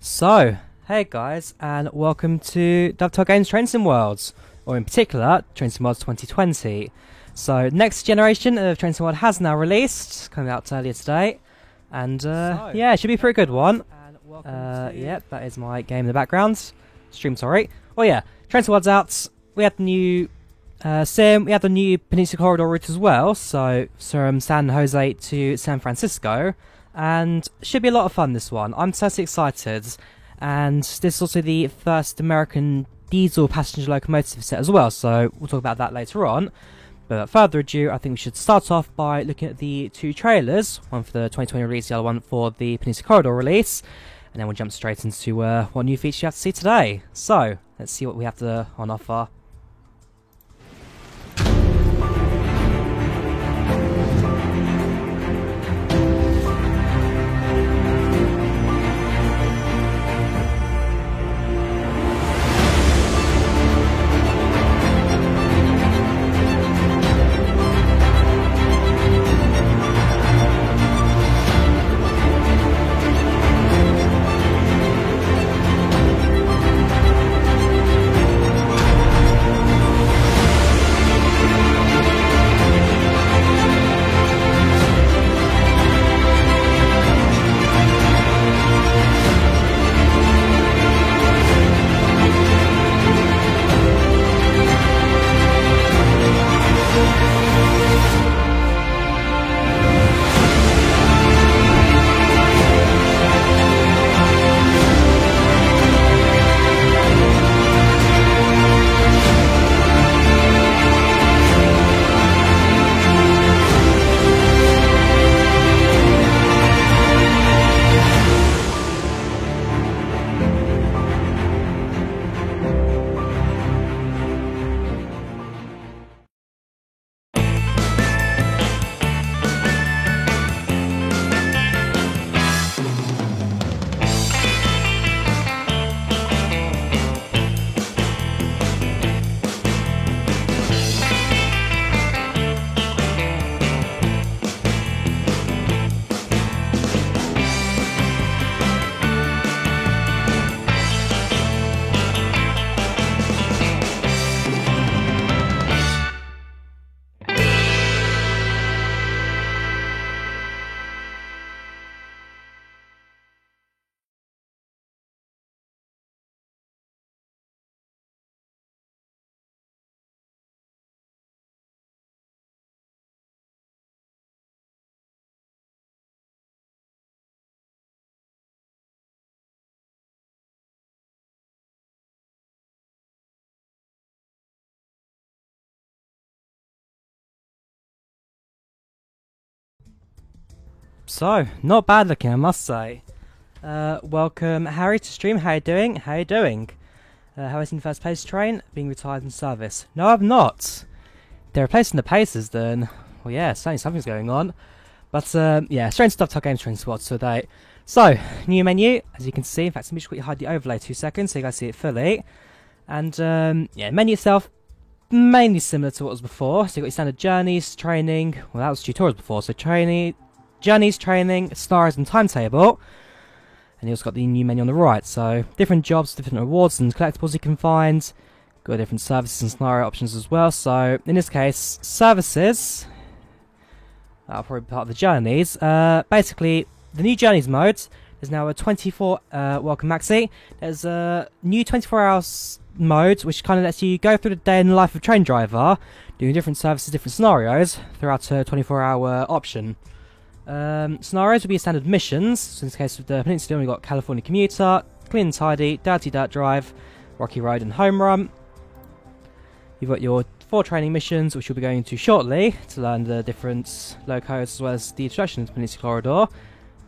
So, hey guys, and welcome to Dovetail Games Train Sim Worlds, or in particular, Train Sim Worlds 2020. So, next generation of Train Sim World has now released, coming out earlier today, and yeah, it should be a pretty good one. Yeah, that is my game in the background. Stream, sorry. Well, yeah, Train Sim World's out. We had the new sim, we had the new Peninsula Corridor route as well, so from San Jose to San Francisco. And should be a lot of fun, this one. I'm totally excited. And this is also the first American diesel passenger locomotive set as well, so we'll talk about that later on. But without further ado, I think we should start off by looking at the two trailers, one for the 2020 release, the other one for the Peninsula Corridor release. And then we'll jump straight into what new features you have to see today. So, let's see what we have on offer. So, not bad looking, I must say. Welcome Harry to stream. How you doing? How you doing? How is in first place train? Being retired in service. No, I'm not. They're replacing the Pacers then. Well, yeah, certainly something's going on. But, yeah, straight into Dovetail Games Train Squad today. So, new menu, as you can see. In fact, let me just quickly hide the overlay 2 seconds so you guys see it fully. And, yeah, menu itself, mainly similar to what was before. So you've got your standard journeys, training. Well, that was tutorials before, so journeys, training, scenarios, and timetable. And you also got the new menu on the right. So different jobs, different rewards and collectibles you can find. Got different services and scenario options as well. So in this case, services. That'll probably be part of the journeys. Basically, the new journeys mode. There's now a 24. Welcome Maxi. There's a new 24 hours mode, which kind of lets you go through the day in the life of a train driver, doing different services, different scenarios throughout a 24-hour option. Scenarios will be standard missions. So in this case, with the Peninsula, we've got California Commuter, Clean and Tidy, Dirty Dirt Drive, Rocky Road, and Home Run. You've got your 4 training missions, which we'll be going to shortly to learn the different locos as well as the introduction to the Peninsula Corridor.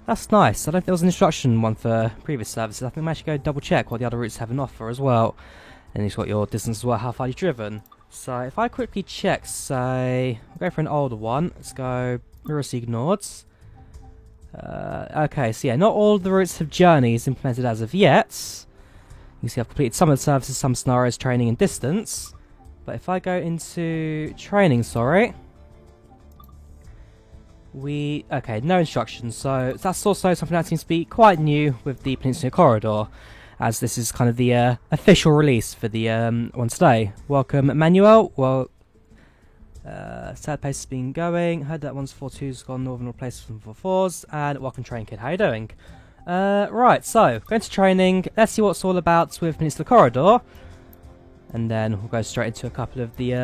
That's nice. I don't think there was an instruction one for previous services. I think I might actually go double check what the other routes have an offer as well. And you've got your distance as well, how far you've driven. So if I quickly check, say, we'll go for an older one. Let's go Rurasi Ignored. Okay, so yeah, not all the routes have journeys implemented as of yet. You can see I've completed some of the services, some scenarios, training and distance. But if I go into training, sorry, Okay, no instructions, so that's also something that seems to be quite new with the Peninsula Corridor, as this is kind of the official release for the one today. Welcome, Manuel. Well, sad pace has been going. Heard that one's 4-2's gone northern replaced from 4-4s, and welcome, Train Kid. How you doing? Right, so going to training. Let's see what it's all about with Peninsula Corridor, and then we'll go straight into a couple of the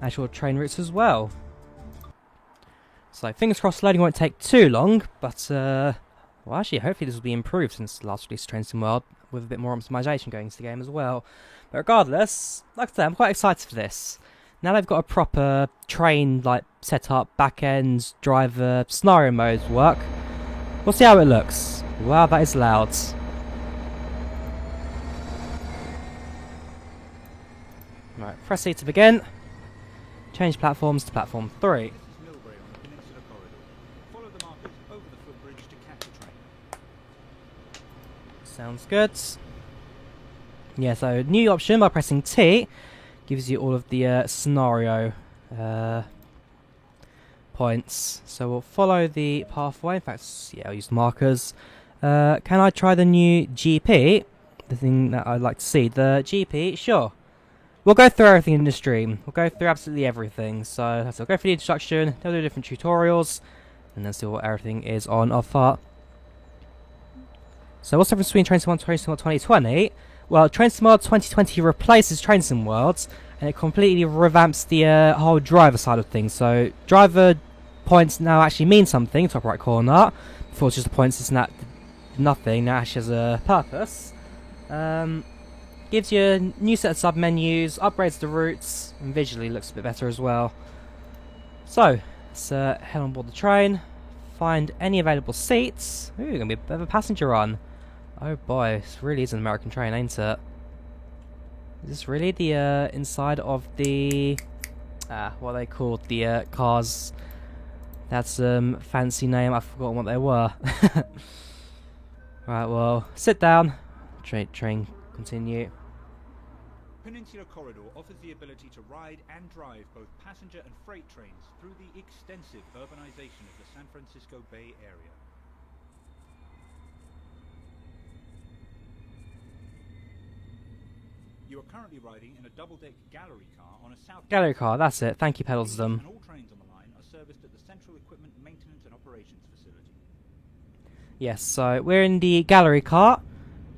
actual train routes as well. So fingers crossed loading won't take too long, but well, actually hopefully this will be improved since the last release of Train Sim World, with a bit more optimization going into the game as well. But regardless, like I said, I'm quite excited for this. Now they've got a proper train like setup, back end, driver, scenario modes work. We'll see how it looks. Wow, that is loud. Right, press C to begin. Change platforms to platform 3. Sounds good. Yeah, so new option by pressing T gives you all of the scenario points. So we'll follow the pathway. In fact, yeah, I'll use the markers. Can I try the new GP? The thing that I'd like to see. The GP, sure. We'll go through everything in the stream. We'll go through absolutely everything. So we'll go through the introduction, they'll do different tutorials, and then see what everything is on offer. So what's the difference between Train Sim World and Train Sim World 2020? Well, Train Sim World 2020 replaces Train Sim World, and it completely revamps the whole driver side of things. So driver points now actually mean something, top right corner. Before it's just the points, it's not nothing, now it actually has a purpose. Gives you a new set of sub-menus, upgrades the routes, and visually looks a bit better as well. So, let's head on board the train, find any available seats. Ooh, gonna be a bit of a passenger run. Oh boy, this really is an American train, ain't it? Is this really the inside of the what are they called? The cars. That's fancy name, I've forgotten what they were. Right, well, sit down. Train continue. Peninsula Corridor offers the ability to ride and drive both passenger and freight trains through the extensive urbanization of the San Francisco Bay Area. You are currently riding in a double-deck gallery car on a south... Gallery car, that's it. Thank you, Pedalsdom. And all trains on the line are serviced at the Central Equipment Maintenance and Operations Facility. Yes, so we're in the gallery car,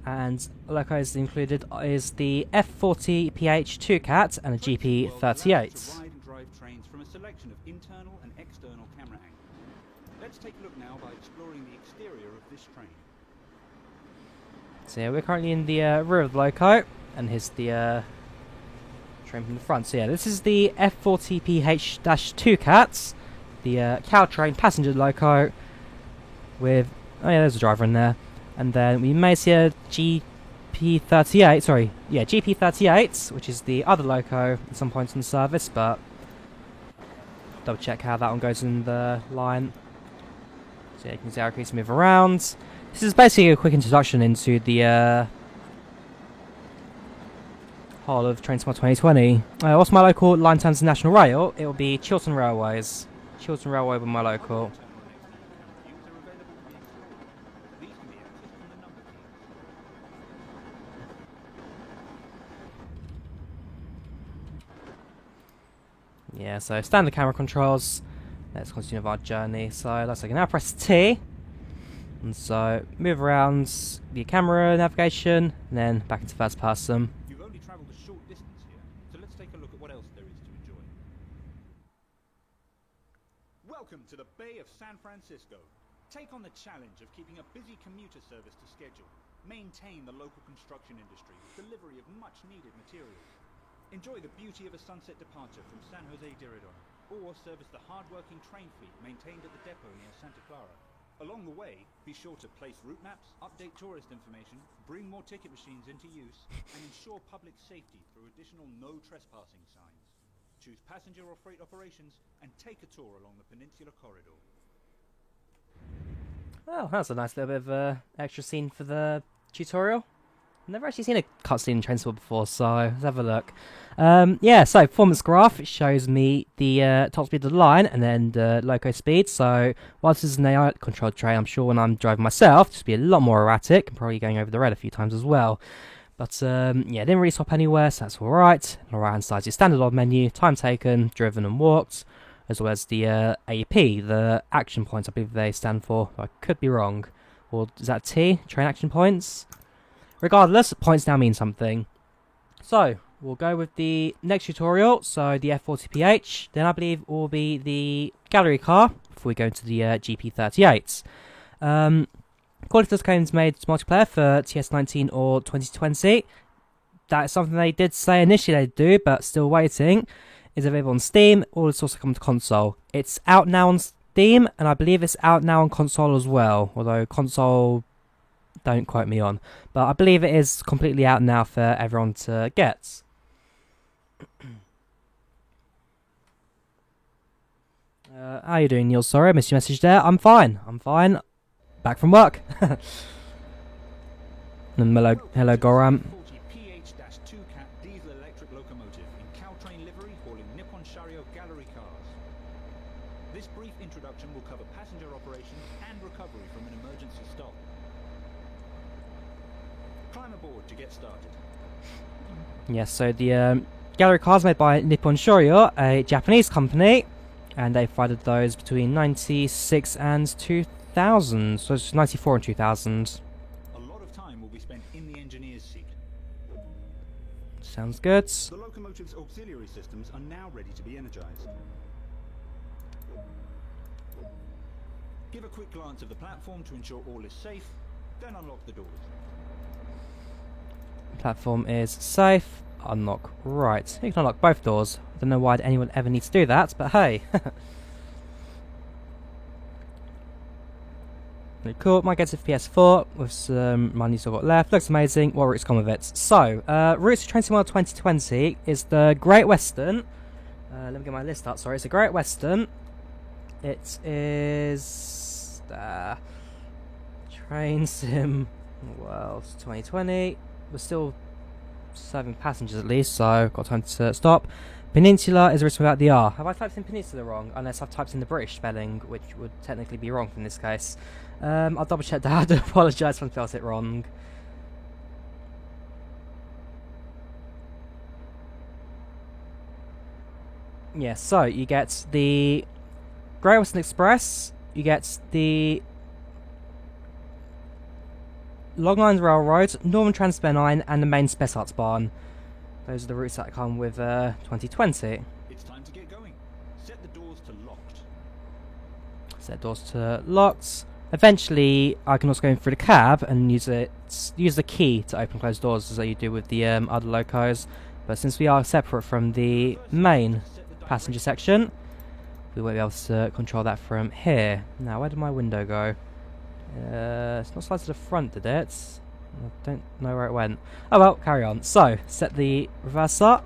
and locos included is the F40 PH2 Cat and a GP38. Ride and drive trains from a selection of internal and external camera angles. Let's take a look now by exploring the exterior of this train. So yeah, we're currently in the rear of the loco, and here's the train from the front. So yeah, this is the F40 PH-2 Cats, the cow train passenger loco with, oh yeah, there's a driver in there. And then we may see a GP38, sorry, yeah, GP38, which is the other loco at some point in the service, but double check how that one goes in the line. So yeah, you can see how it can move around. This is basically a quick introduction into the whole of Train Sim World 2020. What's my local line terms of National Rail? It will be Chiltern Railways. Chiltern Railway with my local. Yeah, so standard camera controls. Let's continue with our journey. So looks like I now press T. And so move around the camera navigation, and then back into first person. You've only travelled a short distance here, so let's take a look at what else there is to enjoy. Welcome to the Bay of San Francisco. Take on the challenge of keeping a busy commuter service to schedule. Maintain the local construction industry with delivery of much needed materials. Enjoy the beauty of a sunset departure from San Jose Diridon, or service the hard-working train fleet maintained at the depot near Santa Clara. Along the way, be sure to place route maps, update tourist information, bring more ticket machines into use, and ensure public safety through additional no trespassing signs. Choose passenger or freight operations, and take a tour along the Peninsula Corridor. Well, that's a nice little bit of extra scene for the tutorial. Never actually seen a cutscene in Train Sport before, so let's have a look. Yeah, so performance graph shows me the top speed of the line and then the loco speed. So whilst this is an AI controlled train, I'm sure when I'm driving myself, just be a lot more erratic and probably going over the red a few times as well. But yeah, didn't really stop anywhere, so that's alright. On the right hand side is your standard odd menu, time taken, driven and walked, as well as the AP, the action points I believe they stand for. I could be wrong. Or is that T? Train action points? Regardless, points now mean something. So, we'll go with the next tutorial, so the F40PH, then I believe it will be the gallery car, before we go into the GP38. Quality of games made multiplayer for TS19 or 2020. That's something they did say initially they'd do, but still waiting. Is available on Steam, or it's also come to console. It's out now on Steam, and I believe it's out now on console as well, although console, don't quote me on. But I believe it is completely out now for everyone to get. How are you doing, Neil? Sorry, I missed your message there. I'm fine. Back from work. And hello, Goram. PH-2 cat diesel electric locomotive in Caltrain livery hauling Nippon Sharyo gallery cars. This brief introduction will cover passenger operations and recovery from an emergency stop. Climb aboard to get started. Yes, so the gallery cars made by Nippon Sharyo, a Japanese company, and they provided those between 96 and 2000, so it's 94 and 2000. A lot of time will be spent in the engineer's seat. Sounds good. The locomotive's auxiliary systems are now ready to be energized. Give a quick glance of the platform to ensure all is safe, then unlock the doors. Platform is safe. Unlock. Right. You can unlock both doors. I don't know why anyone ever needs to do that, but hey. Cool. Might get to PS4 with some money still got left. Looks amazing. What routes come with it? So, routes to Train Sim World 2020 is the Great Western. Let me get my list up. Sorry, it's the Great Western. It is Train Sim World 2020. We're still serving passengers at least, so got time to stop. Peninsula is written without the R. Have I typed in Peninsula wrong? Unless I've typed in the British spelling, which would technically be wrong in this case. I'll double check that. I do apologise if I spelled it wrong. Yeah, so you get the Great Western Express, you get the Long Lines Railroad, Northern Transpennine, and the main Spessartsbahn. Those are the routes that come with 2020. It's time to get going. Set the doors to locked. Set doors to locked. Eventually, I can also go in through the cab and use the key to open and close doors, as you do with the other locos. But since we are separate from the main passenger section, we won't be able to control that from here. Now, where did my window go? It's not slide to the front, did it? I don't know where it went. Oh well, carry on. So, set the reverser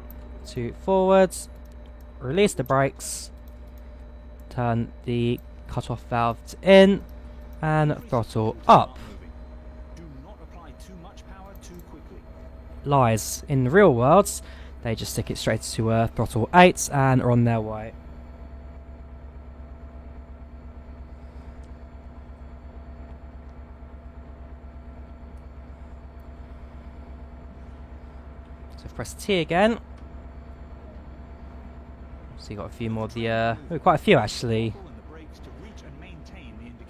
to forwards, release the brakes, turn the cut-off valve to in, and throttle up. Do not apply too much power too quickly. Lies. In the real world, they just stick it straight to throttle 8 and are on their way. So press T again. So you got a few more of the quite a few actually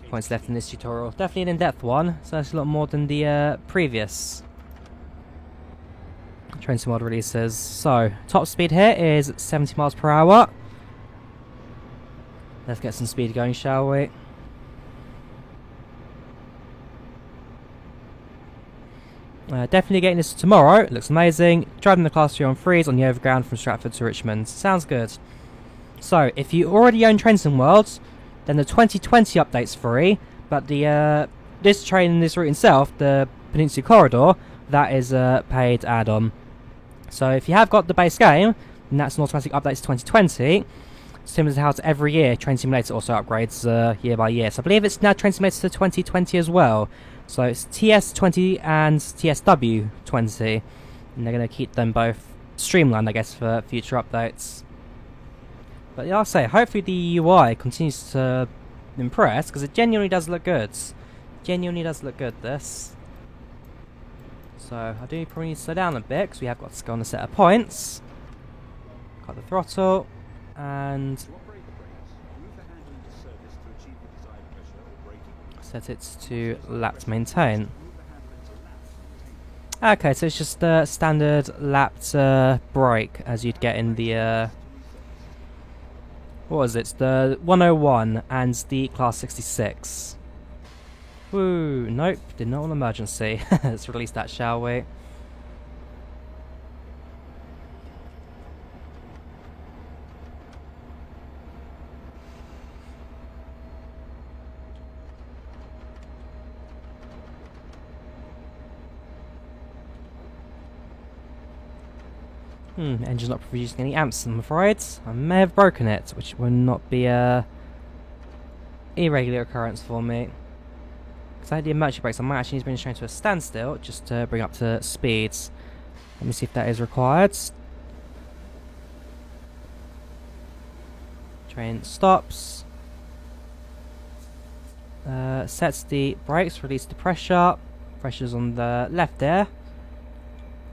points left in this tutorial. Definitely an in-depth one, so that's a lot more than the previous Train Sim World releases. So, top speed here is 70 miles per hour. Let's get some speed going, shall we? Definitely getting this tomorrow. It looks amazing. Driving the Class 3 on freeze on the overground from Stratford to Richmond. Sounds good. So, if you already own Train Sim World, then the 2020 update's free, but the this train and this route itself, the Peninsula Corridor, that is a paid add-on. So if you have got the base game, then that's an automatic update to 2020. similar to how it's every year Train Simulator also upgrades year by year. So I believe it's now Train Simulator to 2020 as well. So it's TS20 and TSW20, and they're going to keep them both streamlined, I guess, for future updates. But yeah, I'll say, hopefully the UI continues to impress, because it genuinely does look good. Genuinely does look good, this. So I do probably need to slow down a bit, because we have got to go on a set of points. Got the throttle, and set it to lap to maintain. Okay, so it's just the standard lapped brake as you'd get in the what was it? The 101 and the Class 66. Woo! Nope, did not want emergency. Let's release that, shall we? Engine's not producing any amps, I'm afraid. I may have broken it, which will not be a irregular occurrence for me. Because I had the emergency brakes, I might actually need to bring the train to a standstill just to bring up to speeds. Let me see if that is required. Train stops. Sets the brakes, release the pressure. Pressure's on the left there.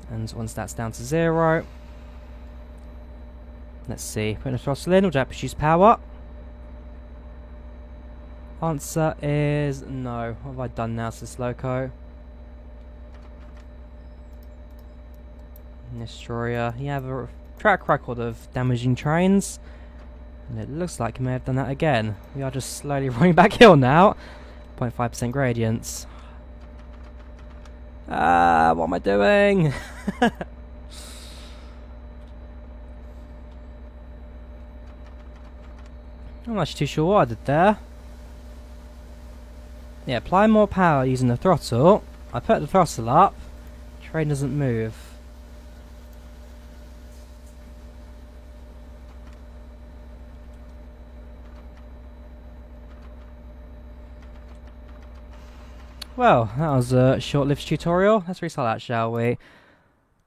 And once that's down to 0, let's see, putting the throttle in, will that produce power? Answer is no. What have I done now to this loco? Destroyer. You have a track record of damaging trains, and it looks like you may have done that again. We are just slowly rolling back hill now. 0.5% gradients. What am I doing? I'm not too sure what I did there. Yeah, apply more power using the throttle. I put the throttle up. Train doesn't move. Well, that was a short-lived tutorial. Let's restart that, shall we?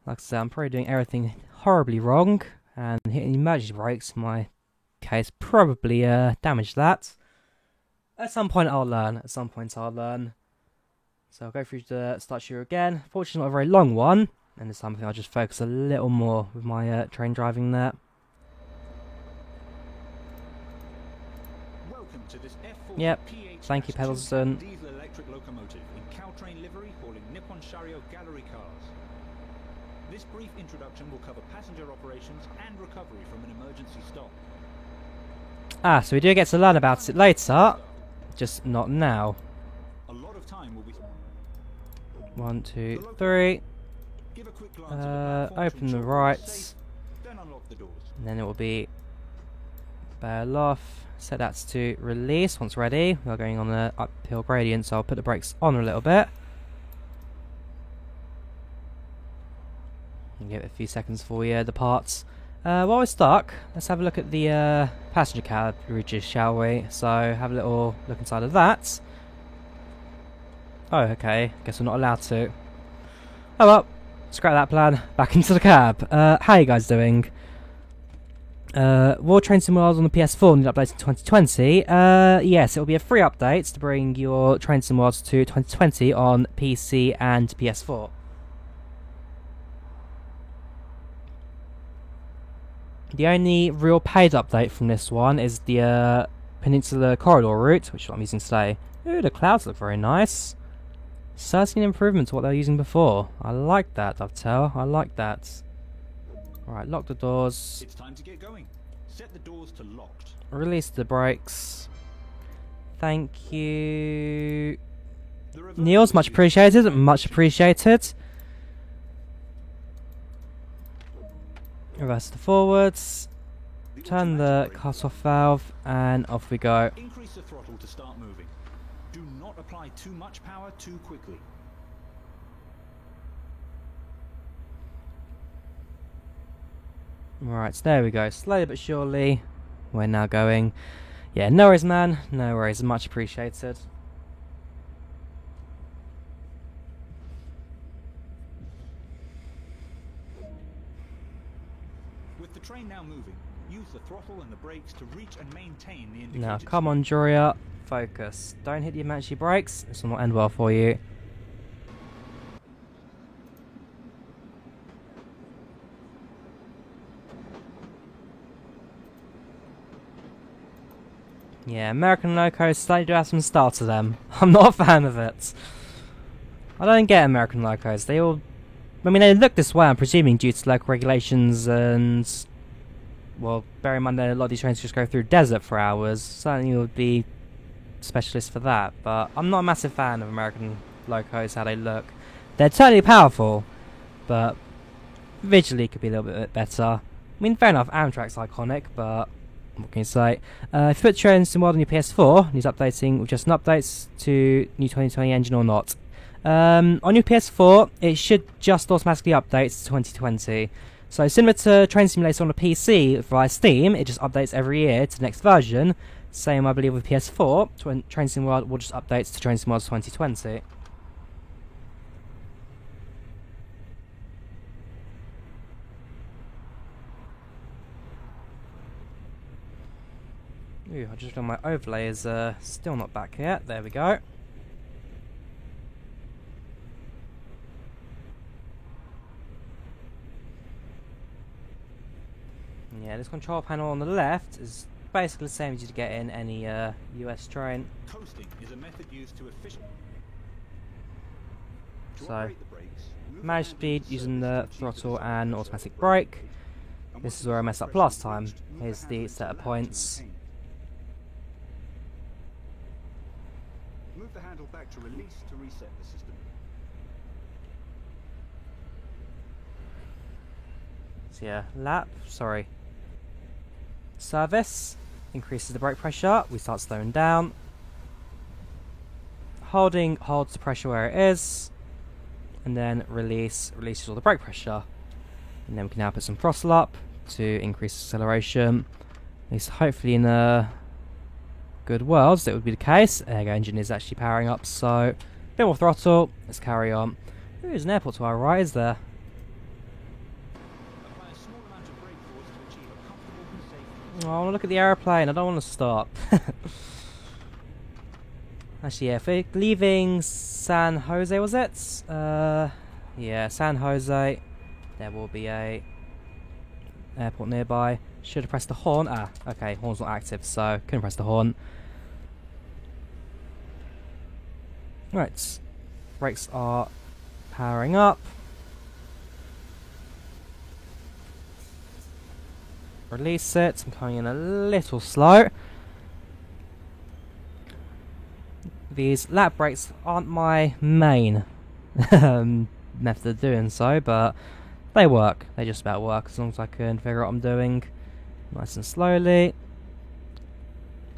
Like I said, I'm probably doing everything horribly wrong, and hitting emergency brakes in my case probably damaged that. At some point I'll learn. So I'll go through the start shooter again. Fortunately, not a very long one, and this time I think I'll just focus a little more with my train driving there. Welcome to this F40 Yep. PH Thank you, Pedalston. diesel electric locomotive in Caltrain livery hauling Nippon Sharyo gallery cars. This brief introduction will cover passenger operations and recovery from an emergency stop. So we do get to learn about it later, just not now. A lot of time will be 1, 2, 3. Give a quick glance at the platform to Open the ensure you're right, safe, then unlock the doors. and then it will be bail off. Set that to release once ready. We're going on the uphill gradient, so I'll put the brakes on a little bit. And give it a few seconds for you departs. While we're stuck, let's have a look at the passenger carriages, shall we? So have a little look inside of that. Oh, okay. Guess we're not allowed to. Oh well, scrap that plan. Back into the cab. How are you guys doing? War Train Sim World on the PS4 need updates in 2020. Yes, it will be a free update to bring your Train Sim Worlds to 2020 on PC and PS4. The only real paid update from this one is the Peninsula Corridor route, which is what I'm using today. Ooh, the clouds look very nice. Certainly an improvement to what they were using before. I like that, Dovetail. I like that. Alright, lock the doors. It's time to get going. Set the doors to locked. Release the brakes. Thank you. Niels, much appreciated. Much appreciated. Reverse the forwards. Turn the cut-off valve, and off we go. Increase the throttle to start moving. Do not apply too much power too quickly. Right, so there we go. Slowly but surely, we're now going. Yeah, no worries, man. No worries. Much appreciated. With the train now moving, use the throttle and the brakes to reach and maintain the indicated Now, come on, Joria. Focus. Don't hit the emergency brakes. This will not end well for you. Yeah, American locos, they do have some style to them. I'm not a fan of it. I don't get American locos. They all... I mean, they look this way, I'm presuming, due to local regulations and... Well, bear in mind that a lot of these trains just go through desert for hours. Certainly you would be specialist for that. But I'm not a massive fan of American locos, how they look. They're totally powerful, but visually could be a little bit better. I mean, fair enough, Amtrak's iconic, but... What can you say? If you put trains in mod on your PS4, needs updating with just an updates to new 2020 engine or not. On your PS4, it should just automatically update to 2020. So similar to Train Simulator on a PC via Steam, it just updates every year to the next version. Same, I believe, with PS4. Train Simulator will just update to Train Simulator 2020. Ooh, I just found my overlay is still not back yet. There we go. Yeah, this control panel on the left is basically the same as you'd get in any US train. Coasting is a method used to efficiently... So, manage speed using the throttle and automatic brake. This is where I messed up last time. Here's the set of points. Move the handle back to release to reset the system. So yeah, service increases the brake pressure. We start slowing down. Holding holds the pressure where it is, and then releases all the brake pressure. And then we can now put some throttle up to increase acceleration. At least hopefully in a good world that would be the case. There you go, engine is actually powering up, so a bit more throttle. Let's carry on. Ooh, there's an airport to our right, is there? Apply a small amount of brake force to achieve a comfortable and safe... Oh, I want to look at the aeroplane. I don't want to stop. Actually, yeah, if we're leaving San Jose, was it? Yeah, San Jose. There will be a airport nearby. Should have pressed the horn. Ah, okay, horn's not active, so couldn't press the horn. Right, brakes are powering up. Release it. I'm coming in a little slow. These lap brakes aren't my main method of doing so, but they work. They just about work as long as I can figure out what I'm doing. Nice and slowly.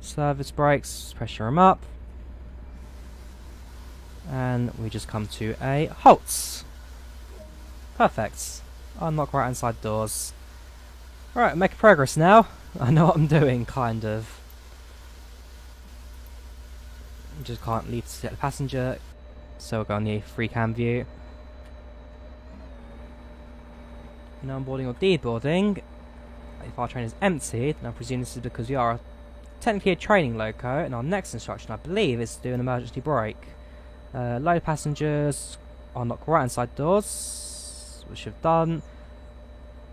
Service brakes, pressure them up. And we just come to a halt. Perfect. Unlock right hand side doors. Right, making progress now. I know what I'm doing, kind of. Just can't leave to set the passenger, so we'll go on the free cam view. Now onboarding or deboarding. If our train is empty, then I presume this is because we are technically a training loco, and our next instruction, I believe, is to do an emergency brake. Load passengers, unlock right hand side doors, which we've done.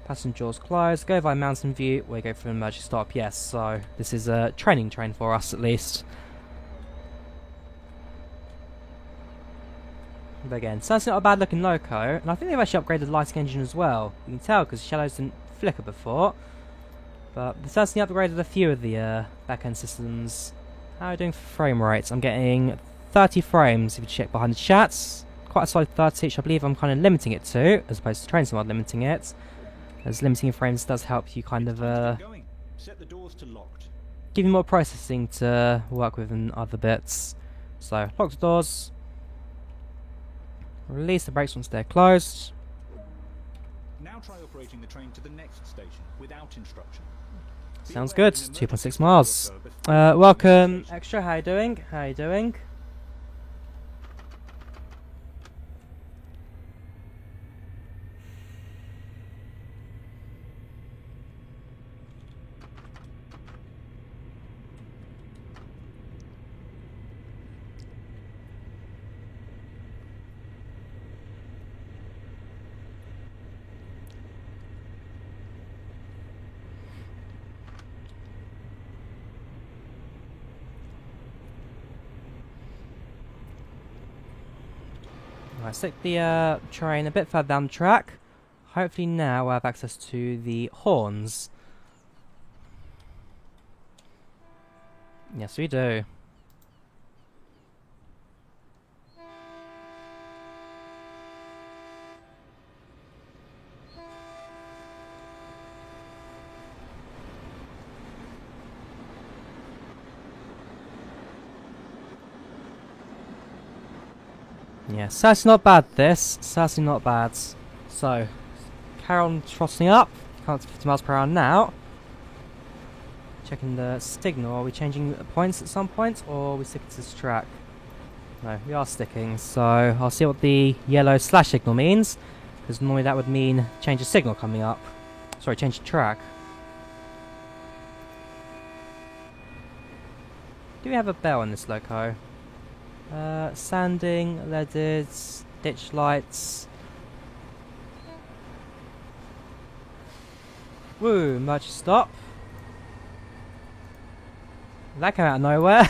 Passenger doors closed, go via mountain view, we go for an emergency stop, yes, so this is a training train for us at least. But again, so that's not a bad looking loco, and I think they've actually upgraded the lighting engine as well. You can tell because the shadows didn't flicker before. But they've certainly upgraded a few of the back end systems. How are we doing for frame rates? I'm getting 30 frames if you check behind the chats. Quite a solid 30, which I believe I'm kind of limiting it to, as opposed to Train Sim limiting it. As limiting frames does help you kind of Set the doors to locked. give you more processing to work with and other bits. So, lock the doors. Release the brakes once they're closed. Now try operating the train to the next station without instruction. Sounds good. 2.6 miles. Welcome, Extra. How you doing? How you doing? Right, stick the train a bit further down the track. Hopefully now we'll have access to the horns. Yes, we do. Yeah, certainly not bad this. Certainly not bad. So, carry on trotting up. Can't 50 miles per hour now. Checking the signal. Are we changing points at some point, or are we sticking to this track? No, we are sticking. So, I'll see what the yellow slash signal means. Because normally that would mean change of signal coming up. Sorry, change of track. Do we have a bell in this loco? Sanding, leaded, ditch lights. Woo, much stop. That came out of nowhere.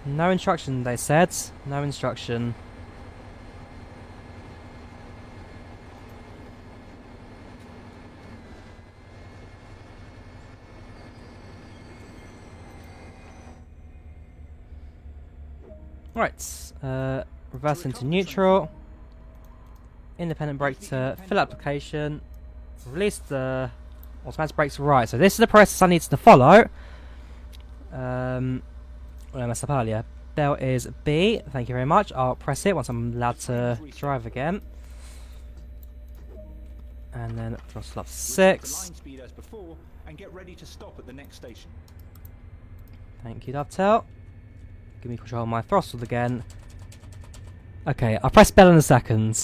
No instruction, they said. No instruction. Right, reverse into neutral, independent brake to fill application, release the automatic brakes right. So this is the process I need to follow. Well, I messed up earlier. Bell is B, thank you very much. I'll press it once I'm allowed to drive again. And then throttle up 6. And get ready to stop at the next station. Thank you, Dovetail. Give me control of my throttle again. Okay, I'll press bell in a second.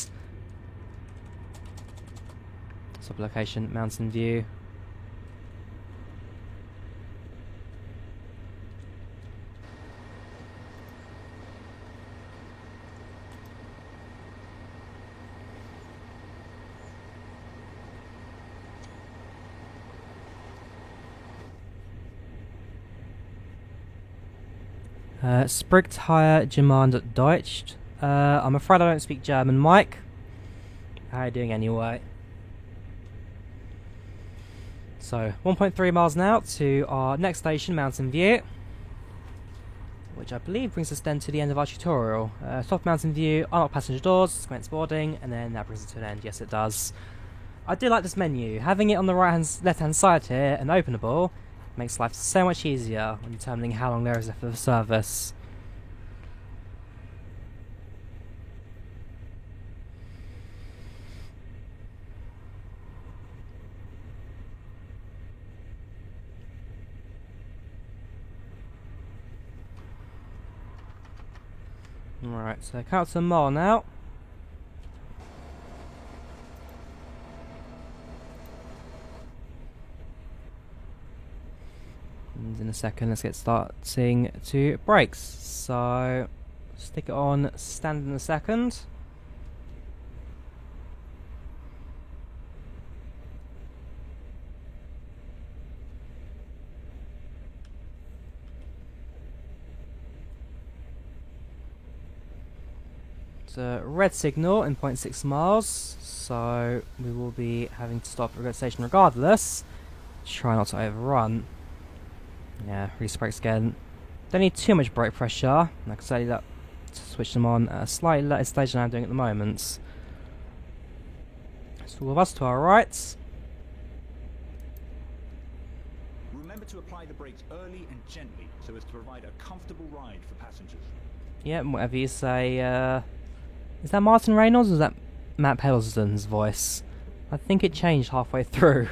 Stop location, Mountain View. Spricht Higher Jemand Deutsch. I'm afraid I don't speak German, Mike. How are you doing anyway? So, 1.3 miles now to our next station, Mountain View. Which I believe brings us then to the end of our tutorial. Stop Mountain View, unlock passenger doors, commence boarding, and then that brings it to an end. Yes, it does. I do like this menu. Having it on the left-hand side here and openable makes life so much easier when determining how long there is left for the service. Alright, so count to a mile now. And in a second, let's get starting to brakes. So, stick it on stand in a second. It's a red signal in 0.6 miles, so we will be having to stop at the station regardless. Try not to overrun. Yeah, release brakes again. Don't need too much brake pressure. I can say that to switch them on at a slightly later stage than I'm doing at the moment. So all of us to our right. Remember to apply the brakes early and gently so as to provide a comfortable ride for passengers. Yeah, whatever you say. Is that Martin Reynolds or is that Matt Pelston's voice? I think it changed halfway through.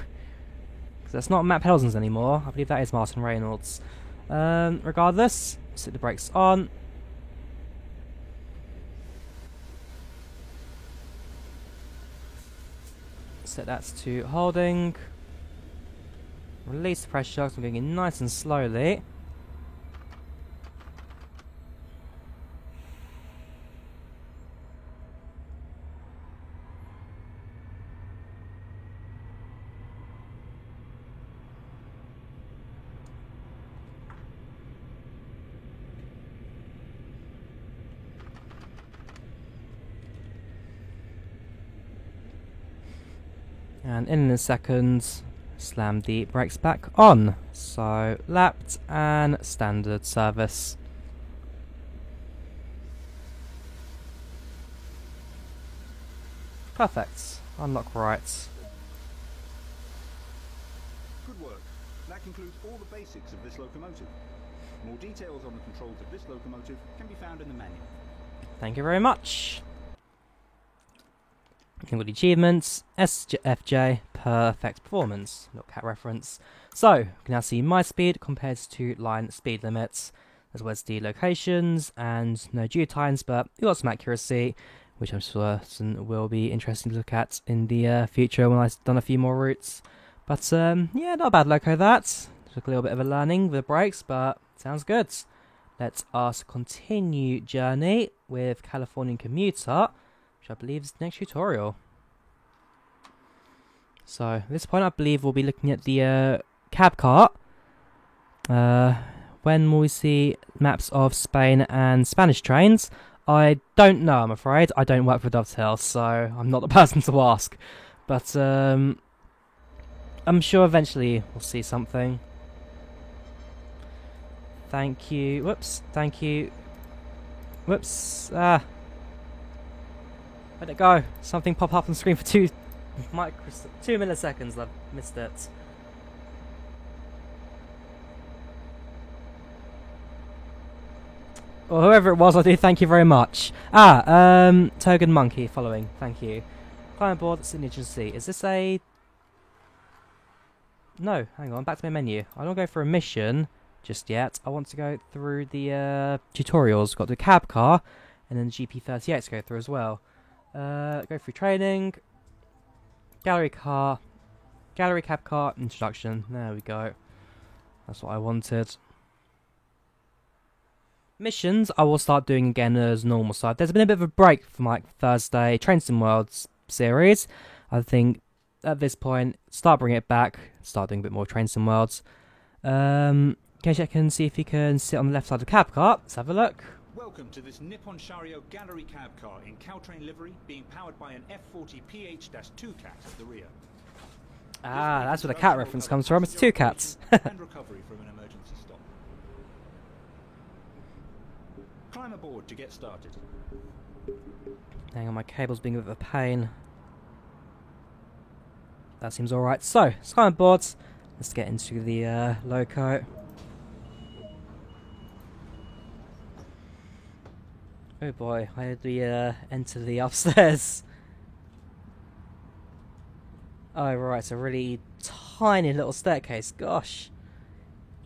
Because that's not Matt Pelson's anymore. I believe that is Martin Reynolds. Regardless, set the brakes on. Set that to holding. Release the pressure shocks. I'm going in nice and slowly. And in a second, slam the brakes back on. So, lapped and standard service. Perfect. Unlock right. Good work. That concludes all the basics of this locomotive. More details on the controls of this locomotive can be found in the manual. Thank you very much. Include achievements, SFJ, perfect performance, not cat reference. So, we can now see my speed compared to line speed limits, as well as the locations and no due times, but we got some accuracy, which I'm certain will be interesting to look at in the future when I've done a few more routes. But yeah, not a bad loco that. Took a little bit of a learning with the brakes, but sounds good. Let us continue journey with Californian Commuter, which I believe is the next tutorial. So, at this point I believe we'll be looking at the cab cart. When will we see maps of Spain and Spanish trains? I don't know, I'm afraid. I don't work for Dovetail, so I'm not the person to ask. But I'm sure eventually we'll see something. Thank you. Whoops. Thank you. Whoops. Let it go. Something pop up on the screen for 2 milliseconds. I've missed it. Or whoever it was, I do thank you very much. Togan Monkey following. Thank you. Climb aboard Sydney Agency. Is this a... No, hang on. Back to my menu. I don't go for a mission just yet. I want to go through the tutorials. Got the cab car and then the GP38 to go through as well. Go through training, gallery car, gallery cab car, introduction. There we go. That's what I wanted. Missions I will start doing again as normal. So there's been a bit of a break from like Thursday Train Sim Worlds series. I think at this point start bringing it back. Start doing a bit more Train Sim Worlds. Can you check and see if you can sit on the left side of the cab car? Let's have a look. Welcome to this Nippon Sharyo gallery cab car in Caltrain livery, being powered by an F40 PH-2 cat at the rear. Ah, that's where the cat reference comes from. It's 2 cats. And recovery from an emergency stop. Climb aboard to get started. Hang on, my cable's being a bit of a pain. That seems alright. So, let's climb aboard. Let's get into the loco. Oh boy, I had to enter the upstairs. Oh right, it's a really tiny little staircase. Gosh.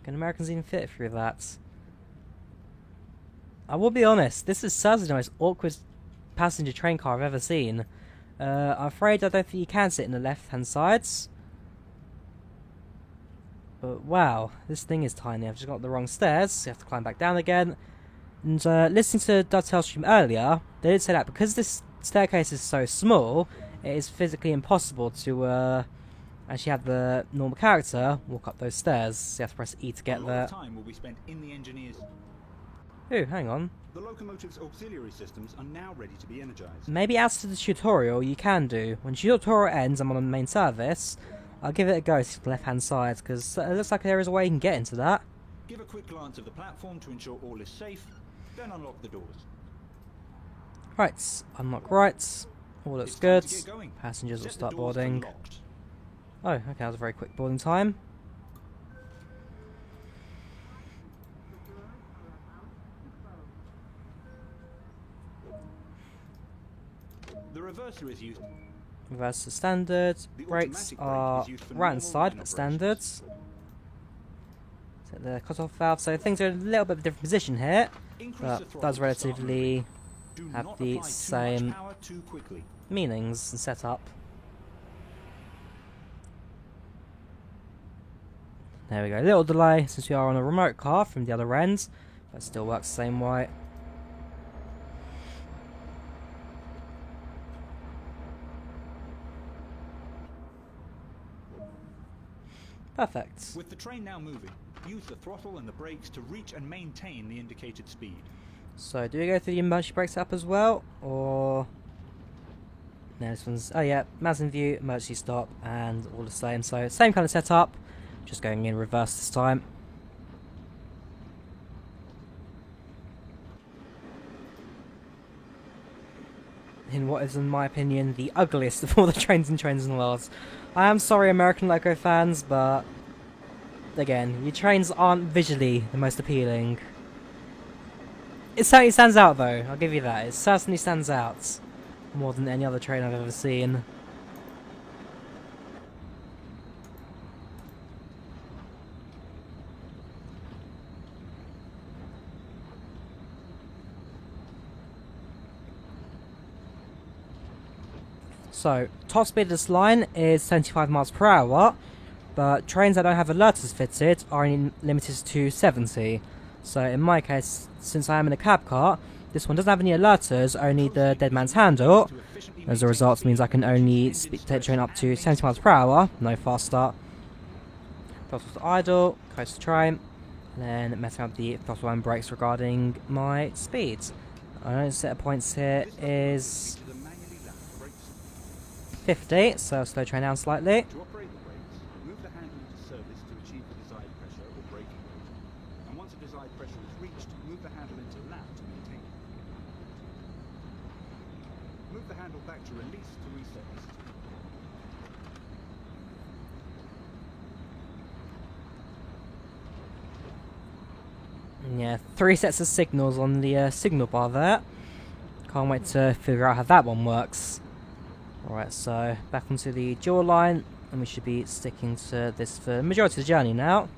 Can Americans even fit through that? I will be honest, this is certainly the most awkward passenger train car I've ever seen. I'm afraid I don't think you can sit in the left-hand sides. But wow, this thing is tiny. I've just got the wrong stairs, so you have to climb back down again. And listening to Dovetail stream earlier, they did say that because this staircase is so small, it is physically impossible to actually have the normal character walk up those stairs. So you have to press E to get there. Time will be spent in the engineers. Ooh, hang on. The locomotive's auxiliary systems are now ready to be energized. Maybe after the tutorial you can do. When the tutorial ends, I'm on the main service. I'll give it a go to the left-hand side because it looks like there is a way you can get into that. Give a quick glance of the platform to ensure all is safe, then unlock the doors. Right, unlock right. All looks good. Passengers will start boarding. Oh, okay, that was a very quick boarding time. The reverser is used. Reverse to standard. The Brakes automatic brake are is used for right hand normal side, line but operations. standards. Set the cut-off valve, so things are in a little bit of a different position here, Increase but the throttle does to start relatively moving. Do have not the apply too same much power too quickly. meanings and setup. There we go, little delay since we are on a remote car from the other end, but it still works the same way. Perfect. With the train now moving, use the throttle and the brakes to reach and maintain the indicated speed. So, do we go through the emergency brake setup as well, or... No, this one's... Oh yeah, Mazin view, emergency stop, and all the same. So, same kind of setup, just going in reverse this time. In what is, in my opinion, the ugliest of all the trains in the world. I am sorry, American Loco fans, but... Again, your trains aren't visually the most appealing. It certainly stands out though, I'll give you that. It certainly stands out more than any other train I've ever seen. So, top speed of this line is 75 miles per hour, but trains that don't have alerters fitted are only limited to 70. So in my case, since I am in a cab car, this one doesn't have any alerters, only the dead man's handle. As a result, it means I can only take the train up to 70 miles per hour, no faster. Throttle to idle, coast to train, and then messing up the throttle and brakes regarding my speeds. I know the set of points here is 50, so I'll slow train down slightly. To operate the brakes, move the handle into service to achieve the desired pressure or braking rate. And once a desired pressure is reached, move the handle into lap to maintain it. Move the handle back to release to reset the system. Yeah, 3 sets of signals on the signal bar there. Can't wait to figure out how that one works. Alright, so back onto the dual line, and we should be sticking to this for the majority of the journey now.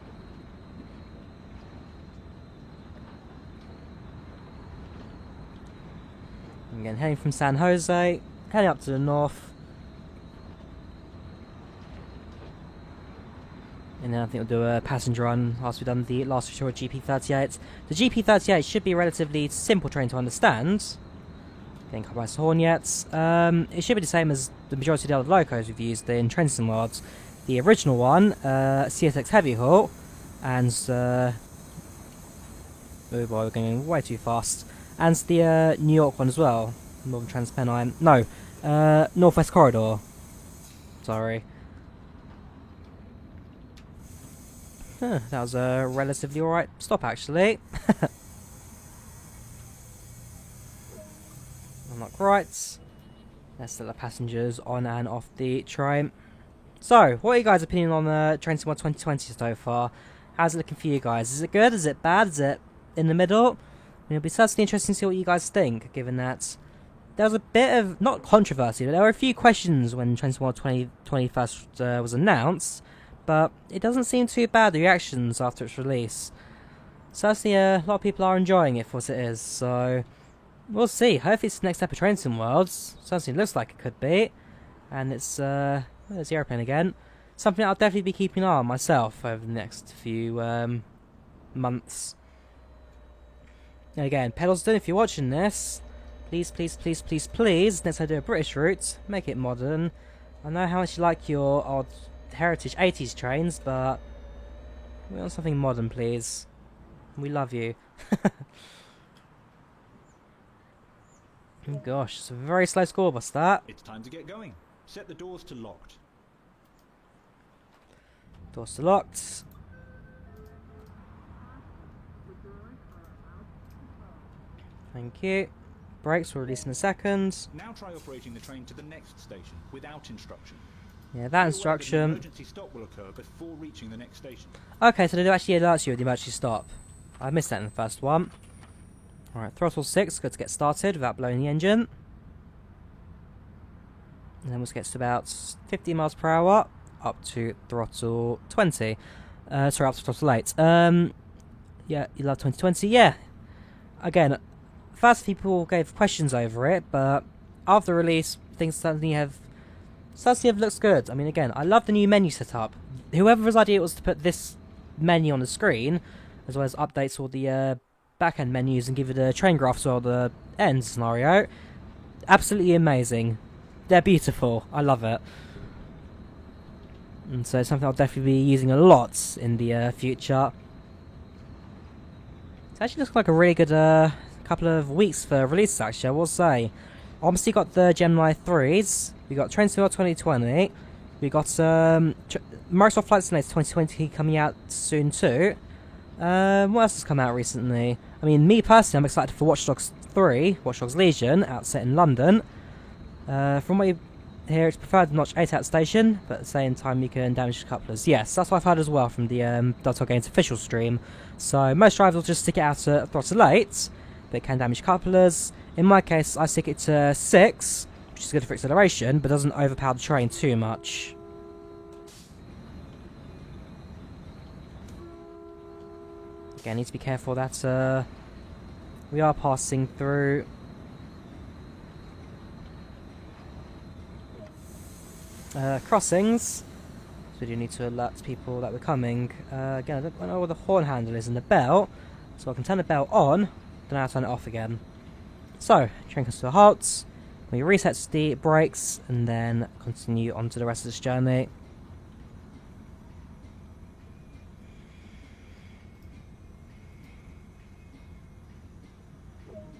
Again, heading from San Jose, heading up to the north. And then I think we'll do a passenger run after we've done the last short GP38. The GP38 should be a relatively simple train to understand. Getting covered by horn yet. It should be the same as the majority of the other locos we've used in Trenton Worlds. The original one, CSX Heavy Haul, and oh boy, we're going way too fast. And the New York one as well, Northern Transpennine. No, Northwest Corridor. Sorry. Huh, that was a relatively alright stop actually. Unlock rights. Let's let the passengers on and off the train. So, what are you guys' opinion on the Train Sim World 2020 so far? How's it looking for you guys? Is it good? Is it bad? Is it in the middle? It'll be certainly interesting to see what you guys think, given that there was a bit of, not controversy, but there were a few questions when Train Sim World 2020 first was announced, but it doesn't seem too bad, the reactions after its release. Certainly a lot of people are enjoying it for what it is, so we'll see. Hopefully it's the next step of Train Sim Worlds. Certainly looks like it could be. And it's, there's the airplane again. Something I'll definitely be keeping an eye on myself over the next few months. And again, Pedalston, if you're watching this, please, please, please, please, please, next time I do a British route, make it modern. I know how much you like your old heritage 80s trains, but we want something modern, please. We love you. Oh gosh, it's a very slow score bus that. It's time to get going. Set the doors to locked. Doors to locked. Thank you. Brakes will release in a second. Now try operating the train to the next station without instruction. Yeah, that Be aware an instruction. emergency stop will occur before reaching the next station. Okay, so they do actually alert you with the emergency stop. I missed that in the first one. Alright, throttle 6, good to get started without blowing the engine. and then we'll get to about 50 miles per hour up to throttle 20. Sorry, up to throttle 8. Yeah, you love 2020. Yeah. Again, first people gave questions over it, but after release, things suddenly looks good. I mean, again, I love the new menu setup. Whoever's idea it was to put this menu on the screen, as well as updates all the back-end menus and give it a train graph or the end scenario, absolutely amazing. They're beautiful. I love it. And so it's something I'll definitely be using a lot in the future. It actually looks like a really good couple of weeks for releases, actually, I will say. Obviously got the Gemini 3s, we got Train Sim World 2020, we got Microsoft Flight Simulator 2020 coming out soon too. What else has come out recently? I mean, me personally, I'm excited for Watch Dogs 3, Watch Dogs Legion, out set in London. From what you hear, it's preferred notch 8 out station, but at the same time you can damage the couplers. Yes, that's what I've heard as well from the Dotto Games official stream. So most drivers will just stick it out to throttle 8, but it can damage couplers. In my case, I stick it to 6, which is good for acceleration, but doesn't overpower the train too much. Again, need to be careful that we are passing through crossings, so we do need to alert people that we're coming. Again, I don't know where the horn handle is in the bell, so I can turn the bell on, then I'll turn it off again. So, train comes to a halt, we reset the brakes, and then continue on to the rest of this journey.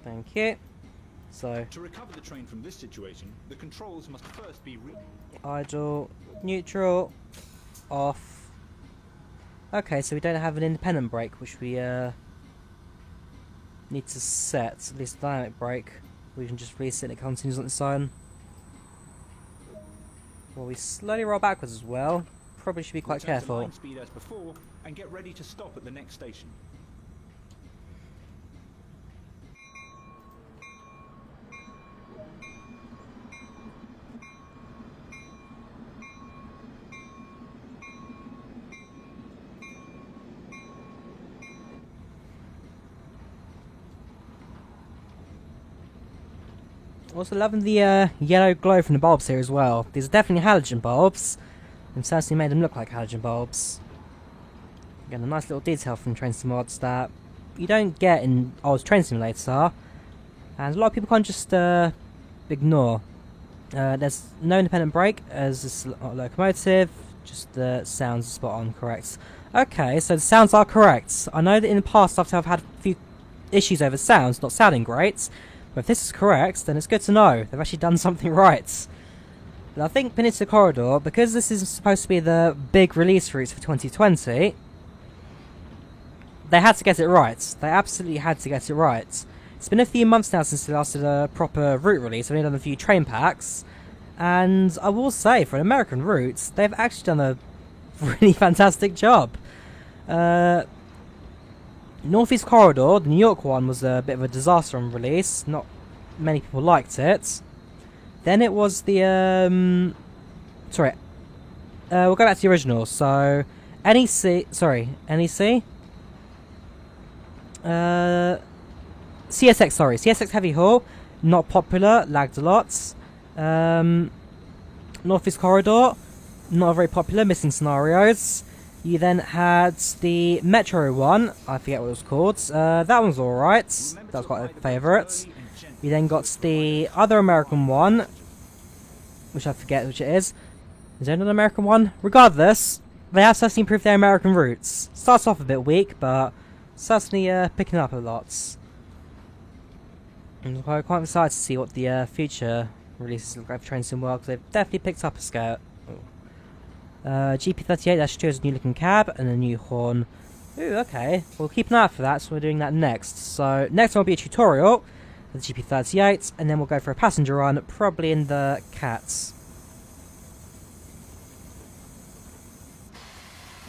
Thank you. So, to recover the train from this situation, the controls must first be idle, neutral, off. Okay, so we don't have an independent brake, which we need to set, at least a dynamic brake. We can just release it and it continues on its own. Well, we slowly roll backwards as well. Probably should be quite careful. line speed as before and get ready to stop at the next station. Also loving the yellow glow from the bulbs here as well. These are definitely halogen bulbs, and certainly made them look like halogen bulbs. Again, a nice little detail from Train Sim mods that you don't get in old Train Simulator, and a lot of people can't just ignore. There's no independent brake as this locomotive, just the sounds are spot on correct. Okay, so the sounds are correct. I know that in the past I've had a few issues over sounds not sounding great, but if this is correct, then it's good to know. They've actually done something right. But I think Peninsula Corridor, because this is supposed to be the big release route for 2020, they had to get it right. They absolutely had to get it right. It's been a few months now since they last did a proper route release. I've only done a few train packs, and I will say, for an American route, they've actually done a really fantastic job. Northeast Corridor, the New York one, was a bit of a disaster on release. Not many people liked it. Then it was the we'll go back to the original. So NEC, NEC. CSX, sorry, CSX Heavy Haul, not popular, lagged a lot. Northeast Corridor, not very popular, missing scenarios. You then had the Metro one, I forget what it was called. That one's alright, that was quite a favourite. You then got the other American one, which I forget which it is. Is there another American one? Regardless, they have certainly improved their American routes. Starts off a bit weak, but certainly picking up a lot. I'm quite excited to see what the future releases look like for Train Sim World, because they've definitely picked up a scale. GP38-2 is a new looking cab and a new horn. Ooh, okay. We'll keep an eye out for that, so we're doing that next. So, next one will be a tutorial for the GP38, and then we'll go for a passenger run, probably in the Cats.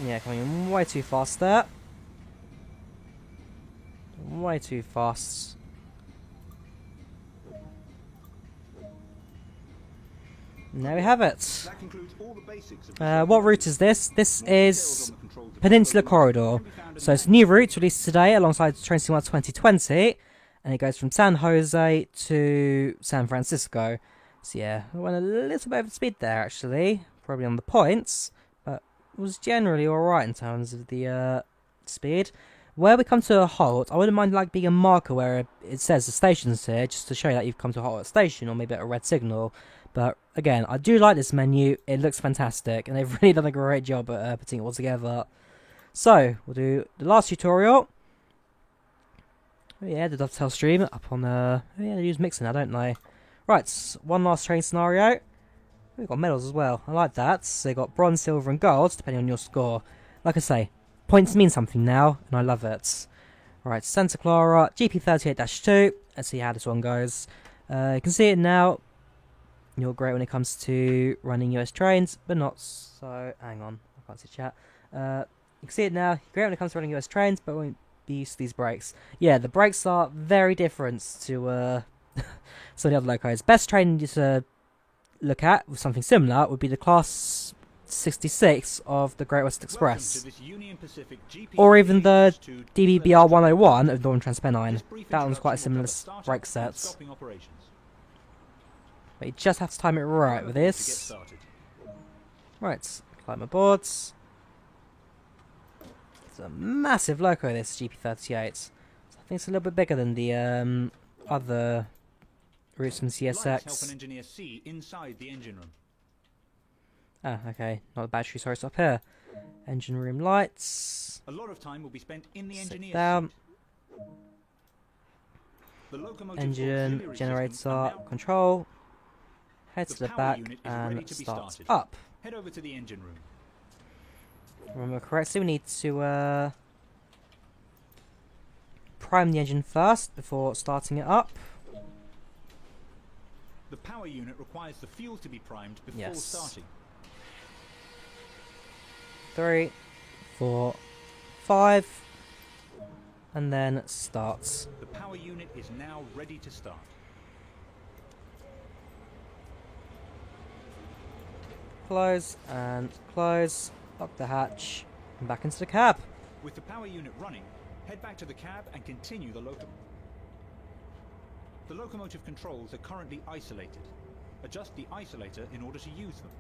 Yeah, coming way too fast there. Way too fast. And there we have it. That concludes all the basics of What route is this? This is Peninsula Corridor. So it's a new route released today alongside Train Sim 2020, and it goes from San Jose to San Francisco. So yeah, I went a little bit over speed there actually, probably on the points, but it was generally alright in terms of the speed. Where we come to a halt, I wouldn't mind like being a marker where it says the station's here, just to show you that you've come to a halt at a station, or maybe at a red signal. But again, I do like this menu, it looks fantastic, and they've really done a great job at putting it all together. So, we'll do the last tutorial. Oh yeah, the Dovetail stream up on oh yeah, they use Mixer now, don't they? Right, one last train scenario. We've got medals as well, I like that. So, they've got bronze, silver and gold, depending on your score. Like I say, points mean something now, and I love it. Right, Santa Clara, GP38-2. Let's see how this one goes. You can see it now. You're great when it comes to running US trains, but not so... Hang on, I can't see chat. You can see it now. You're great when it comes to running US trains, but won't be used to these brakes. Yeah, the brakes are very different to some of the other locos. Best train to look at with something similar would be the Class 66 of the Great West Express, or even the DBBR 101 of Northern Transpennine. That one's quite a similar brake sets. But you just have to time it right with this. Right, climb aboards. It's a massive loco, this GP38. So I think it's a little bit bigger than the other routes from CSX. Ah, okay. Not the battery, sorry, it's up here. Engine room lights. A lot of time will be spent in the engineer's down. seat. Engine generator control. Head to the back and start up. Head over to the engine room. Remember correctly, we need to prime the engine first before starting it up. The power unit requires the fuel to be primed before starting. 3, 4, 5, and then starts. The power unit is now ready to start. Close and close, up the hatch, and back into the cab. With the power unit running, head back to the cab and continue the locomotive. The locomotive controls are currently isolated. Adjust the isolator in order to use them.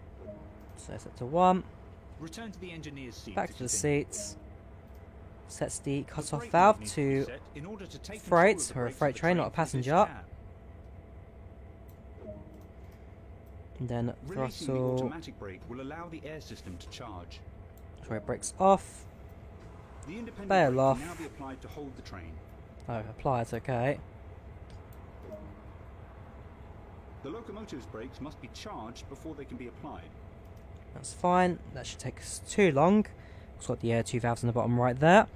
So set to 1. Return to the engineer's seat. Back to the seats. Sets the cut-off valve to freight, or a freight train, not a passenger. And then Releasing the throttle. automatic brake will allow the air system to charge. Sorry, brakes off. The independent Bail brake off. can now be applied to hold the train. Oh, apply it, okay. The locomotive's brakes must be charged before they can be applied. That's fine. That should take us too long. It's got the Air 2000 on the bottom right there.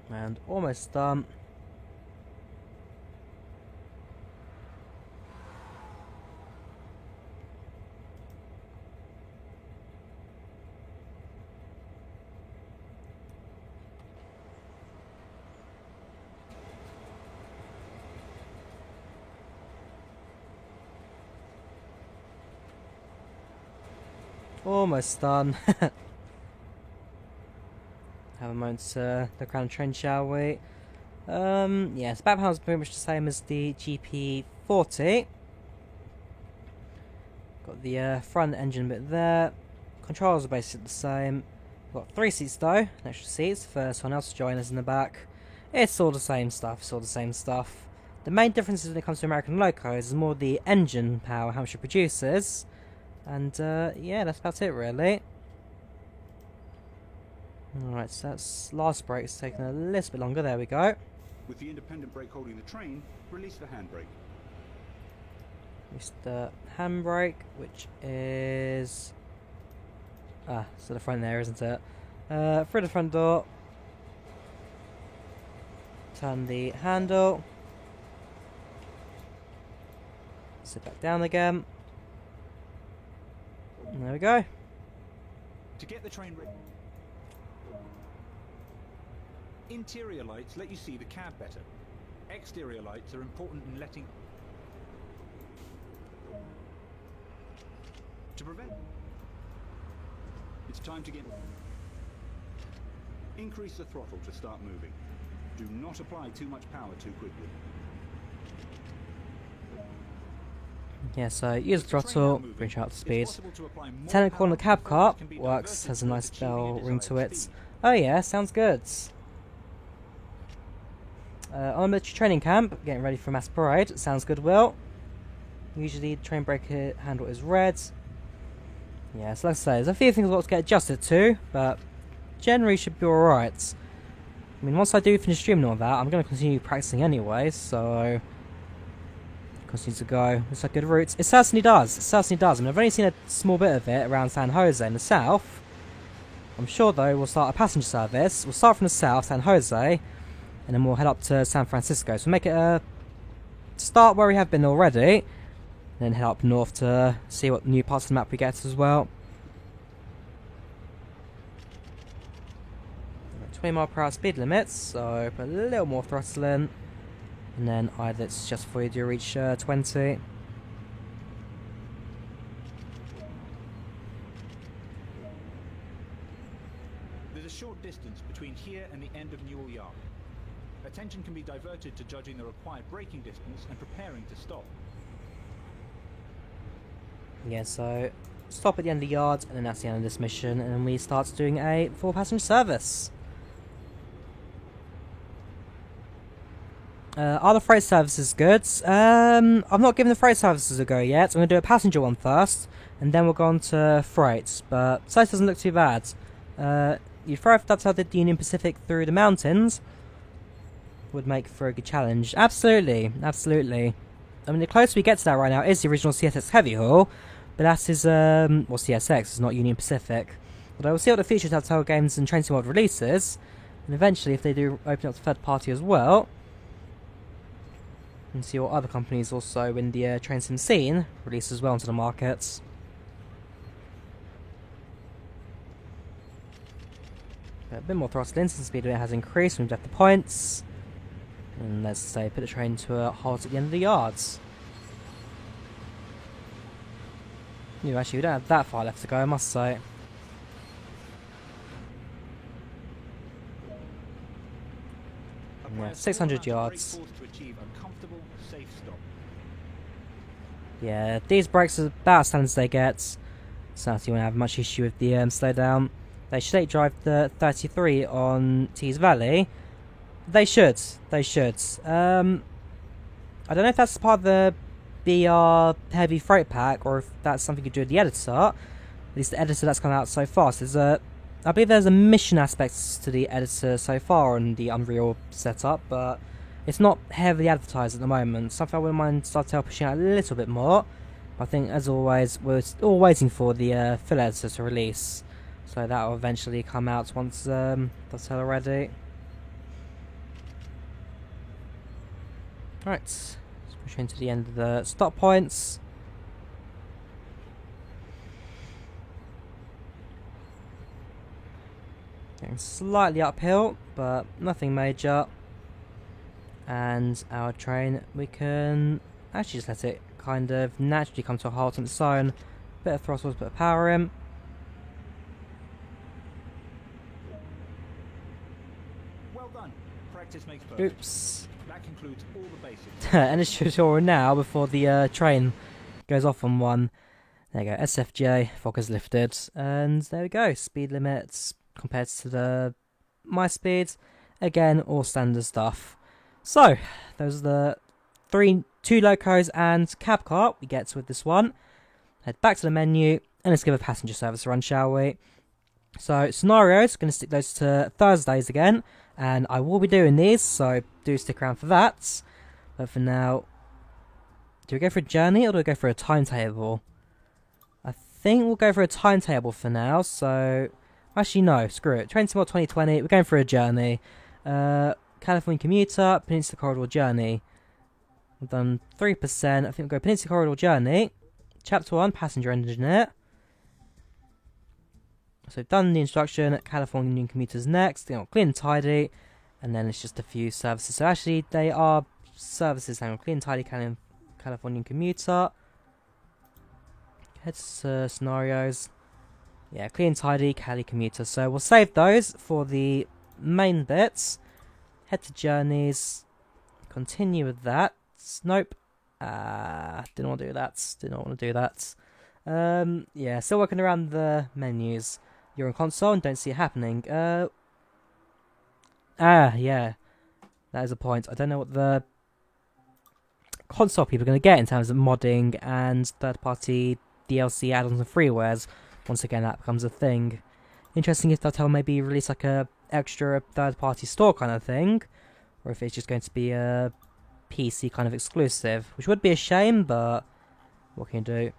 And almost done. Almost done. Have a moment to look around the train, shall we? Yes, back panel is pretty much the same as the GP40. Got the front engine bit there. Controls are basically the same. Got 3 seats though, extra seats for someone else to join us in the back. It's all the same stuff, it's all the same stuff. The main differences when it comes to American locos is more the engine power, how much it produces. And yeah, that's about it really. Alright, so that's last brake. It's taking a little bit longer. There we go. With the independent brake holding the train, release the handbrake. Release the handbrake, which is... so the front there, isn't it? Through the front door. Turn the handle. Sit back down again. And there we go. To get the train ready. Interior lights let you see the cab better. Exterior lights are important in letting... To prevent... It's time to get... Increase the throttle to start moving. Do not apply too much power too quickly. Yeah, so use the throttle, bring you up to speed. Technical on the cab car works, has a nice bell ring to it. Oh yeah, sounds good. On a military training camp, getting ready for mass parade. Sounds good, Will. Usually the train brake handle is red. Yeah, so like I say, there's a few things I've got to get adjusted to, but generally should be alright. I mean, once I do finish streaming all that, I'm going to continue practicing anyway, so... Continues to go. Looks like good routes. It certainly does. It certainly does. I mean, I've only seen a small bit of it around San Jose in the south. I'm sure, though, we'll start a passenger service. We'll start from the south, San Jose, and then we'll head up to San Francisco. So make it a... Start where we have been already, then head up north to see what new parts of the map we get as well. 20 mph speed limits, so put a little more throttle in. And then it's just before you do reach 20. There's a short distance between here and the end of Newell Yard. Attention can be diverted to judging the required braking distance and preparing to stop. Yeah, so stop at the end of the yard, and then that's the end of this mission, and then we start doing a full passenger service. Are the freight services good? I've not given the freight services a go yet. I'm going to do a passenger one first, and then we'll go on to freight. But so it doesn't look too bad. You throw outside the Union Pacific through the mountains would make for a good challenge. Absolutely, absolutely. I mean, the closest we get to that right now is the original CSX Heavy Haul, but that is well, CSX is not Union Pacific. Although we'll see what the future Telltale Games and Train Sim World releases, and eventually if they do open up to third party as well. And see what other companies also in the train sim scene release as well into the markets. A bit more throttle in since speed limit has increased. We've left the points, and let's say put the train to a halt at the end of the yards. Actually, we don't have that far left to go, I must say. Yeah, 600 yards. Yeah, these brakes are about as standard as they get, so you won't have much issue with the slowdown. They should drive the 33 on Tees Valley. They should. They should. I don't know if that's part of the BR heavy freight pack, or if that's something you do with the editor. At least the editor that's come out so far. So I believe there's a mission aspect to the editor so far on the Unreal setup, but it's not heavily advertised at the moment. Something I wouldn't mind Telltale pushing out a little bit more. I think, as always, we're still waiting for the full editor to release, so that will eventually come out once that's ready. Right, let's push into the end of the stop points. Getting slightly uphill, but nothing major. And our train, we can actually just let it kind of naturally come to a halt on its own. Bit of throttle, bit of power in. Well done. Practice makes perfect. Oops. That concludes all the basics. And it's tutorial now before the train goes off on one. There you go, SFJ, fog is lifted, and there we go. Speed limits compared to my speeds, again, all standard stuff. So, those are the two locos and cab car we get with this one. Head back to the menu, and let's give a passenger service run, shall we? So, scenarios, going to stick those to Thursdays again, and I will be doing these, so do stick around for that. But for now, do we go for a journey, or do we go for a timetable? I think we'll go for a timetable for now, so... Actually, no, screw it. Train Sim World 2020, we're going for a journey. California Commuter, Peninsula Corridor Journey. We've done 3%. I think we'll go Peninsula Corridor Journey. Chapter 1, Passenger Engineer. So we've done the instruction. California Commuters next. Clean and tidy. and then it's just a few services. So actually, they are services. Hang on, clean, tidy, Californian commuter. Head to scenarios. Yeah, clean, tidy, Cali commuter. So we'll save those for the main bits. Head to journeys. Continue with that. Nope. Didn't want to do that. Did not want to do that. Yeah, still working around the menus. You're on console and don't see it happening. Yeah. That is a point. I don't know what the console people are going to get in terms of modding and third-party DLC add-ons and freewares. Once again, that becomes a thing. Interesting if they'll maybe release like a extra third-party store kind of thing, or if it's just going to be a PC kind of exclusive, which would be a shame, but what can you do?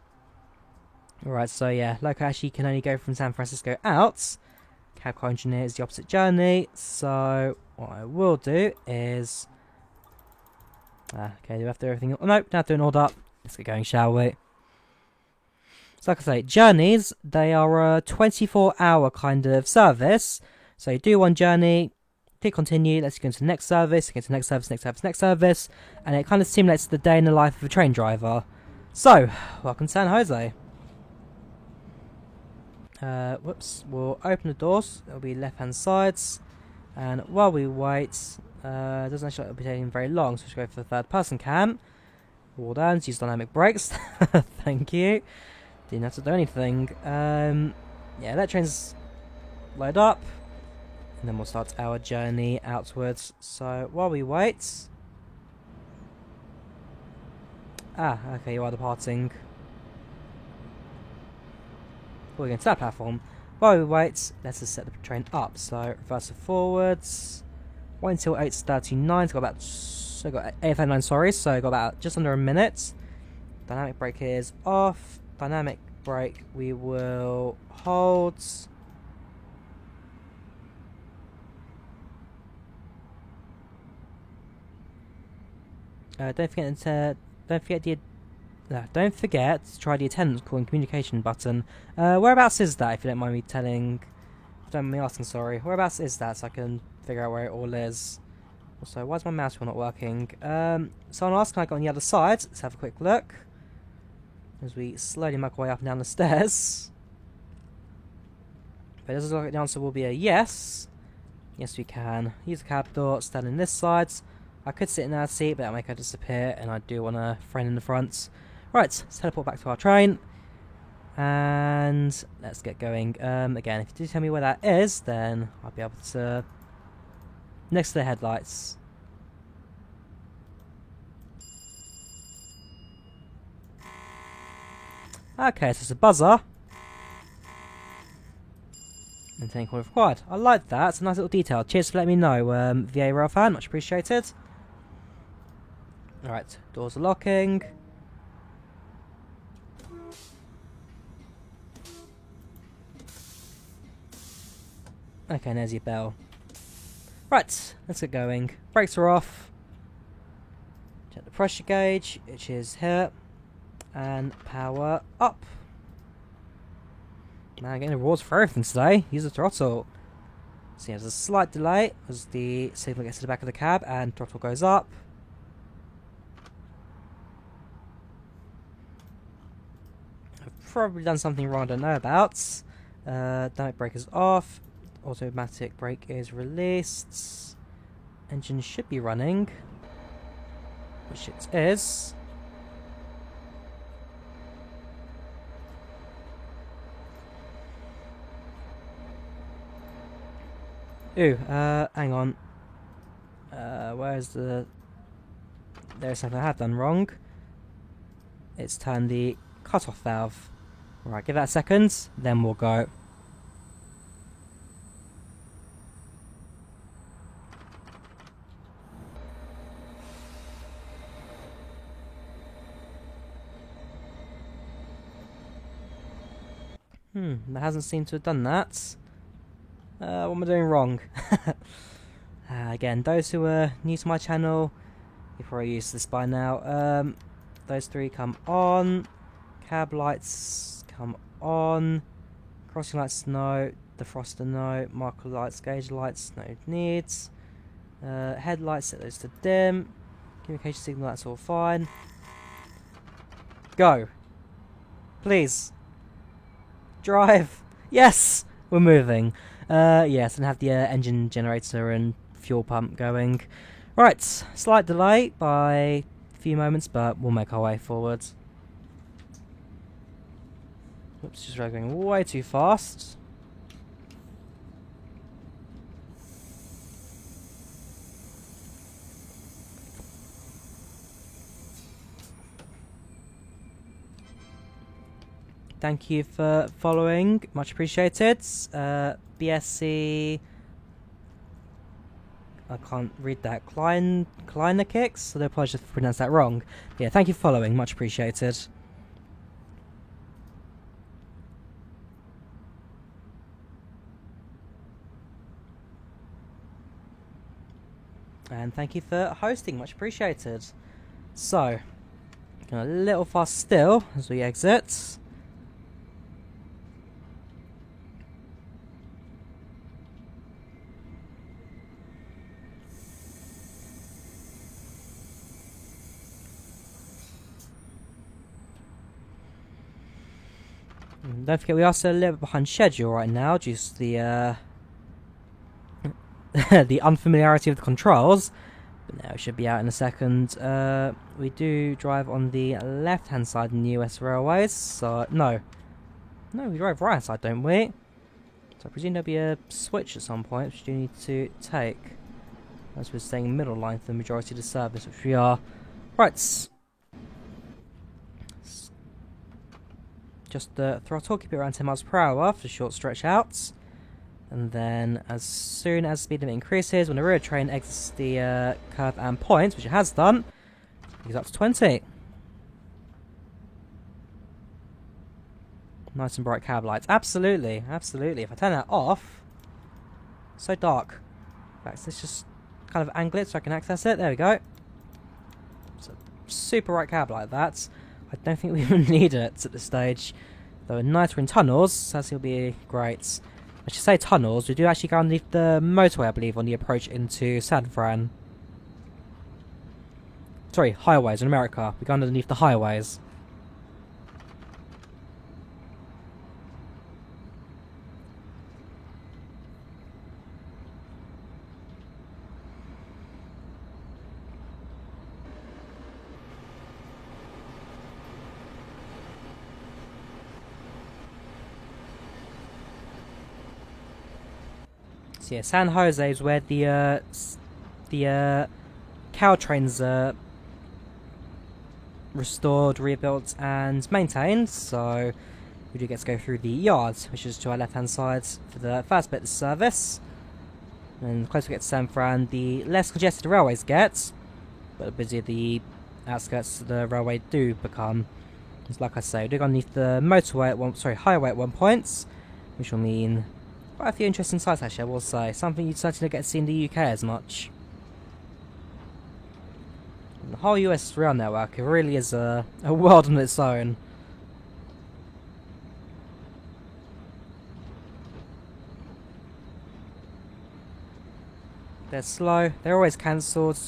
Alright, so yeah, Loco actually can only go from San Francisco out. Cab car engineer is the opposite journey, so what I will do is... okay, do we have to do everything? Oh, no, don't have to do an order. Let's get going, shall we? So like I say, journeys, they are a 24-hour kind of service. So you do one journey, click continue, let's go into the next service, go to the next service, next service, next service, and it kind of simulates the day in the life of a train driver. So, welcome to San Jose. Whoops, we'll open the doors, it'll be left-hand sides, and while we wait, it doesn't actually be taking very long, so let's go for the third-person cam. All done, use dynamic brakes, thank you. Didn't have to do anything. Yeah, that train's load up, and then we'll start our journey outwards. So while we wait, okay, you are departing. We're going to that platform. While we wait, let's just set the train up. So reverse it forwards. 1 until 8:39. So got 8:39. Sorry. So got about just under a minute. Dynamic brake is off. Dynamic brake. We will hold. Don't forget to try the attendance call and communication button. Whereabouts is that, if you don't mind me telling? Don't mind me asking, sorry. Whereabouts is that, so I can figure out where it all is? Also, why is my mouse wheel not working? Someone asked, can I go on the other side? Let's have a quick look. As we slowly make our way up and down the stairs. But it doesn't look like the answer will be a yes. Yes, we can. Use the cab door, stand on this side. I could sit in our seat, but that'll make her disappear, and I do want a friend in the front. Right, let's teleport back to our train. And let's get going. Again, if you do tell me where that is, then I'll be able to... next to the headlights. Okay, so it's a buzzer. And take all required. I like that, it's a nice little detail. Cheers for letting me know, VA Rail fan, much appreciated. Alright, doors are locking. Okay, and there's your bell. Right, let's get going. Brakes are off. Check the pressure gauge, which is here. And power up. Man, I'm getting rewards for everything today. Use the throttle. See, there's a slight delay as the signal gets to the back of the cab and throttle goes up. I've probably done something wrong I don't know about. Dynamic brake is off. Automatic brake is released. Engine should be running, which it is. Ooh, hang on. Where's the... There's something I have done wrong. It's turned the cut-off valve. Alright, give that a second, then we'll go. That hasn't seemed to have done that. What am I doing wrong? Again, those who are new to my channel, you're probably used to this by now. Those three come on. Cab lights come on. Crossing lights, no. Defroster, no. Marker lights, gauge lights, no needs. Headlights, set those to dim. Communication signal, that's all fine. Go. Please. Drive. Yes! We're moving. Yes, and have the engine generator and fuel pump going. Right, slight delay by a few moments, but we'll make our way forwards. Oops, just going way too fast. Thank you for following, much appreciated. BSC, I can't read that. Kleiner Kicks? I do apologise if I pronounced that wrong. Yeah, thank you for following, much appreciated. And thank you for hosting, much appreciated. So, going a little fast still as we exit. Don't forget we are still a little bit behind schedule right now due to the the unfamiliarity of the controls. But now we should be out in a second. We do drive on the left-hand side in the US railways. So no, we drive right-hand side, don't we? So I presume there'll be a switch at some point, which we do need to take, as we're staying middle line for the majority of the service, which we are. Right. Just the throttle, keep it around 10 miles per hour for short stretch outs. And then as soon as speed limit increases, when the rear train exits the curve and points, which it has done, it goes up to 20. Nice and bright cab lights. Absolutely, absolutely. If I turn that off, so dark. In fact, let's just kind of angle it so I can access it. There we go. It's a super bright cab like that. I don't think we even need it at this stage. Though at night we're in tunnels, so that'll be great. I should say tunnels, we do actually go underneath the motorway, I believe, on the approach into San Fran. Sorry, highways in America. We go underneath the highways. So yeah, San Jose is where the Caltrains are restored, rebuilt and maintained, so we do get to go through the yards, which is to our left hand side for the first bit of the service. And the closer we get to San Fran, the less congested the railways get, but the busier the outskirts of the railway do become. It's like I say, we do go underneath the motorway at highway at one point, which will mean quite a few interesting sights actually, I will say. Something you'd certainly get to see in the UK as much. And the whole US rail network, it really is a world on its own. They're slow, they're always cancelled,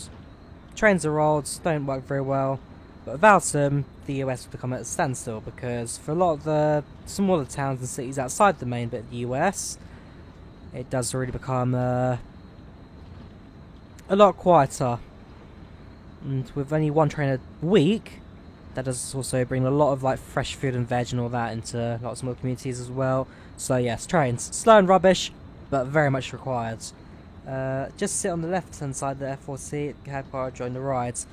trains are old, don't work very well, but without them, the US would become at a standstill, because for a lot of the smaller towns and cities outside the main bit of the US, it does really become a lot quieter. And with only one train a week, that does also bring a lot of like fresh food and veg and all that into a lot of small communities as well. So yes, trains, slow and rubbish, but very much required. Just sit on the left hand side of the F4C, cab car, join the rides.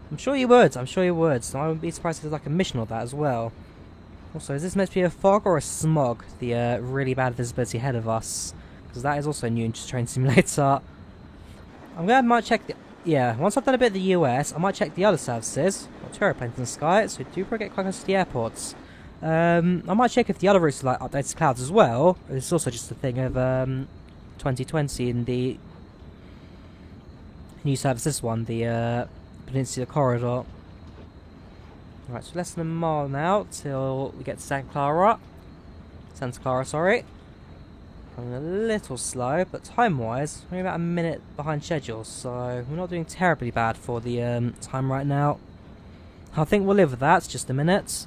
I'm sure you would, So I wouldn't be surprised if there's like a mission of that as well. Also, is this meant to be a fog or a smog, the really bad visibility ahead of us? Because that is also new in Train Simulator. Might check the... Yeah, once I've done a bit of the US, I might check the other services. Got two aeroplanes in the sky, so we do probably get quite close to the airports. I might check if the other routes are like updated clouds as well. It's also just a thing of 2020 in the new service, this one, the Peninsula Corridor. Right, so less than a mile now till we get to Santa Clara, sorry. Running a little slow, but time-wise, we're about a minute behind schedule, so we're not doing terribly bad for the time right now. I think we'll live with that, it's just a minute.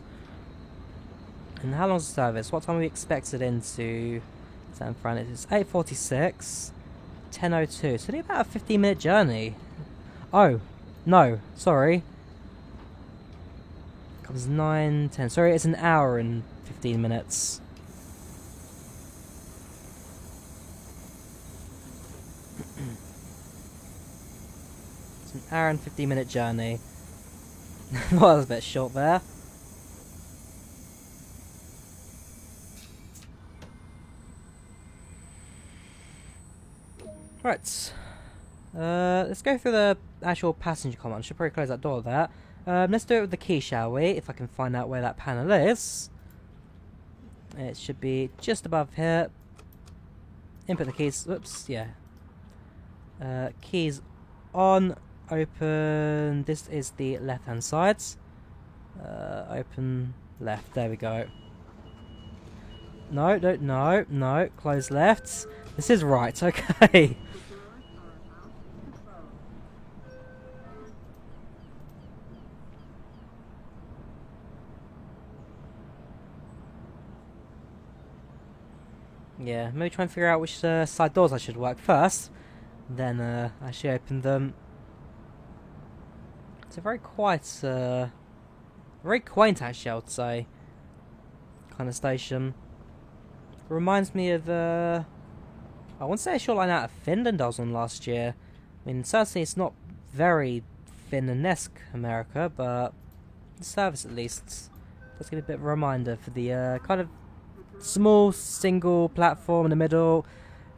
And how long's the service? What time are we expected into San Fran? It's 8:46, 10:02, so only about a 15-minute journey. Oh, no, sorry. Comes 9, 10, sorry, it's an hour and 15 minutes. It's an hour and 15-minute journey. Well, that was a bit short there. Right. Let's go through the actual passenger command. Should probably close that door there. Let's do it with the key, shall we? If I can find out where that panel is. It should be just above here. Input the keys. Oops, yeah. Keys on. Open. This is the left-hand side. Open left. There we go. No, no, no, no. Close left. This is right. Okay. Yeah, maybe try and figure out which side doors I should work first. Then I should open them. It's a very quiet, very quaint actually, I would say, kind of station. It reminds me of, I wouldn't say a short line out of Finland I was on last year. I mean, certainly it's not very Finland-esque America, but the service at least does give a bit of a reminder for the kind of small single platform in the middle,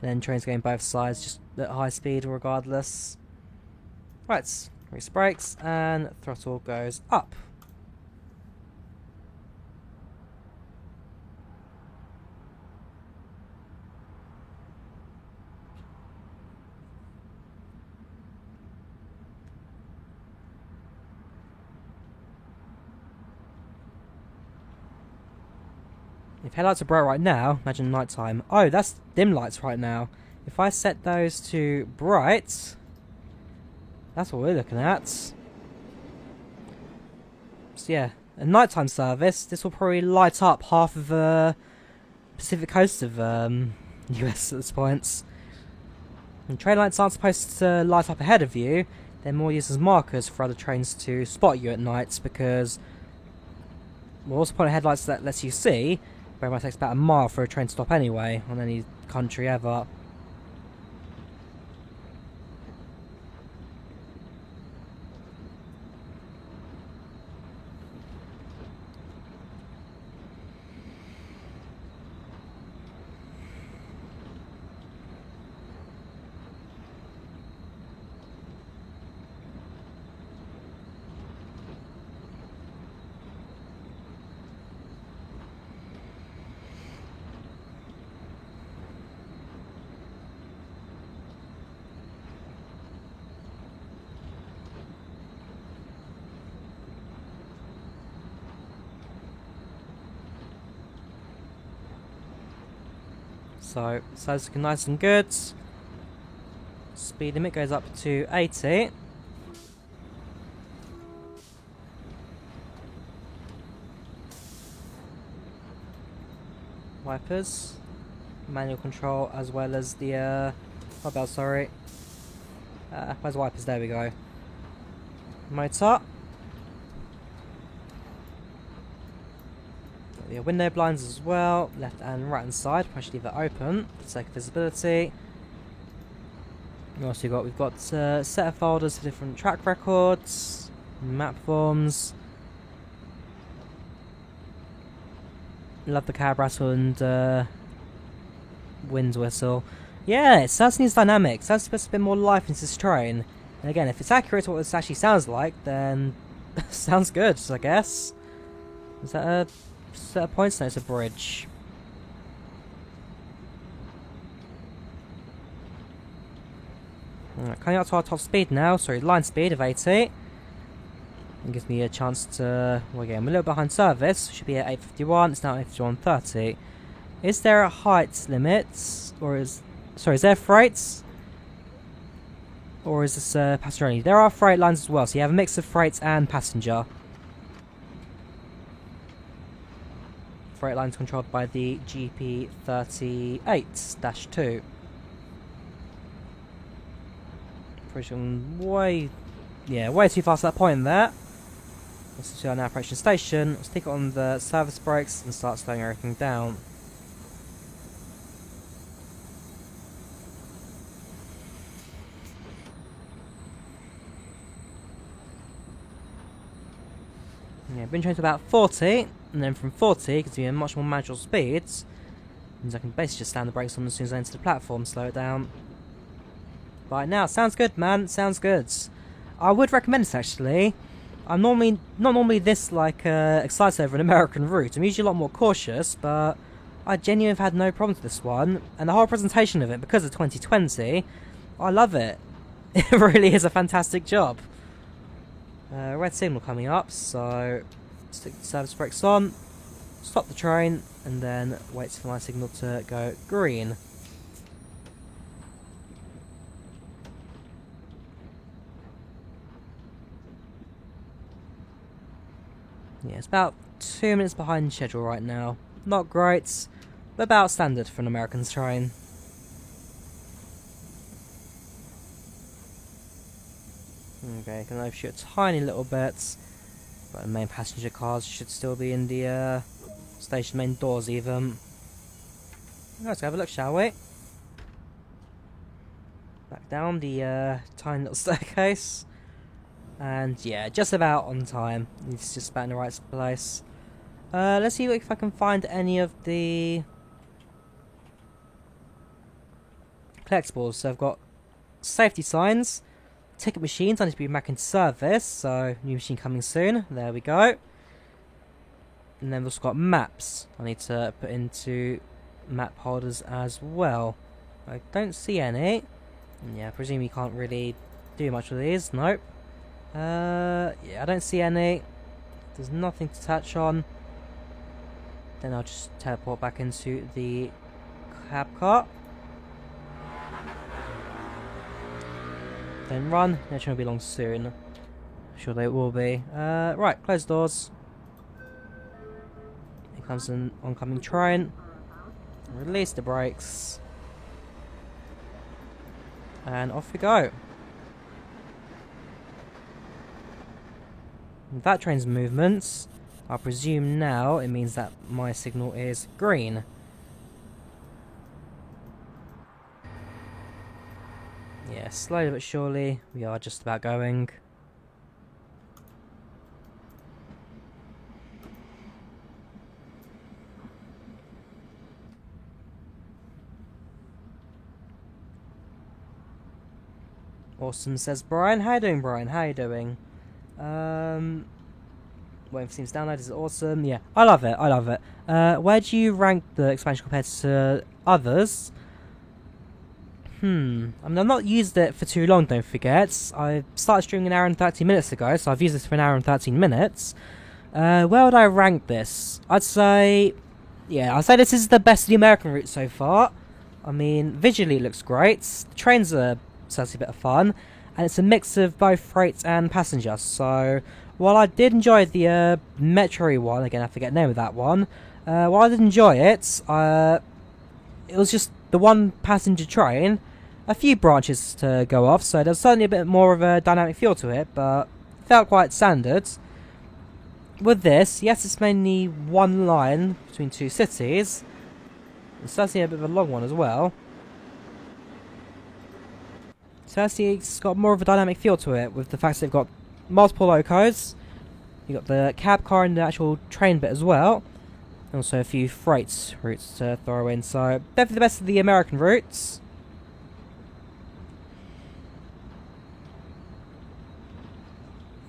and then trains going both sides just at high speed regardless. Right, release brakes and throttle goes up. If headlights are bright right now, imagine nighttime. Oh, that's dim lights right now. If I set those to bright, that's what we're looking at. So yeah, a nighttime service. This will probably light up half of the Pacific coast of US at this point. And train lights aren't supposed to light up ahead of you. They're more used as markers for other trains to spot you at night, because, well, what's the point of headlights that lets you see? But it might take about a mile for a train to stop anyway, on any country ever. So it's looking nice and good. Speed limit goes up to 80. Wipers, manual control, as well as the oh bell, sorry. Where's wipers? There we go. Motor. The window blinds as well, left and right hand side. Probably leave that open for the sake of visibility. We've got set of folders for different track records, map forms. Love the cab rattle and wind whistle. Yeah, it certainly is dynamic. That's supposed to be more life into this train. And again, if it's accurate to what this actually sounds like, then sounds good, I guess. Is that a set of points? No, it's a bridge. Alright, coming up to our top speed now. Sorry, line speed of 80. It gives me a chance to... Well, again, I'm a little behind service. Should be at 8:51. It's now 8:51:30. Is there a height limit? Or is... Sorry, is there freights? Or is this passenger only? There are freight lines as well, so you have a mix of freights and passenger. Freight lines controlled by the GP38-2. Approaching way too fast at that point there. Let's see, now approaching station. Let's stick it on the service brakes and start slowing everything down. Yeah, been trained to about 40, and then from 40, because you're much more manageable speeds, means I can basically just slam the brakes on as soon as I enter the platform, slow it down. Right now, sounds good, man. Sounds good. I would recommend this actually. I'm not normally this excited over an American route. I'm usually a lot more cautious, but I genuinely have had no problems with this one, and the whole presentation of it, because of 2020, I love it. It really is a fantastic job. Red signal coming up, so stick the service brakes on, stop the train, and then wait for my signal to go green. Yeah, it's about 2 minutes behind schedule right now. Not great, but about standard for an American train. Okay, can overshoot a tiny little bit, but the main passenger cars should still be in the station main doors even. Let's have a look, shall we? Back down the tiny little staircase. And yeah, just about on time. It's just about in the right place. Let's see if I can find any of the collectibles. So I've got safety signs, ticket machines. I need to be back into service, so new machine coming soon. There we go. And then we've also got maps. I need to put into map holders as well. I don't see any. And yeah, I presume you can't really do much with these. Nope. Yeah, I don't see any. There's nothing to touch on. Then I'll just teleport back into the cab car. Then run. That shouldn't be long soon. Sure they will be. Right, close doors. Here comes an oncoming train. Release the brakes. And off we go. With that train's movements, I presume now it means that my signal is green. Yeah, slowly but surely, we are just about going. Awesome, says Brian. How you doing, Brian? How you doing? Waiting for Steam's download is awesome. Yeah, I love it. I love it. Where do you rank the expansion compared to others? I mean, I've not used it for too long, don't forget. I started streaming an hour and 30 minutes ago, so I've used this for an hour and 13 minutes. Where would I rank this? I'd say this is the best of the American route so far. I mean, visually it looks great. The trains are certainly a bit of fun. And it's a mix of both freight and passenger. So, while I did enjoy the Metro one, again I forget the name of that one, while I did enjoy it, it was just the one passenger train, a few branches to go off, so there's certainly a bit more of a dynamic feel to it, but felt quite standard. With this, yes, it's mainly one line between two cities. It's certainly a bit of a long one as well. So it's got more of a dynamic feel to it, with the fact that they've got multiple locos. You've got the cab car and the actual train bit as well. And also a few freight routes to throw in. So definitely the best of the American routes.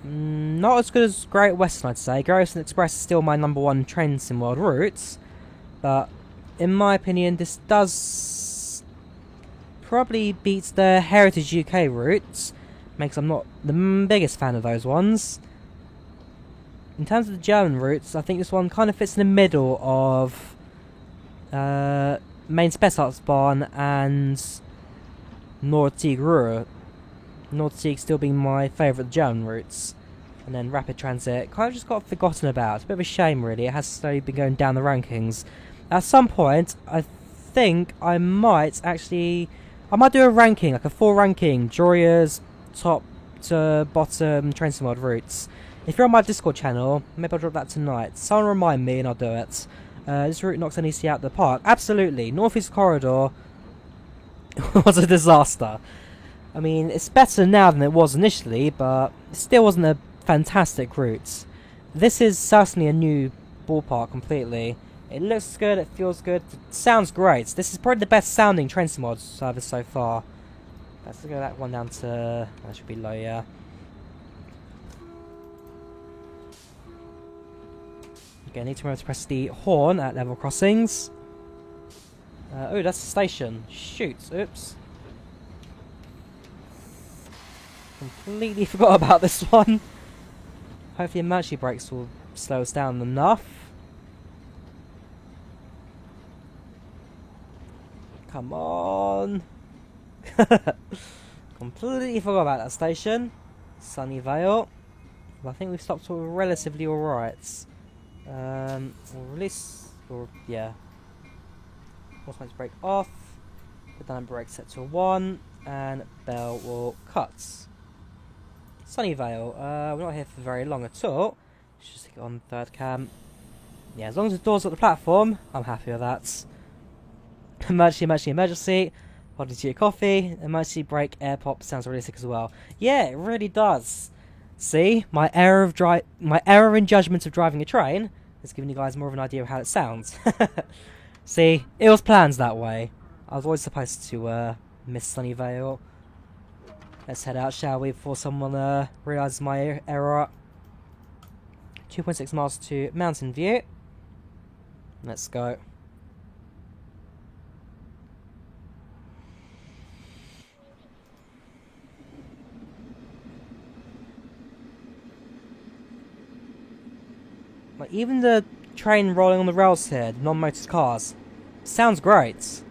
Not as good as Great Western, I'd say. Great Western Express is still my #1 train sim world route. But in my opinion, this does probably beats the Heritage UK routes, makes I'm not the biggest fan of those ones. In terms of the German routes, I think this one kind of fits in the middle of Main Spessartsbahn and Nordsieg Ruhr. Nordsieg still being my favourite German routes. And then Rapid Transit kind of just got forgotten about. It's a bit of a shame, really. It has slowly been going down the rankings. At some point, I think I might do a ranking, like a full ranking, Joria's top to bottom train sim mod routes. If you're on my Discord channel, maybe I'll drop that tonight. Someone remind me and I'll do it. This route knocks NEC out of the park. Absolutely. Northeast Corridor was a disaster. I mean, it's better now than it was initially, but it still wasn't a fantastic route. This is certainly a new ballpark completely. It looks good, it feels good, it sounds great. This is probably the best sounding train sim mod service so far. Let's go that one down to... that should be low, yeah. Okay, I need to remember to press the horn at level crossings. Oh, that's the station. Shoot, oops. Completely forgot about this one. Hopefully emergency brakes will slow us down enough. Come on. Completely forgot about that station. Sunnyvale. I think we've stopped relatively alright. We'll release, or yeah. Automatic brake off. The dynamic brake set to 1, and bell will cut. Sunnyvale. We're not here for very long at all. Let's just stick it on third cam. Yeah, as long as the door's at the platform, I'm happy with that. Emergency, emergency, emergency. Holding to your coffee. Emergency brake air pop sounds realistic as well. Yeah, it really does. See, my error in judgment of driving a train has given you guys more of an idea of how it sounds. See, it was planned that way. I was always supposed to miss Sunnyvale. Let's head out, shall we, before someone realises my error. 2.6 miles to Mountain View. Let's go. Like, even the train rolling on the rails here, non-motored cars, sounds great.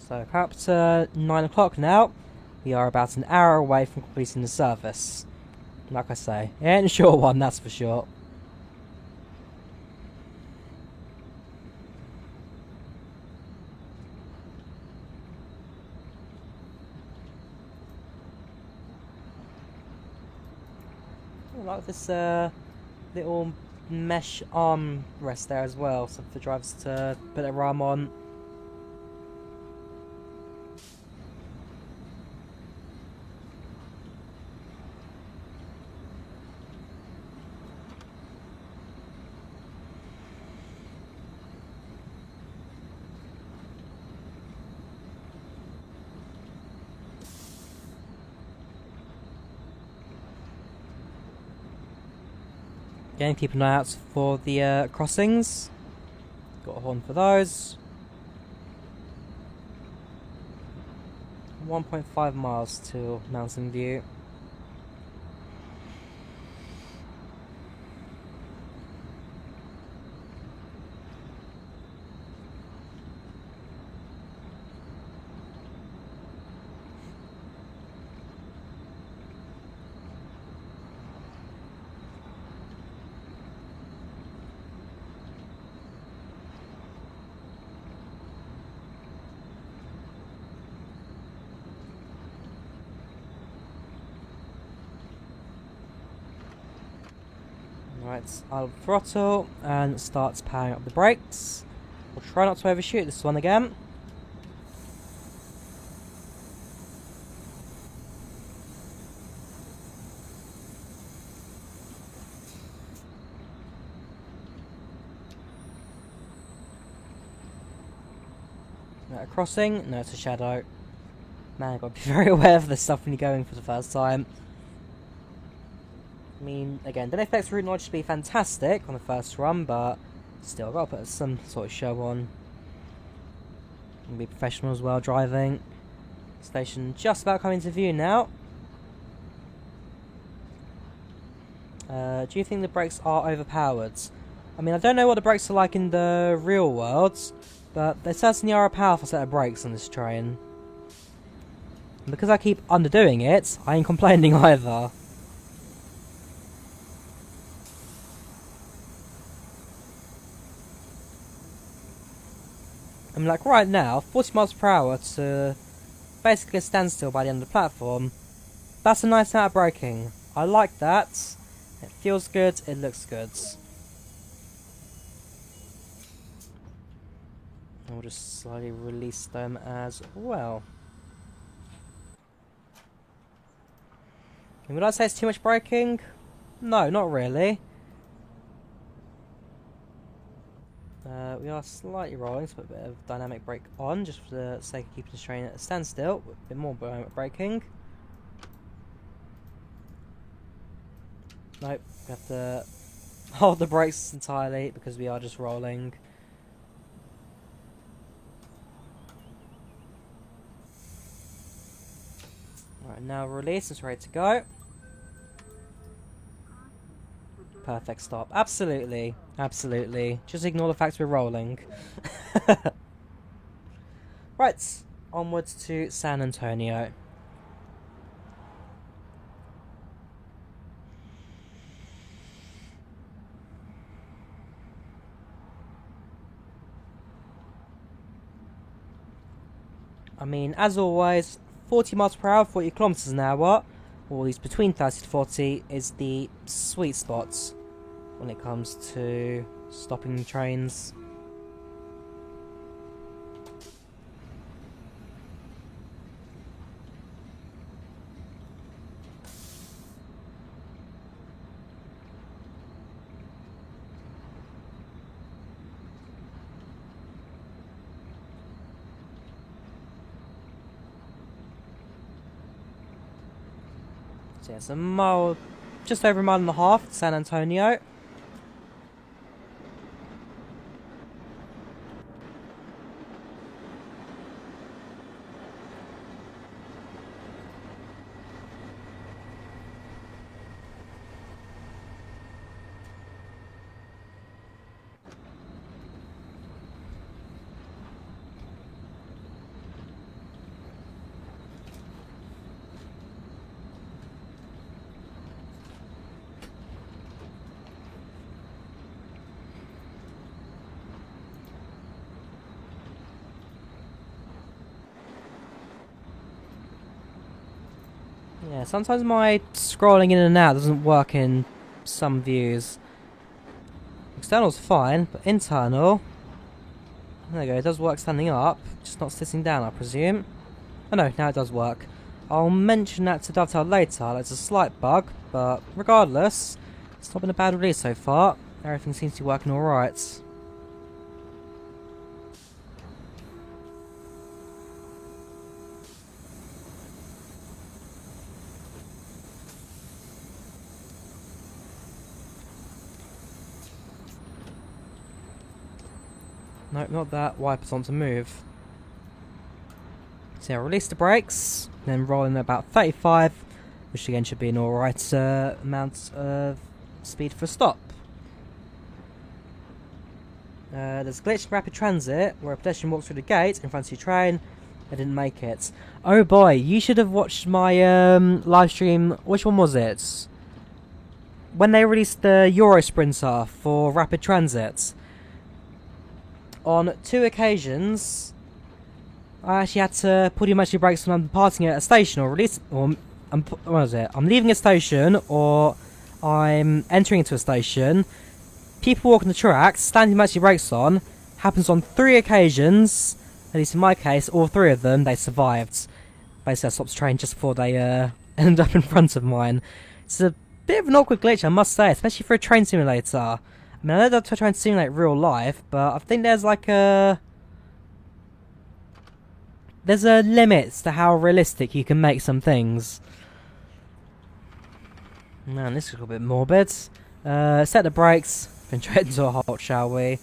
So, up to 9 o'clock now. We are about an hour away from completing the service. Like I say, it ain't a short one, that's for sure. I like this little mesh arm rest there as well, so for drivers to put their arm on. Again, keep an eye out for the crossings. Got a horn for those. 1.5 miles to Mountain View. Right, I'll throttle and it starts powering up the brakes. We'll try not to overshoot this one again. Crossing? No, it's a shadow. Man, I've got to be very aware of this stuff when you're going for the first time. I mean, again, don't expect route knowledge to be fantastic on the first run, but still, I've got to put some sort of show on. And be professional as well, driving. Station just about coming to view now. Do you think the brakes are overpowered? I mean, I don't know what the brakes are like in the real world, but they certainly are a powerful set of brakes on this train. And because I keep underdoing it, I ain't complaining either. I mean, like right now, 40 miles per hour to basically a standstill by the end of the platform. That's a nice amount of braking. I like that. It feels good, it looks good. And we'll just slowly release them as well. And would I say it's too much braking? No, not really. We are slightly rolling, so put a bit of dynamic brake on, just for the sake of keeping the train at a standstill, with a bit more dynamic braking. Nope, we have to hold the brakes entirely because we are just rolling. Alright, now release, it's ready to go. Perfect stop. Absolutely. Absolutely. Just ignore the fact we're rolling. Right, onwards to San Antonio. I mean, as always, 40 miles per hour, 40 kilometers an hour, or at least between 30 to 40, is the sweet spot when it comes to stopping trains. So yeah, it's a mile, just over a mile and a half to San Antonio. Yeah, sometimes my scrolling in and out doesn't work in some views. External's fine, but internal... There you go, it does work standing up, just not sitting down, I presume. Oh no, now it does work. I'll mention that to Dovetail later, that's a slight bug, but regardless, it's not been a bad release so far. Everything seems to be working alright. Nope, not that. Wipers on to move. So yeah, release the brakes, then roll in at about 35, which again should be an alright amount of speed for a stop. There's a glitch in rapid transit where a pedestrian walks through the gate in front of your train. I didn't make it. Oh boy, you should have watched my live stream. Which one was it? When they released the Euro Sprinter for rapid transit. On 2 occasions, I actually had to put emergency brakes when I'm departing at a station or release, or what was it? I'm leaving a station or I'm entering into a station. People walking the tracks, standing emergency brakes on, happens on 3 occasions. At least in my case, all 3 of them they survived. Basically, I stopped the train just before they ended up in front of mine. It's a bit of an awkward glitch, I must say, especially for a train simulator. I mean, I know they're trying to simulate real life, but I think there's like a there's a limit to how realistic you can make some things. Man, this is a little bit morbid. Set the brakes. Been straight into a halt, shall we?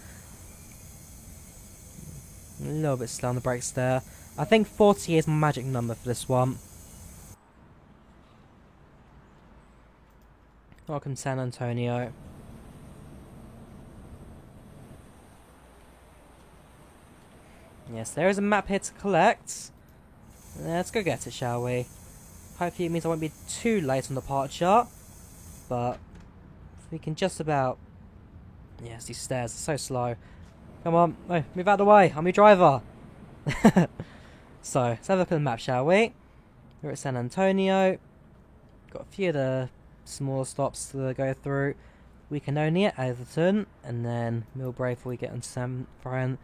A little bit slow on the brakes there. I think 40 is my magic number for this one. Welcome San Antonio. Yes, there is a map here to collect. Let's go get it, shall we? Hopefully it means I won't be too late on departure. But we can just about... Yes, these stairs are so slow. Come on, oh, move out of the way, I'm your driver. So, let's have a look at the map, shall we? We're at San Antonio. Got a few of the small stops to go through. We can only at Atherton, and then Millbrae before we get on San Fran.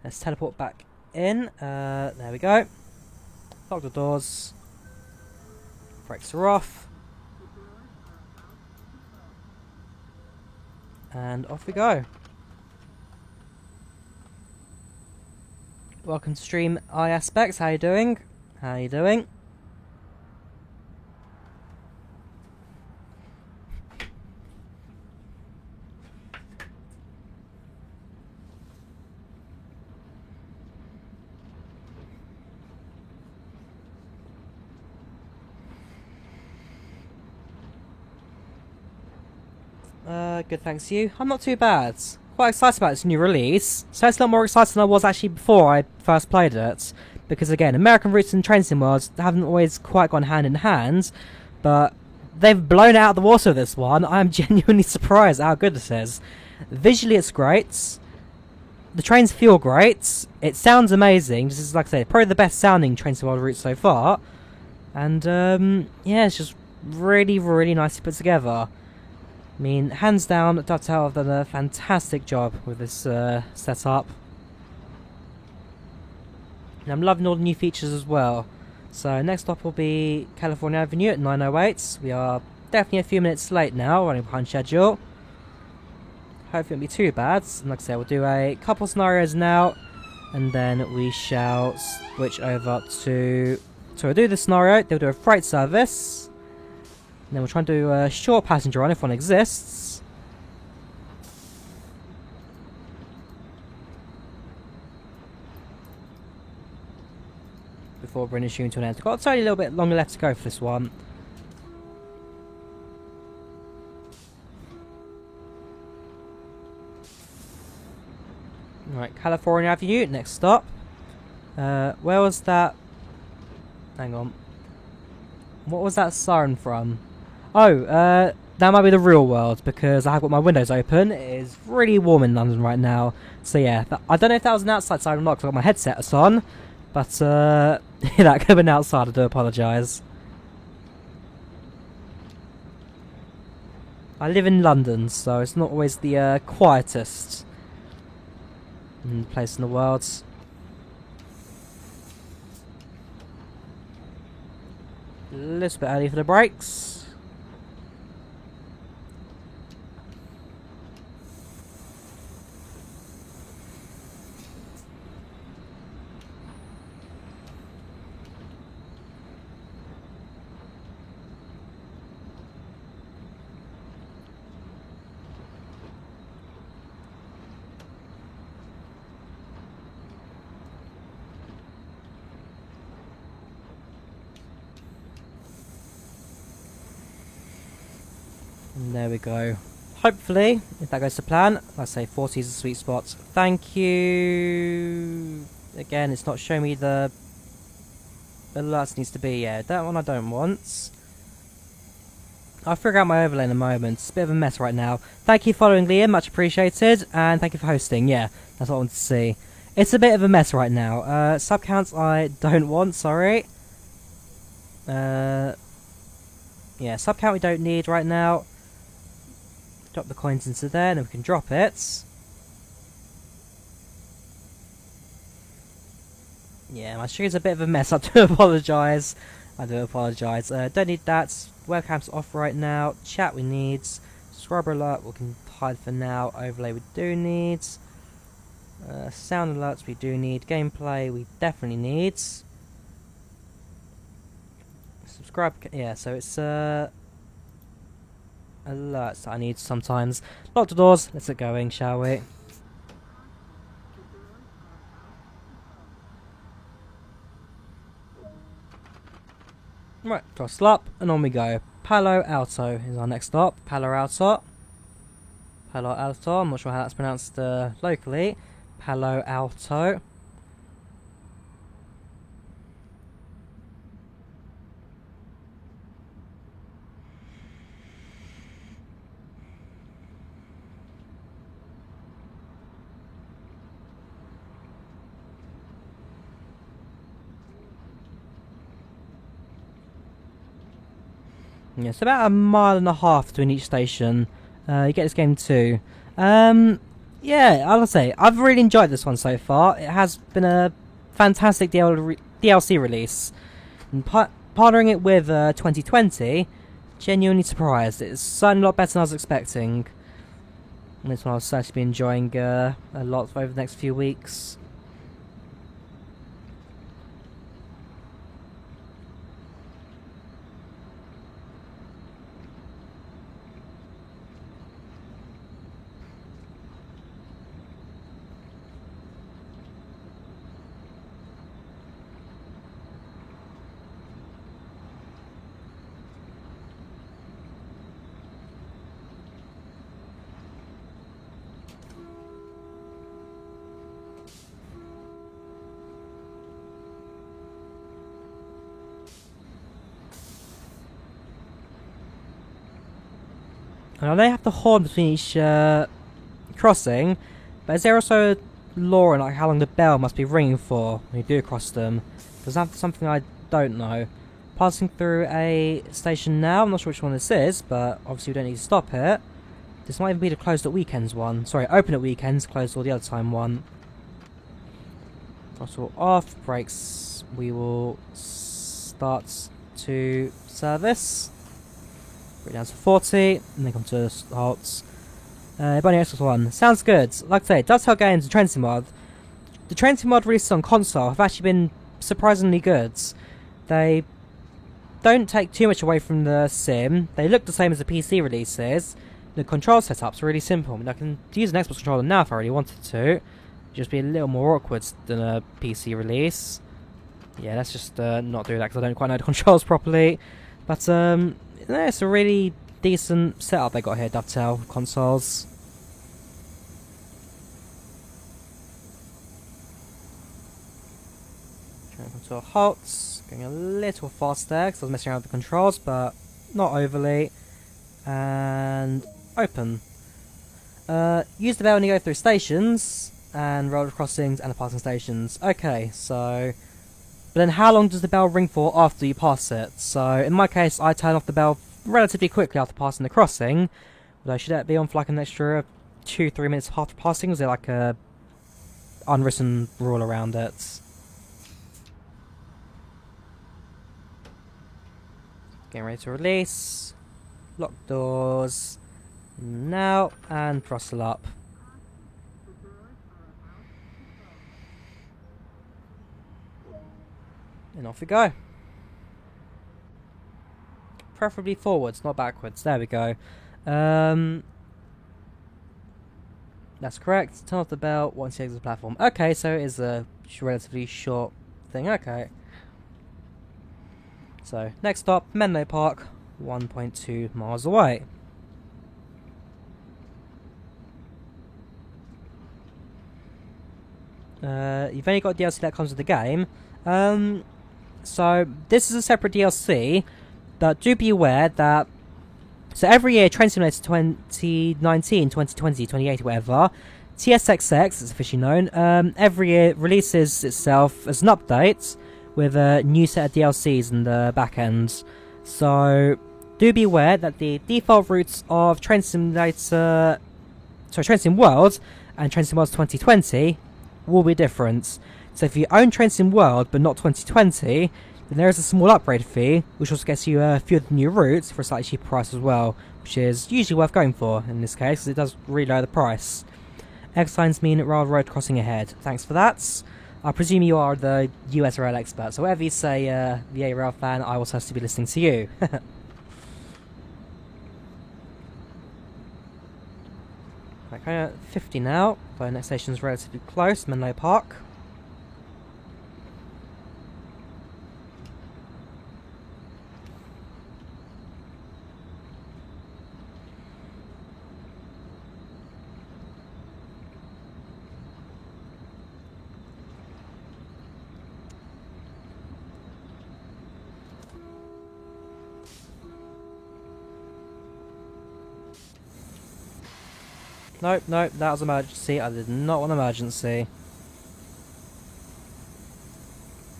Let's teleport back in. There we go. Lock the doors. Brakes are off. And off we go. Welcome to Stream iAspects. How you doing? How you doing? Good, thanks you. I'm not too bad. Quite excited about this new release. So it's a lot more excited than I was actually before I first played it. Because again, American roots and Train Sim worlds haven't always quite gone hand in hand. But they've blown it out of the water with this one. I'm genuinely surprised at how good this is. Visually it's great. The trains feel great. It sounds amazing. This is, like I said, probably the best sounding Train Sim world route so far. And yeah, it's just really, really nicely put together. I mean, hands down, Dovetail have done a fantastic job with this setup. And I'm loving all the new features as well. So next stop will be California Avenue at 9:08. We are definitely a few minutes late now, running behind schedule. Hopefully it won't be too bad. And like I said, we'll do a couple scenarios now, and then we shall switch over to... So we'll do the scenario, they'll do a freight service. And then we'll try and do a short passenger run if one exists. Before bringing Shun to an end. We've got only a little bit longer left to go for this one. Right, California Avenue, next stop. Where was that? Hang on. What was that siren from? Oh, that might be the real world, because I have got my windows open. It is really warm in London right now. So yeah, I don't know if that was an outside siren or not, because I've got my headset on. But, that could have been outside, I do apologise. I live in London, so it's not always the quietest place in the world. A little bit early for the brakes. And there we go. Hopefully, if that goes to plan, I say 40 is a sweet spot. Thank you. Again, it's not showing me the alerts needs to be. Yeah, that one I don't want. I'll figure out my overlay in a moment. It's a bit of a mess right now. Thank you for following, Liam. Much appreciated. And thank you for hosting. Yeah, that's what I wanted to see. It's a bit of a mess right now. Sub counts I don't want. Sorry. Yeah, sub count we don't need right now. Drop the coins into there, and then we can drop it. Yeah, my screen's a bit of a mess. I do apologise. I do apologise. Don't need that. Webcam's off right now. Chat we need. Subscriber alert we can hide for now. Overlay we do need. Sound alerts we do need. Gameplay we definitely need. Subscribe. Yeah, so it's alerts that I need sometimes. Lock the doors. Let's get going, shall we? Right, throttle up, and on we go. Palo Alto is our next stop. Palo Alto. Palo Alto. I'm not sure how that's pronounced locally. Palo Alto. Yeah, it's about a mile and a half between each station. You get this game too. Yeah, I'll say, I've really enjoyed this one so far. It has been a fantastic DLC release. And partnering it with 2020, genuinely surprised. It's certainly a lot better than I was expecting. And this one I'll certainly be enjoying a lot over the next few weeks. Now they have the horn between each crossing, but is there also law on like how long the bell must be ringing for when you do cross them? Because that's something I don't know. Passing through a station now, I'm not sure which one this is, but obviously we don't need to stop it. This might even be the closed at weekends one. Sorry, open at weekends, closed all the other time one. Throttle off, brakes, we will start to service. Bring it down to 40, and then come to halts. Bunny Xbox One. Sounds good. Like I say, Dovetail Games and Train Sim Mod. The Train Sim Mod releases on console have actually been surprisingly good. They don't take too much away from the sim. They look the same as the PC releases. The control setup's really simple. I mean, I can use an Xbox controller now if I really wanted to. It'd just be a little more awkward than a PC release. Yeah, let's just not do that because I don't quite know the controls properly. But yeah, it's a really decent setup they got here, Dovetail consoles. Trying to come to a halt, going a little fast there because I was messing around with the controls, but not overly. And open. Use the bell when you go through stations and road crossings and the passing stations. Okay, so. But then how long does the bell ring for after you pass it? So in my case, I turn off the bell relatively quickly after passing the crossing. Although should that be on for like an extra 2-3 minutes after passing? Or is there like a unwritten rule around it? Getting ready to release. Lock doors. Now and throttle up. And off we go. Preferably forwards, not backwards. There we go. That's correct. Turn off the bell once you exit the platform. Okay, so it is a relatively short thing. Okay. So, next stop, Menlo Park, 1.2 miles away. You've only got DLC that comes with the game. So this is a separate DLC, but do be aware that so every year, Train Simulator 2019, 2020, 2080, whatever, TSXX, it's officially known, every year releases itself as an update with a new set of DLCs in the back end. So do be aware that the default routes of Train Sim World and Train Sim World 2020 will be different. So if you own Train Sim World but not 2020, then there is a small upgrade fee, which also gets you a few of the new routes for a slightly cheaper price as well, which is usually worth going for in this case, because it does really lower the price. X signs mean rail road crossing ahead. Thanks for that. I presume you are the US rail expert, so whatever you say, the A-Rail fan, I will supposed to be listening to you. Right, kind of 50 now, the next station is relatively close, Menlo Park. Nope, nope, that was emergency. I did not want emergency.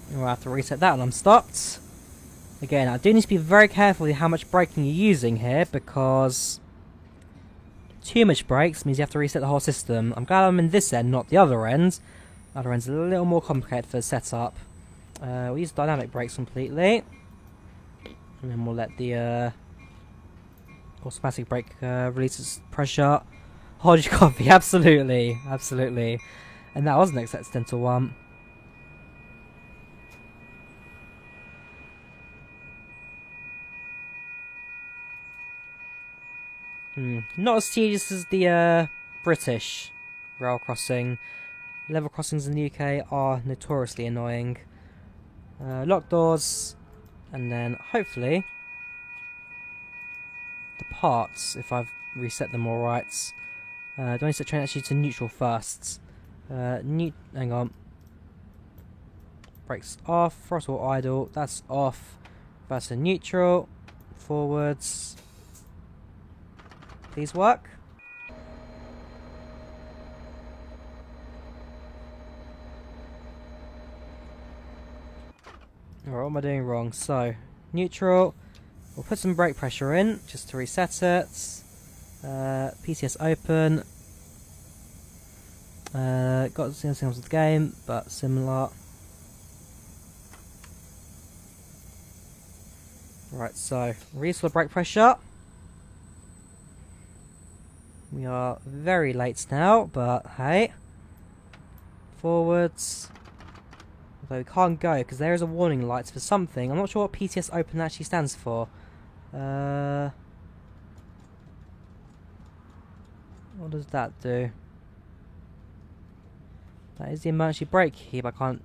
We'll have to reset that when I'm stopped. Again, I do need to be very careful with how much braking you're using here, because too much brakes means you have to reset the whole system. I'm glad I'm in this end, not the other end. The other end's a little more complicated for the setup. We'll use dynamic brakes completely. And then we'll let the automatic brake release its pressure. Hold your coffee, absolutely, absolutely. And that was an accidental one. Not as tedious as the British rail crossing. Level crossings in the UK are notoriously annoying. Lock doors, and then hopefully the parts, if I've reset them all right. Do I need to set train actually to neutral first? Hang on. Brakes off, throttle idle, that's off. Reverse to neutral, forwards. Please work. Alright, what am I doing wrong? So, neutral. We'll put some brake pressure in, just to reset it. PCS open. Got the same things with the game, but similar. Right, so release the brake pressure. We are very late now, but hey. Forwards. Although we can't go because there is a warning light for something. I'm not sure what PCS open actually stands for. What does that do? That is the emergency brake key, but I can't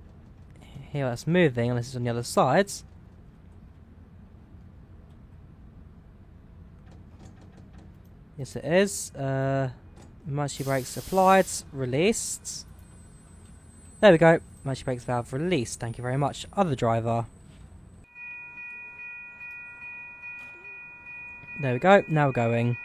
hear that's moving unless it's on the other side. Yes, it is. Emergency brakes applied, released. There we go. Emergency brakes valve released. Thank you very much, other driver. There we go. Now we're going.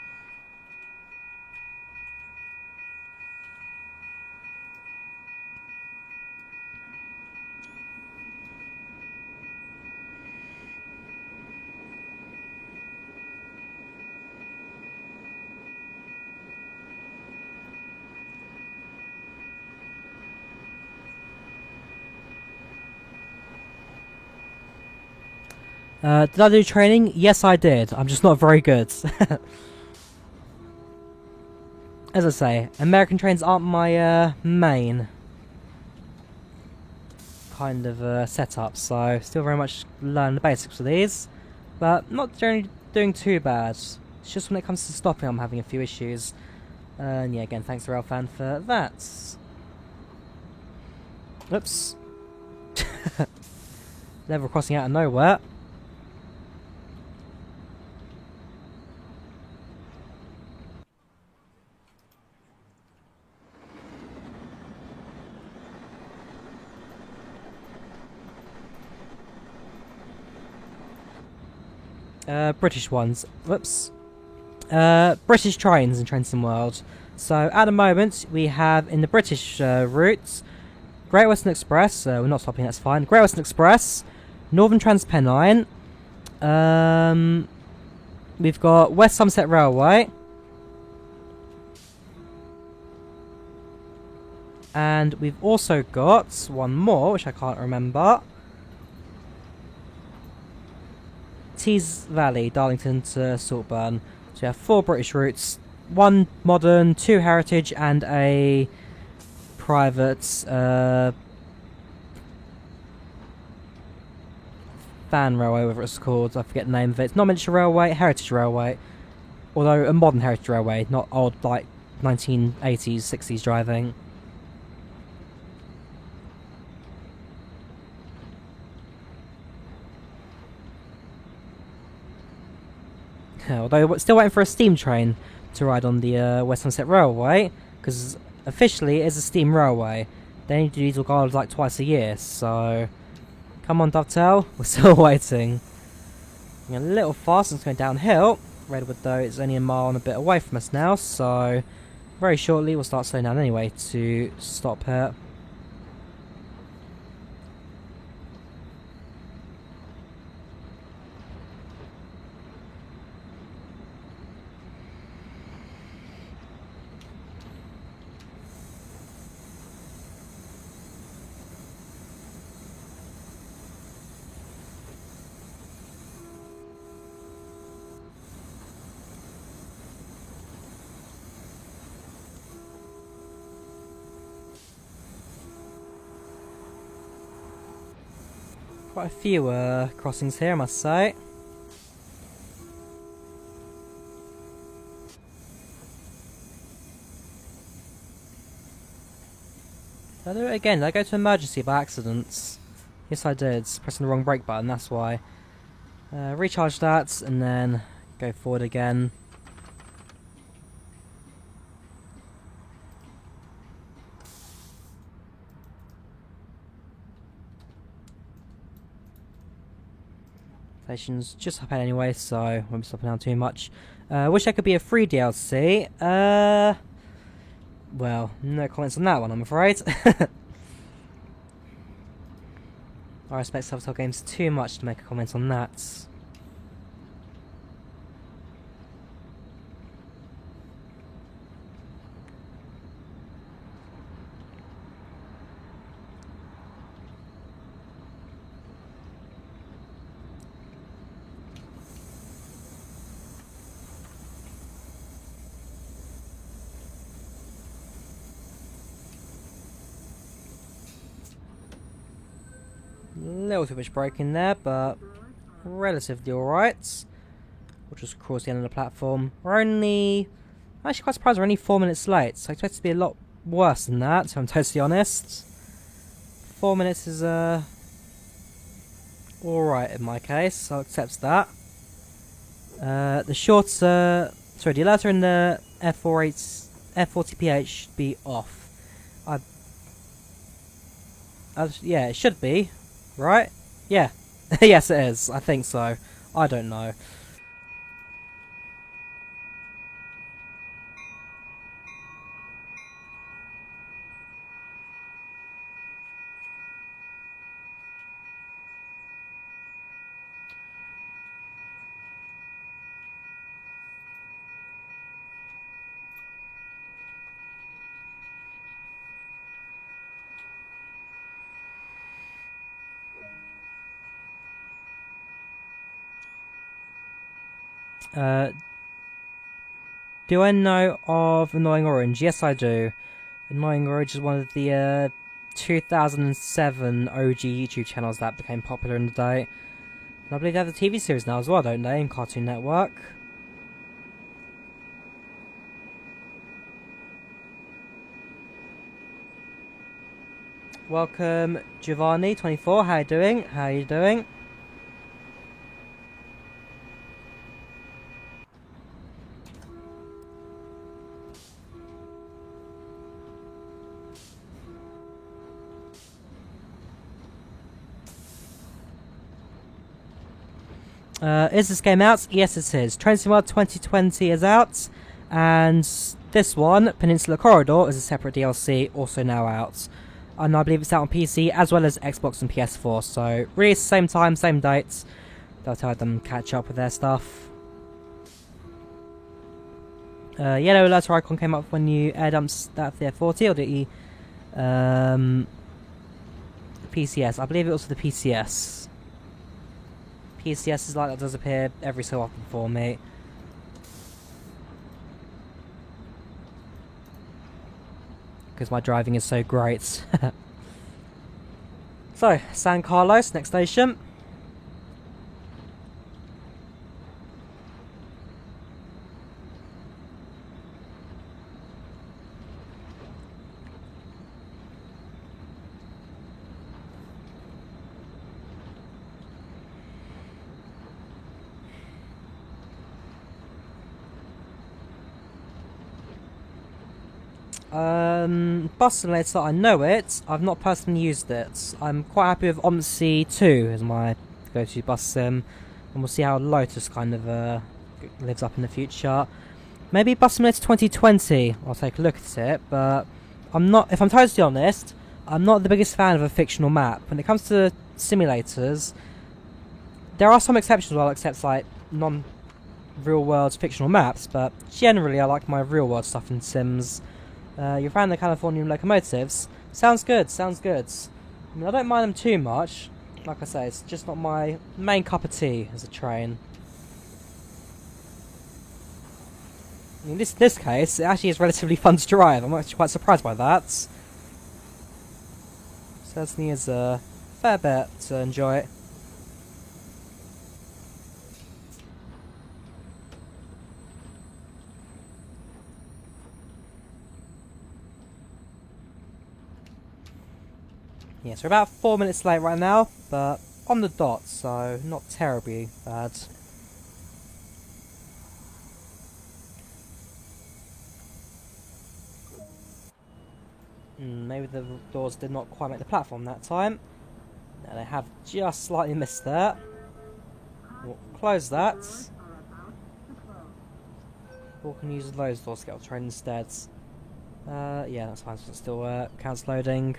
Did I do training? Yes, I did. I'm just not very good. As I say, American trains aren't my main kind of setup, so still very much learning the basics of these, but not generally doing too bad. It's just when it comes to stopping I'm having a few issues. And yeah, again, thanks to Railfan for that. Oops. Level crossing out of nowhere. British ones. Whoops. British trains in Trenton World. So at the moment we have in the British routes Great Western Express. We're not stopping. That's fine. Great Western Express, Northern Transpennine. We've got West Somerset Railway, and we've also got one more, which I can't remember. Tees Valley, Darlington to Saltburn. So we have 4 British routes, 1 modern, 2 heritage, and a private Fan Railway, whatever it's called. I forget the name of it. It's not Miniature Railway, Heritage Railway. Although a modern Heritage Railway, not old, like, 1980s, 60s driving. Although we're still waiting for a steam train to ride on the West Sunset Railway, because officially it is a steam railway. They only do diesel guards like twice a year, so come on Dovetail, we're still waiting. A little fast, it's going downhill. Redwood though is only a mile and a bit away from us now, so very shortly we'll start slowing down anyway to stop her. Quite a few crossings here, I must say. Did I do it again? Did I go to emergency by accident? Yes I did, pressing the wrong brake button, that's why. Recharge that and then go forward again. Station's just up ahead anyway, so I won't be stopping down too much. Wish there could be a free DLC. Well, no comments on that one, I'm afraid. I respect Subtle Games too much to make a comment on that. Little too much braking there, but relatively alright. We'll just cross the end of the platform. I'm actually quite surprised we're only 4 minutes late, so I expect it to be a lot worse than that, if I'm totally honest. 4 minutes is alright in my case, I'll accept that. The shorter, sorry, the alerter in the F40PH should be off. Yeah, it should be. Right? Yeah. Yes, it is. I think so. I don't know. Do I know of Annoying Orange? Yes, I do. Annoying Orange is one of the 2007 OG YouTube channels that became popular in the day. And I believe they have a TV series now as well, don't they, in Cartoon Network? Welcome, Giovanni24. How you doing? How you doing? Is this game out? Yes, it is. Train Sim 2020 is out, and this one, Peninsula Corridor, is a separate DLC, also now out. And I believe it's out on PC as well as Xbox and PS4, so release same time, same dates. They'll tell them catch up with their stuff. Yellow letter icon came up when you air dumps that for the F40, or did you PCS? I believe it was for the PCS. PCS is like that does appear every so often for me. Because my driving is so great. So, San Carlos, next station. Bus Simulator, I know it. I've not personally used it. I'm quite happy with OMSI 2 as my go-to bus sim, and we'll see how Lotus kind of lives up in the future. Maybe Bus Simulator 2020. I'll take a look at it, but I'm not. If I'm totally honest, I'm not the biggest fan of a fictional map. When it comes to simulators, there are some exceptions where I'll accept like non-real world fictional maps, but generally I like my real world stuff in Sims. You found the Californian locomotives. Sounds good, sounds good. I mean, I don't mind them too much. Like I say, it's just not my main cup of tea as a train. In this case, it actually is relatively fun to drive. I'm actually quite surprised by that. Certainly is a fair bit to enjoy. Yeah, so we're about 4 minutes late right now, but on the dot, so not terribly bad. Maybe the doors did not quite make the platform that time. No, they have just slightly missed that. We'll close that. Or can use those doors to get off the train instead. Yeah, that's fine, so it still counts loading.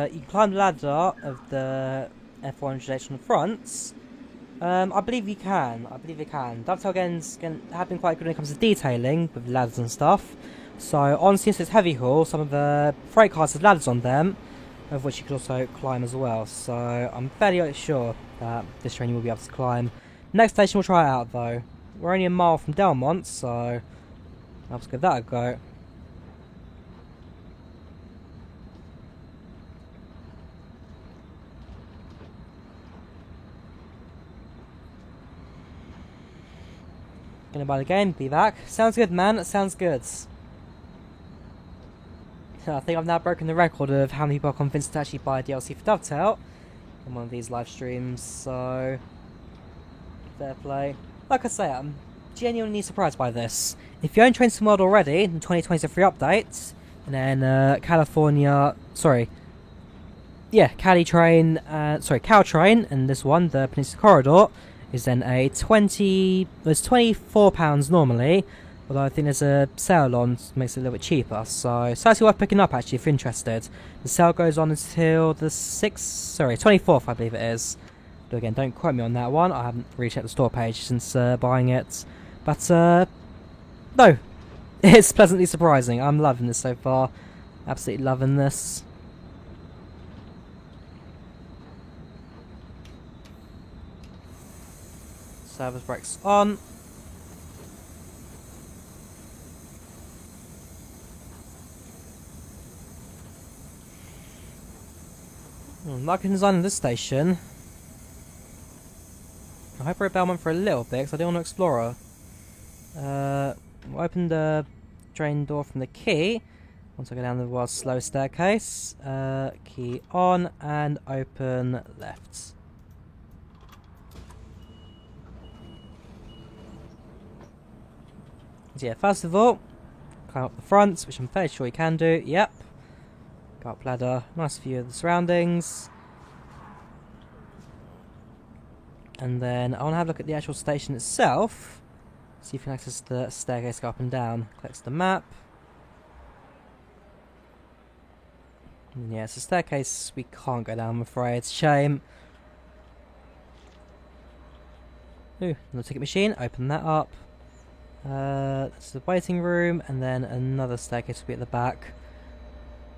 You can climb the ladder of the F100H on the front. I believe you can. Dovetail games have been quite good when it comes to detailing with ladders and stuff. So on CSS Heavy Haul, some of the freight cars have ladders on them, of which you can also climb as well. So I'm fairly sure that this train you will be able to climb. Next station we'll try it out though. We're only a mile from Delmont, so let's give that a go. Gonna buy the game, be back. Sounds good, man, that sounds good. I think I've now broken the record of how many people are convinced to actually buy a DLC for Dovetail in one of these live streams, so fair play. Like I say, I'm genuinely surprised by this. If you own Train Sim World already, the 2020 free update, and then Caltrain, and this one, the Peninsula Corridor, is then a there's £24 normally, although I think there's a sale on, makes it a little bit cheaper, so it's actually worth picking up actually if you're interested. The sale goes on until the 24th I believe it is. But again, don't quote me on that one, I haven't really checked the store page since buying it. But no, it's pleasantly surprising. I'm loving this so far, absolutely loving this. Service brakes on. Like in the design of this station, I hope we're at Belmont for a little bit because I do want to explore her. We'll open the train door from the key. Once I go down the rather slow staircase, key on and open left. So yeah, first of all, climb up the front, which I'm fairly sure you can do. Yep. Go up ladder, nice view of the surroundings. And then I want to have a look at the actual station itself. See if you can access the staircase, go up and down. Clicks the map. And yeah, it's a staircase we can't go down, I'm afraid. It's a shame. Ooh, another ticket machine, open that up. That's the waiting room, and then another staircase will be at the back.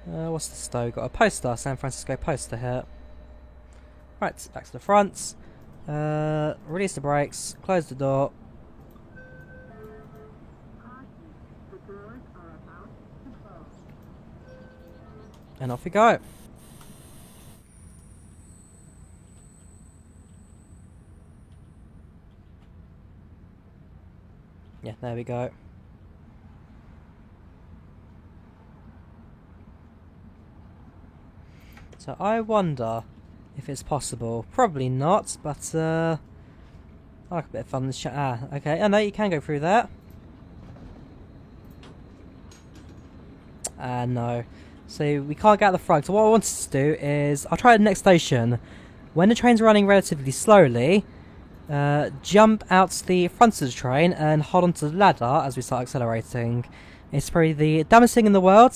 What's this though? Got a poster, San Francisco poster here. Right, back to the front. Release the brakes, close the door. And off we go. Yeah, there we go. So I wonder if it's possible. Probably not, but I like a bit of fun in this chat. Ah, okay. I know you can go through that. No. So we can't get out the front. So what I wanted to do is I'll try the next station. When the train's running relatively slowly, jump out the front of the train and hold onto the ladder as we start accelerating. It's probably the dumbest thing in the world,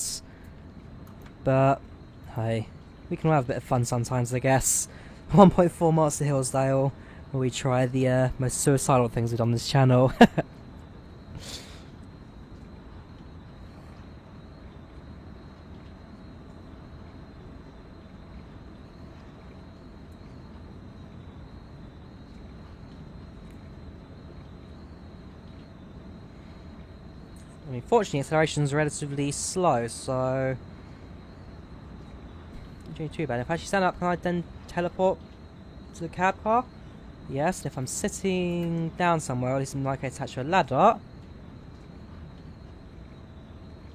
but hey, we can all have a bit of fun sometimes, I guess. 1.4 miles to Hillsdale, where we try the most suicidal things we've done on this channel. I mean, fortunately, acceleration's relatively slow, so not doing too bad. If I actually stand up, can I then teleport to the cab car? Yes, and if I'm sitting down somewhere, at least I'm likely attached to a ladder.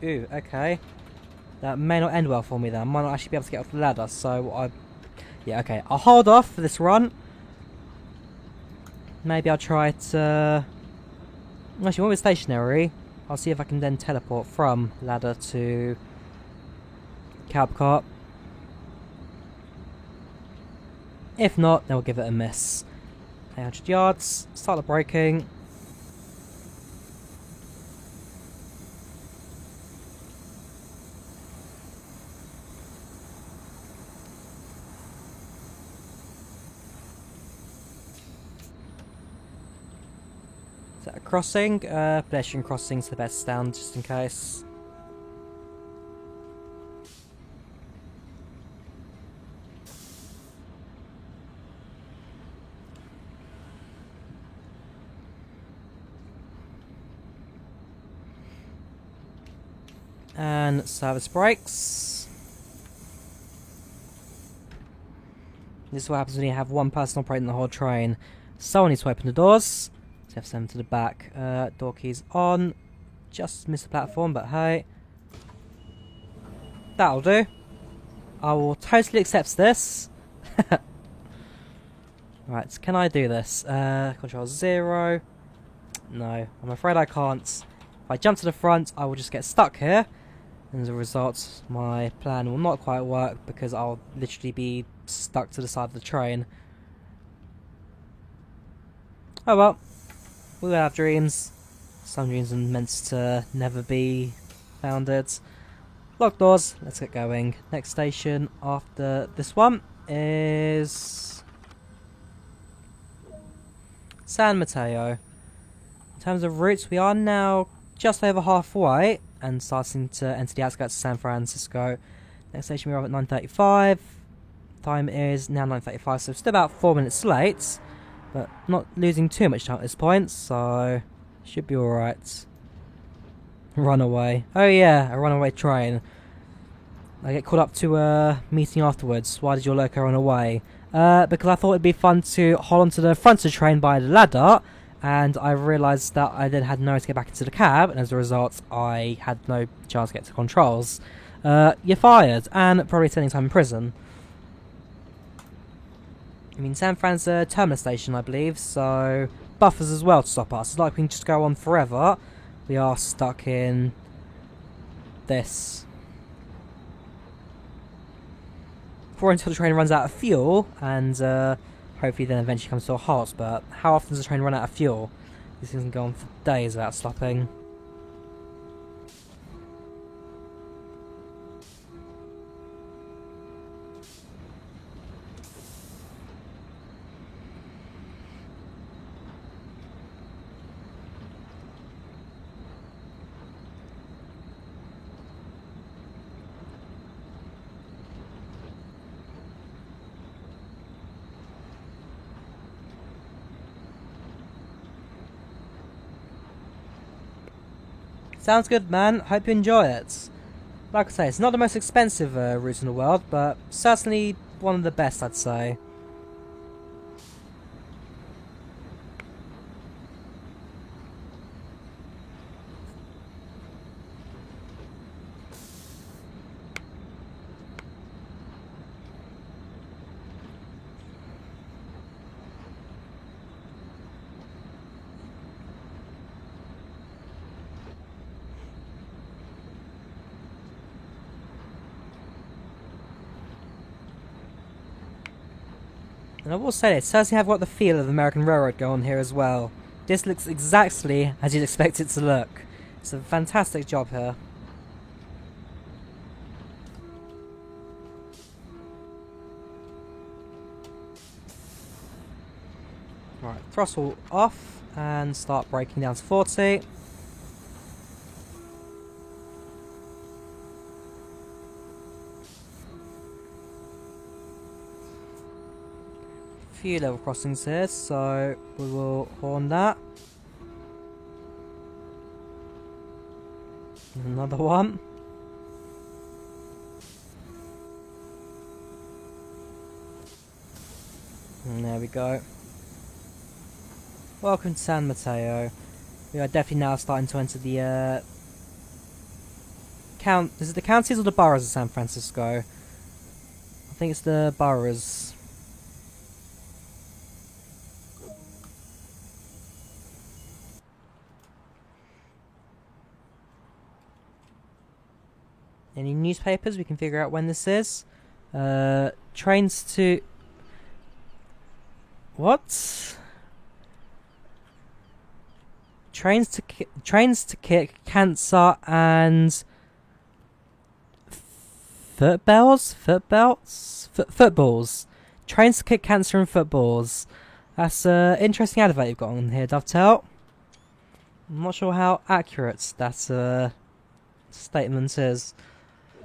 Ooh, okay. That may not end well for me then. I might not actually be able to get off the ladder, so yeah, okay. I'll hold off for this run. Maybe I'll try to... Actually, when we're stationary, I'll see if I can then teleport from ladder to cab car. If not, then we'll give it a miss. 800 yards, start the braking. Is that a crossing? Pedestrian crossing's the best stand, just in case. And service brakes. This is what happens when you have one person operating the whole train. Someone needs to open the doors. So F7 to the back. Door keys on. Just missed the platform, but hey. That'll do. I will totally accept this. Right, can I do this? Control 0. No, I'm afraid I can't. If I jump to the front, I will just get stuck here. And as a result, my plan will not quite work because I'll literally be stuck to the side of the train. Oh well, we'll have dreams. Some dreams are meant to never be founded. Locked doors, let's get going. Next station after this one is San Mateo. In terms of routes, we are now just over halfway and starting to enter the outskirts of San Francisco. Next station we're off at 9:35. Time is now 9:35, so still about 4 minutes late, but not losing too much time at this point, so should be alright. Runaway. Oh yeah, a runaway train. I get called up to a meeting afterwards. Why did your loco run away? Because I thought it'd be fun to hold onto the front of the train by the ladder, and I realised that I then had nowhere to get back into the cab, and as a result I had no chance to get to controls. You're fired, and probably spending time in prison. I mean, San Fran's a terminus station, I believe, so buffers as well to stop us. It's like we can just go on forever. We are stuck in this. For until the train runs out of fuel, and hopefully then eventually comes to a halt, but how often does the train run out of fuel? This thing can go on for days without stopping. Sounds good, man. Hope you enjoy it. Like I say, it's not the most expensive route in the world, but certainly one of the best, I'd say. And I will say this, certainly have got the feel of American Railroad going on here as well. This looks exactly as you'd expect it to look. It's a fantastic job here. Right, throttle off and start braking down to 40. Few level crossings here, so we will horn that. Another one. And there we go. Welcome to San Mateo. We are definitely now starting to enter the is it the counties or the boroughs of San Francisco? I think it's the boroughs. Any newspapers? We can figure out when this is. Trains to... What? Trains to kick cancer and... Footballs? Footballs. Trains to kick cancer and footballs. That's an interesting advert you've got on here, Dovetail. I'm not sure how accurate that statement is.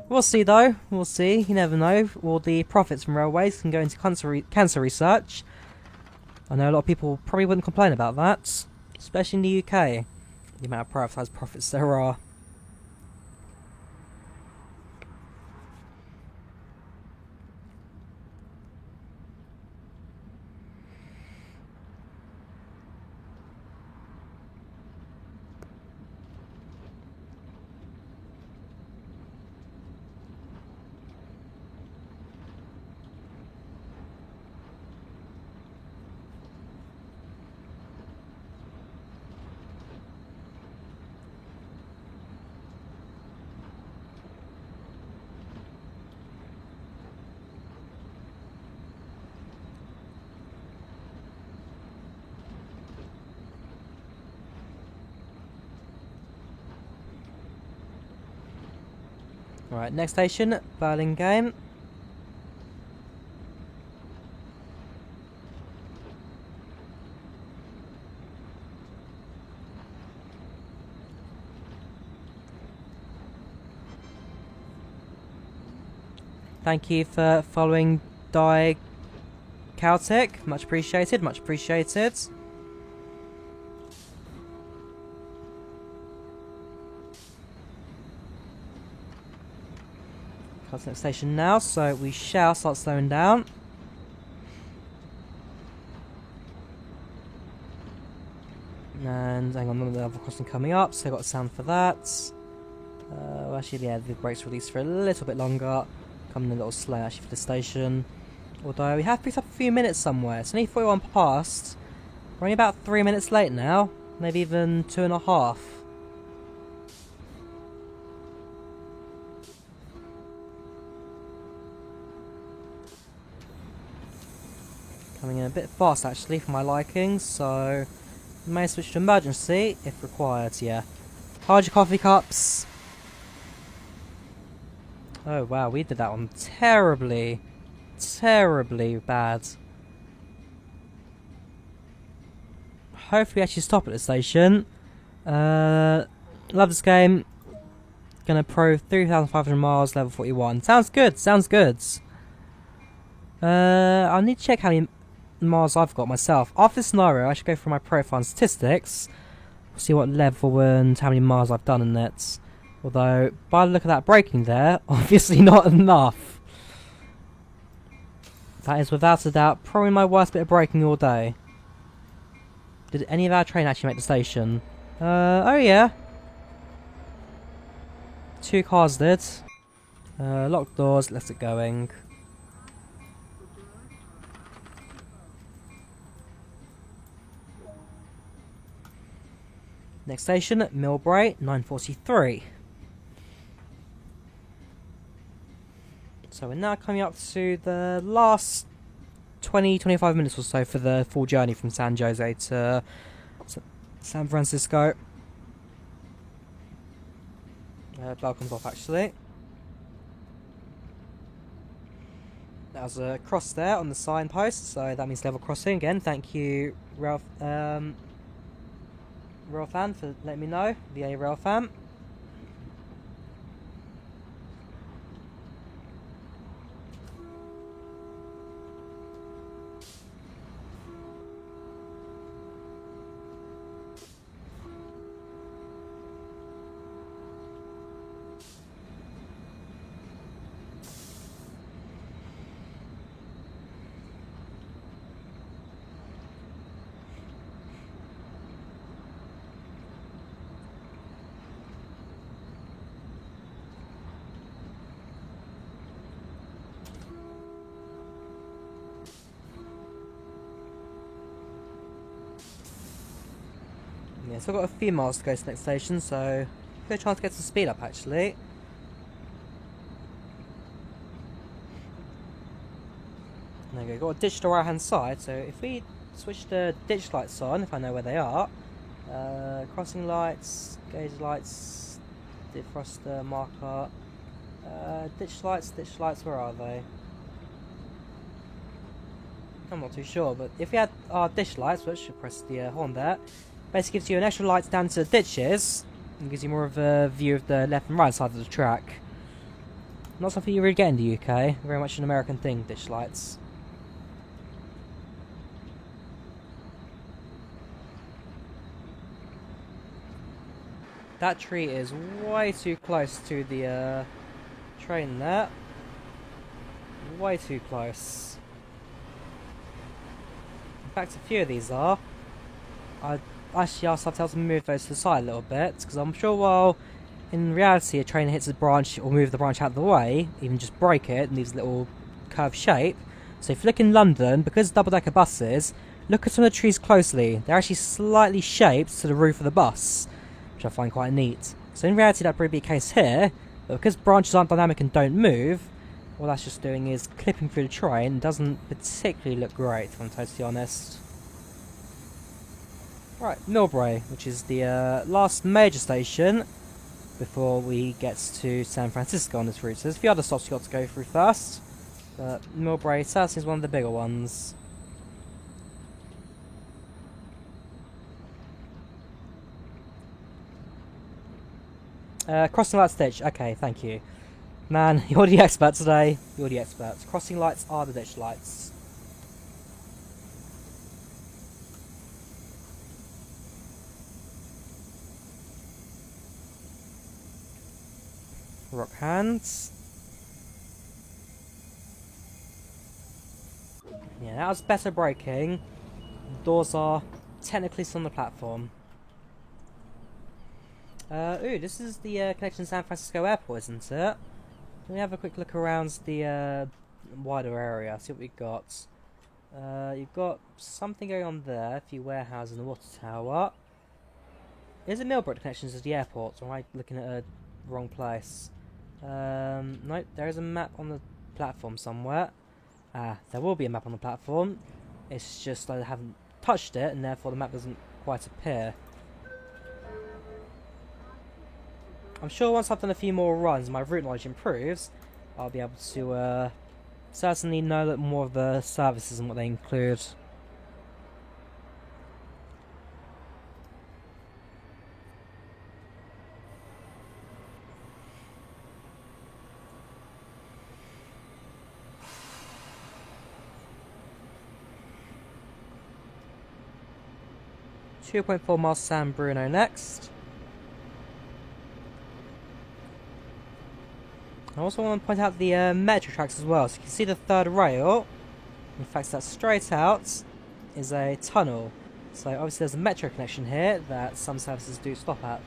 We'll see though, we'll see, you never know. All the profits from railways can go into cancer research. I know a lot of people probably wouldn't complain about that, especially in the UK, the amount of privatised profits there are. Right, next station, Burlingame. Thank you for following Die Caltech. Much appreciated, much appreciated. That's the next station now, so we shall start slowing down. And hang on, another level crossing coming up, so I got a sound for that. Well, actually, yeah, the brakes released for a little bit longer. Coming a little slow actually for the station. Although we have picked up a few minutes somewhere. It's only 41 past. We're only about 3 minutes late now. Maybe even 2.5. Coming in a bit fast actually for my liking, so may switch to emergency if required, yeah. Hide your coffee cups. Oh wow, we did that one terribly bad. Hopefully we actually stop at the station. Love this game. Gonna pro 3,500 miles, level 41. Sounds good, sounds good. I need to check how many miles I've got myself. After this scenario, I should go through my profile and statistics. See what level and how many miles I've done in it. Although, by the look of that braking there, obviously not enough. That is without a doubt probably my worst bit of braking all day. Did any of our train actually make the station? Oh yeah. 2 cars did. Locked doors, let's get going. Next station, Millbrae, 9:43. So we're now coming up to the last 20-25 minutes or so for the full journey from San Jose to San Francisco. Bell comes off actually. That was a cross there on the signpost, so that means level crossing again. Thank you, Railfan, for letting me know. VA Railfan. Yeah, so I've got a few miles to go to the next station, so good chance to get some speed up actually. There we go, got a ditch to the right hand side, so if we switch the ditch lights on, if I know where they are, crossing lights, gauge lights, defroster, marker, ditch lights, where are they? I'm not too sure, but if we had our ditch lights, which should press the horn there, basically gives you an extra lights down to the ditches, and gives you more of a view of the left and right side of the track. Not something you really get in the UK, very much an American thing, ditch lights. That tree is way too close to the train there. Way too close. In fact, a few of these are. I actually asked Subtel to move those to the side a little bit, because I'm sure while in reality a train hits a branch or move the branch out of the way, even just break it and leaves a little curved shape. So if you look in London, because double-decker buses, look at some of the trees closely. They're actually slightly shaped to the roof of the bus, which I find quite neat. So in reality that'd probably be the case here, but because branches aren't dynamic and don't move, all that's just doing is clipping through the train and doesn't particularly look great, if I'm totally honest. Right, Millbrae, which is the last major station before we get to San Francisco on this route. So there's a few other stops you've got to go through first, but Millbrae certainly is one of the bigger ones. Crossing lights ditch, okay, thank you. Man, you're the expert today, you're the expert. Crossing lights are the ditch lights. Rock hands. Yeah, that was better braking. Doors are technically still on the platform. Ooh, this is the connection to San Francisco Airport, isn't it? Let me have a quick look around the wider area, see what we've got. You've got something going on there, a few warehouses and the water tower. Is it Millbrae connections to the airport, or am I looking at a wrong place? No, there is a map on the platform somewhere. Ah, there will be a map on the platform. It's just I haven't touched it, and therefore the map doesn't quite appear. I'm sure once I've done a few more runs, my route knowledge improves, I'll be able to certainly know that more of the services and what they include. .4 miles San Bruno next. I also want to point out the metro tracks as well. So you can see the third rail. In fact, that straight out is a tunnel. So obviously there's a metro connection here that some services do stop at.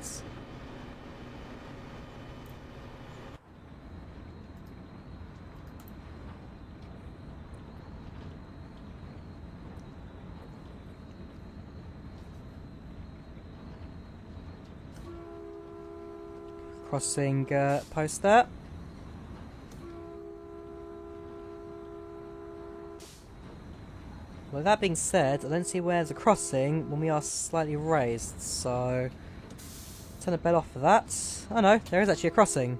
Crossing post there. Well, that being said, I don't see where there's a crossing when we are slightly raised, so turn the bell off for that. Oh no, there is actually a crossing.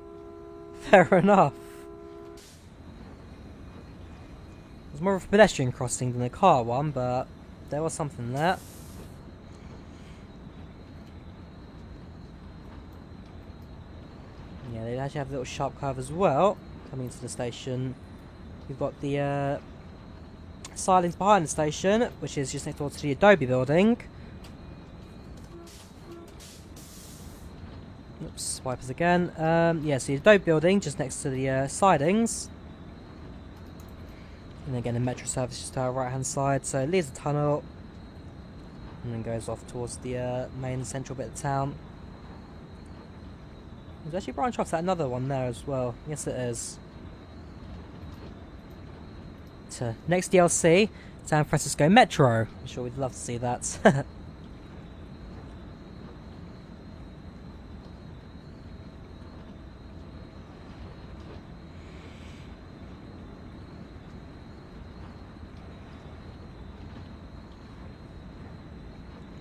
Fair enough. It was more of a pedestrian crossing than a car one, but there was something there. Yeah, they actually have a little sharp curve as well. Coming into the station, we've got the sidings behind the station, which is just next door to the Adobe building. Oops, wipers again. Yeah, so the Adobe building just next to the sidings. And again, the metro service just to our right hand side. So it leaves the tunnel and then goes off towards the main central bit of town. There's actually a branch off to another one there as well. Yes, it is. To next DLC, San Francisco Metro. I'm sure we'd love to see that.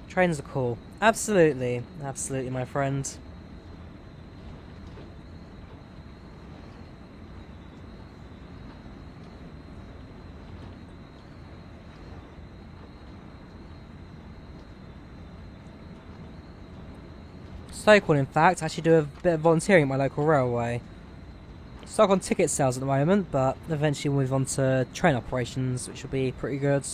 Trains are cool. Absolutely. Absolutely, my friend. So cool, in fact. I actually do a bit of volunteering at my local railway. Stuck on ticket sales at the moment, but eventually we'll move on to train operations, which will be pretty good.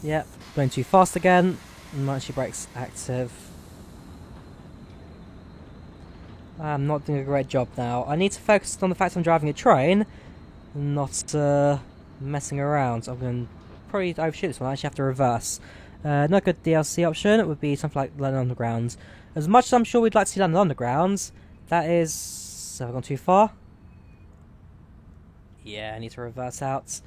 Yep, going too fast again. Emergency brakes active. I'm not doing a great job now. I need to focus on the fact I'm driving a train, not messing around. I'm going to probably overshoot this one. I actually have to reverse. Not good DLC option. It would be something like London Underground. As much as I'm sure we'd like to see London Underground, that is... Have I gone too far? Yeah, I need to reverse out.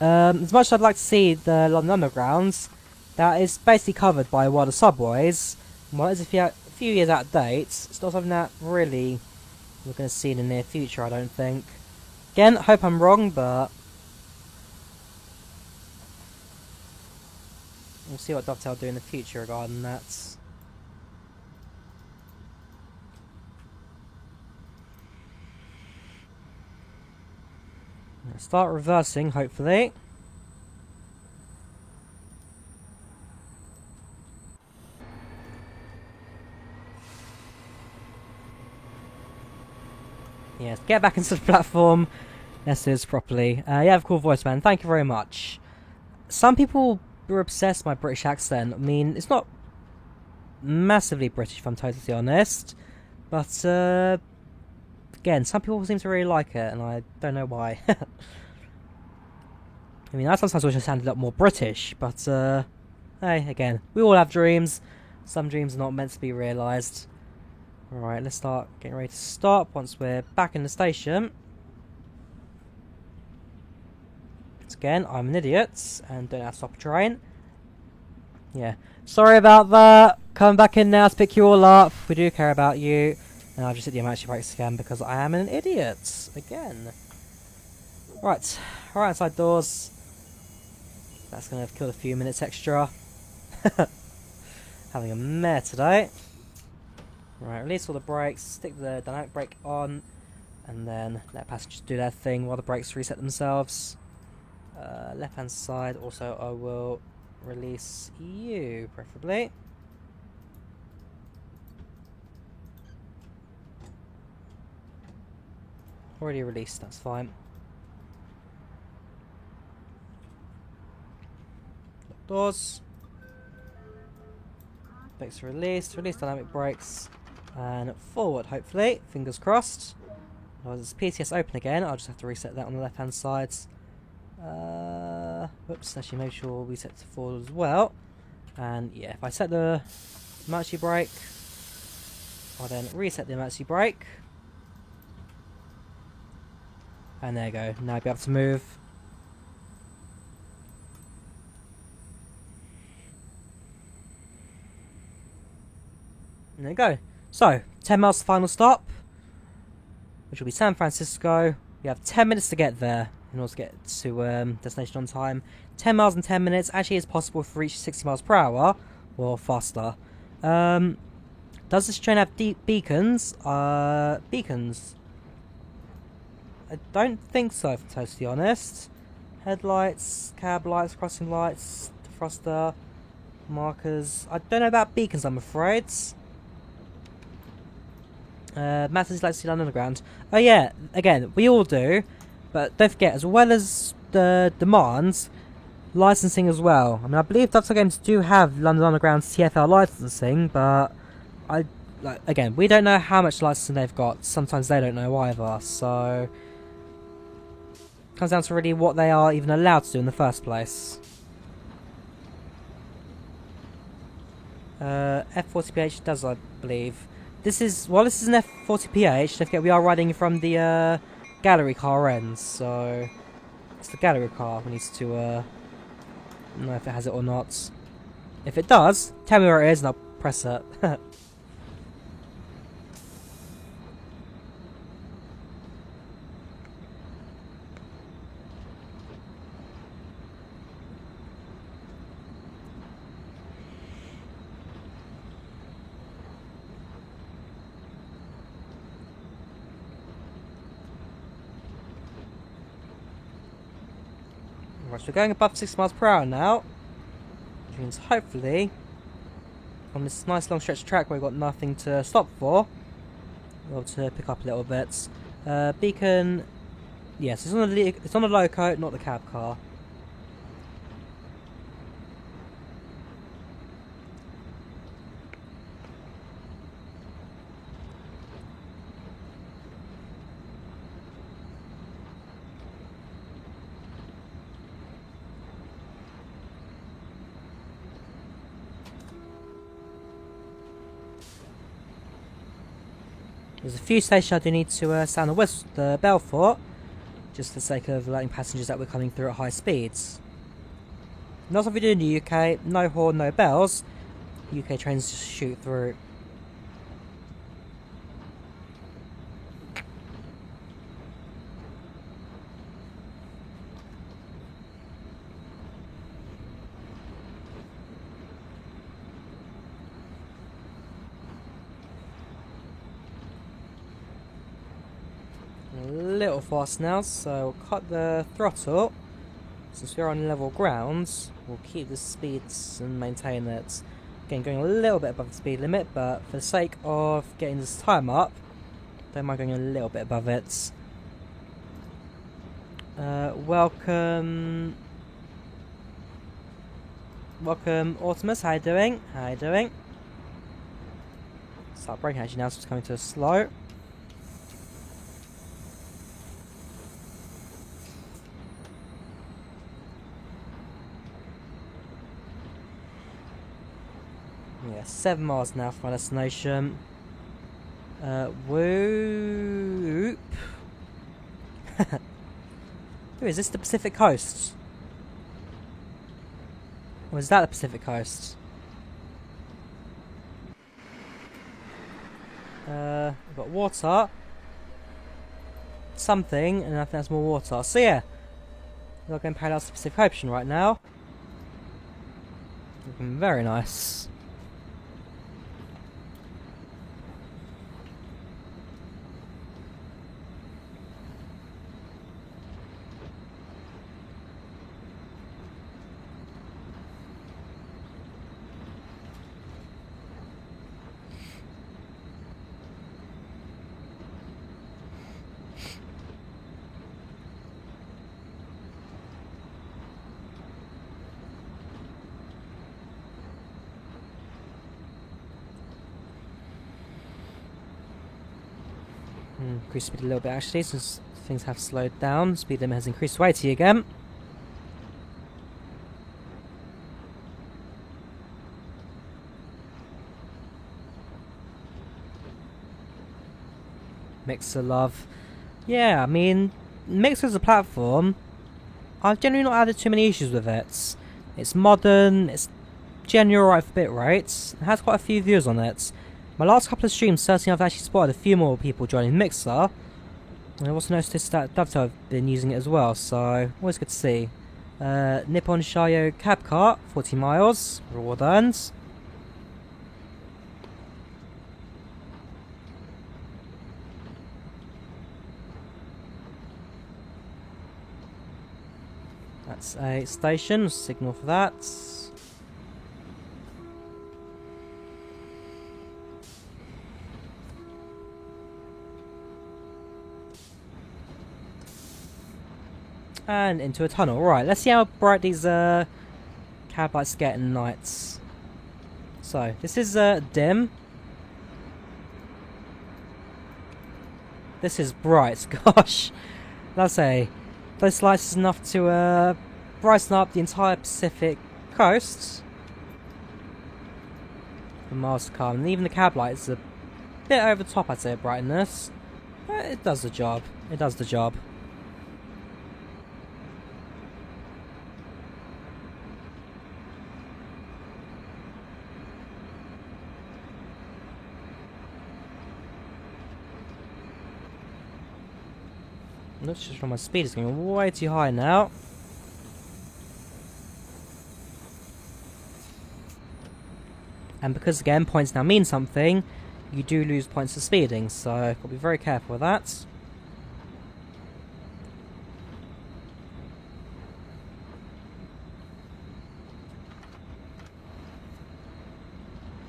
As much as I'd like to see the London Underground, that is basically covered by one of the subways. Well, it's a few years out of date. It's not something that really we're going to see in the near future, I don't think. Again, I hope I'm wrong, but we'll see what Dovetail do in the future regarding that. Start reversing, hopefully. Yes, get back into the platform. Let's do this properly. You have a cool voice, man. Thank you very much. Some people are obsessed with my British accent. I mean, it's not massively British, if I'm totally honest. But, again, some people seem to really like it, and I don't know why. I mean, I sometimes wish I sounded a lot more British, but, hey, again, we all have dreams. Some dreams are not meant to be realised. Alright, let's start getting ready to stop once we're back in the station. Once again, I'm an idiot, and don't have to stop a train. Yeah, sorry about that. Coming back in now to pick you all up. We do care about you. And I'll just hit the emergency brakes again because I am an idiot. Again. Right, outside doors. That's going to have killed a few minutes extra. Having a mare today. Right, release all the brakes, stick the dynamic brake on, and then let passengers do their thing while the brakes reset themselves. Left hand side, also I will release you, preferably. Already released, that's fine. Lock doors. Brakes released. Release dynamic brakes. And forward, hopefully. Fingers crossed. Otherwise it's PTS open again. I'll just have to reset that on the left hand side. Whoops, actually make sure we set to forward as well. And yeah, if I set the emergency brake, I'll then reset the emergency brake. And there you go. Now I'll be able to move. And there you go. So, 10 miles to final stop, which will be San Francisco. We have 10 minutes to get there in order to get to destination on time. 10 miles in 10 minutes actually is possible if we reach 60 miles per hour or faster. Does this train have deep beacons? Beacons? I don't think so, if I'm totally honest. Headlights, cab lights, crossing lights, defroster, markers. I don't know about beacons, I'm afraid. Matters like to see London Underground. Oh yeah, again, we all do, but don't forget, as well as the demands, licensing as well. I mean, I believe Dovetail Games do have London Underground's TFL licensing, but again, we don't know how much licensing they've got. Sometimes they don't know either, so it comes down to really what they are even allowed to do in the first place. F40PH does, I believe. This is an F40PH, don't forget we are riding from the gallery car end, so it's the gallery car we need to know if it has it or not. If it does, tell me where it is and I'll press it. Right, so we're going above 6 miles per hour now, which means hopefully on this nice long stretch of track where we've got nothing to stop for, we'll be able to pick up a little bit. Beacon, yes, it's on the loco, not the cab car. There's a few stations I do need to sound the bell for, just for the sake of letting passengers that we're coming through at high speeds. Not what we do in the UK, no horn, no bells. UK trains just shoot through. A little fast now, so we'll cut the throttle. Since we're on level ground, we'll keep the speeds and maintain it. Again, going a little bit above the speed limit, but for the sake of getting this time up, don't mind going a little bit above it. Welcome, Optimus. How you doing? How you doing? Start braking actually now, so it's coming to a slow. Yeah, 7 miles now from my destination. Whoop. Ooh, is this the Pacific Coast? Or is that the Pacific Coast? We've got water. Something, and I think that's more water. So yeah, we're going parallel to the Pacific Ocean right now. Looking very nice. Increase speed a little bit actually, since things have slowed down. Speed limit has increased to 80 again. Mixer love. Yeah, I mean, Mixer as a platform, I've generally not had too many issues with it. It's modern, it's generally alright for bitrate, it has quite a few viewers on it. My last couple of streams, certainly I've actually spotted a few more people joining Mixer. And I've also noticed that Dovetail have been using it as well, so always good to see. Nippon Shayo Cab Cart, 40 miles, reward earned. That's a station, signal for that. And into a tunnel. Right, let's see how bright these cab lights get in nights. So, this is dim. This is bright, gosh. Let's say, those lights is enough to brighten up the entire Pacific coast for miles to come. And even the cab lights are a bit over the top, I'd say, of brightness. But it does the job. It does the job. That's just from my speed is going way too high now. And because again points now mean something, you do lose points for speeding, so got to be very careful with that.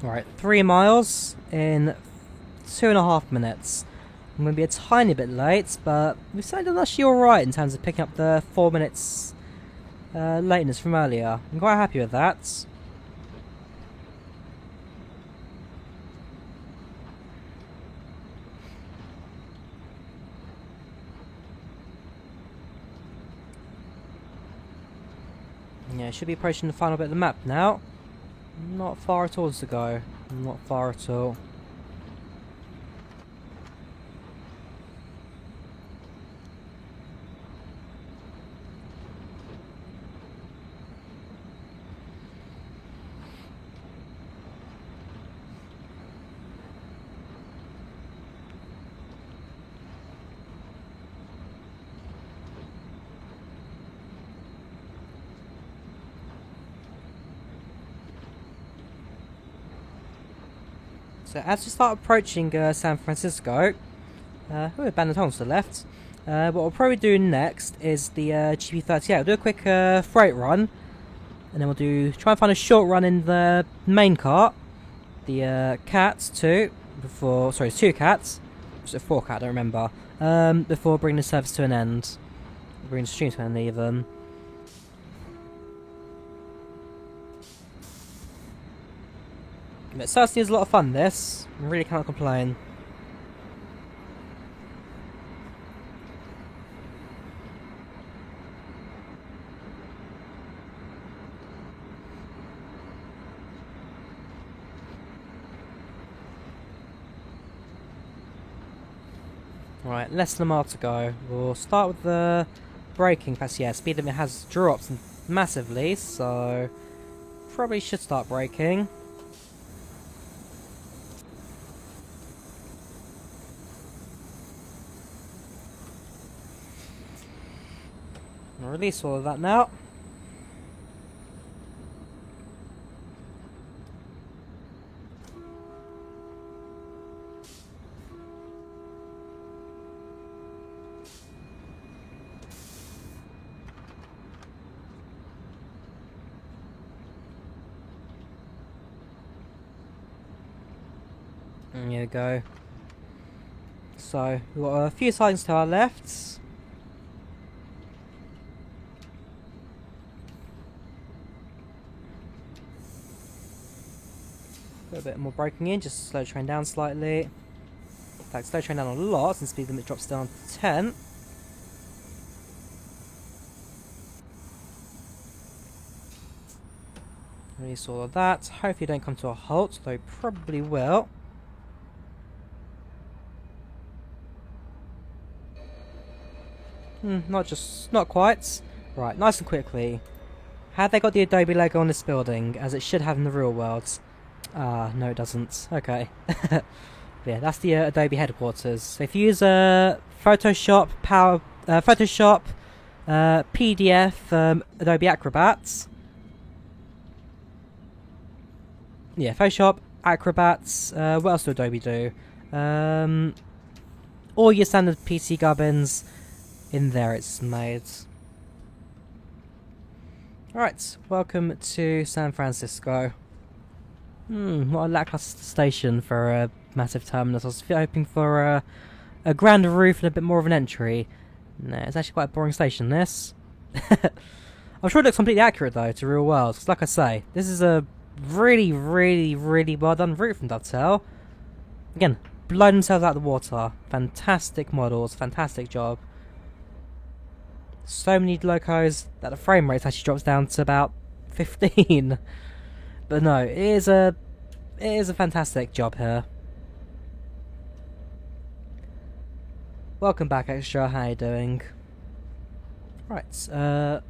Alright, 3 miles in 2.5 minutes. I'm going to be a tiny bit late, but we've certainly done actually alright in terms of picking up the 4 minutes lateness from earlier. I'm quite happy with that. Yeah, should be approaching the final bit of the map now. Not far at all to go. Not far at all. So as we start approaching San Francisco, we're abandoned homes to the left. What we'll probably do next is the GP38. We'll do a quick freight run, and then we'll try and find a short run in the main cart, the Cats too. Sorry, 2 Cats. Was it 4 Cat? I don't remember. Before bringing the service to an end, bringing the stream to an end even. It certainly is a lot of fun, this. I really can't complain. Right, less than a mile to go. We'll start with the braking capacity. Yeah, speed limit has dropped massively, so probably should start braking. I'll release all of that now. And there we go. So, we've got a few signs to our left. A bit more braking in, just to slow the train down slightly. In fact, slow train down a lot since speed limit drops down to 10. Release all of that. Hopefully don't come to a halt, though probably will. Not quite. Right, nice and quickly. Had they got the Adobe logo on this building, as it should have in the real world? Ah, no it doesn't. Okay. Yeah, that's the Adobe headquarters. So if you use Photoshop, PDF, Adobe Acrobat. Yeah, Photoshop, Acrobats, what else do Adobe do? All your standard PC gubbins, in there it's made. Alright, welcome to San Francisco. What a lackluster station for a massive terminus. I was hoping for a grander roof and a bit more of an entry. No, it's actually quite a boring station, this. I'm sure it looks completely accurate, though, to real world. Because, like I say, this is a really, really, really well done route from Dovetail. Again, blown themselves out of the water. Fantastic models, fantastic job. So many locos that the frame rate actually drops down to about 15. But no, it is a fantastic job here. Welcome back, Extra. How you doing? Right. Start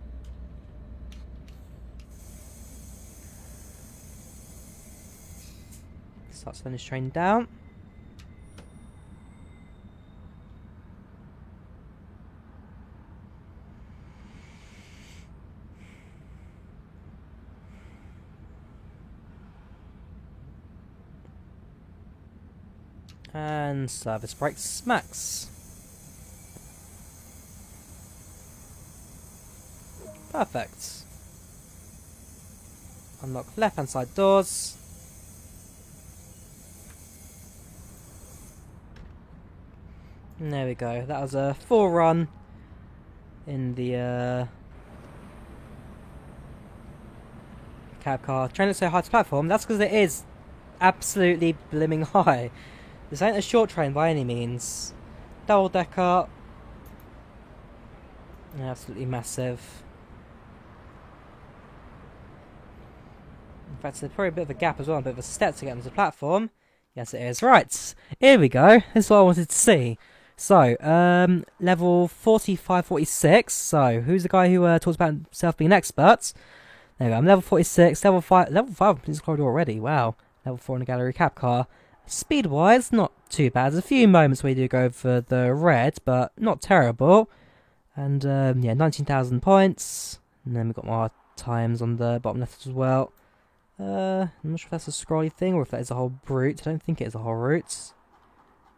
slowing this train down. And service brakes max. Perfect. Unlock left hand side doors. And there we go. That was a full run in the cab car. Train looks so high to platform. That's because it is absolutely blimming high. This ain't a short train by any means. Double decker. Absolutely massive. In fact, there's probably a bit of a gap as well, a bit of a step to get onto the platform. Yes, it is. Right, here we go. This is what I wanted to see. So, level 45, 46. So, who's the guy who talks about himself being an expert? There we go. I'm level 46, level 5 in this corridor already. Wow. Level 4 in the gallery cab car. Speed-wise, not too bad. There's a few moments where you do go for the red, but not terrible. And, yeah, 19,000 points. And then we've got more times on the bottom left as well. I'm not sure if that's a scrolly thing or if that is a whole route. I don't think it is a whole route.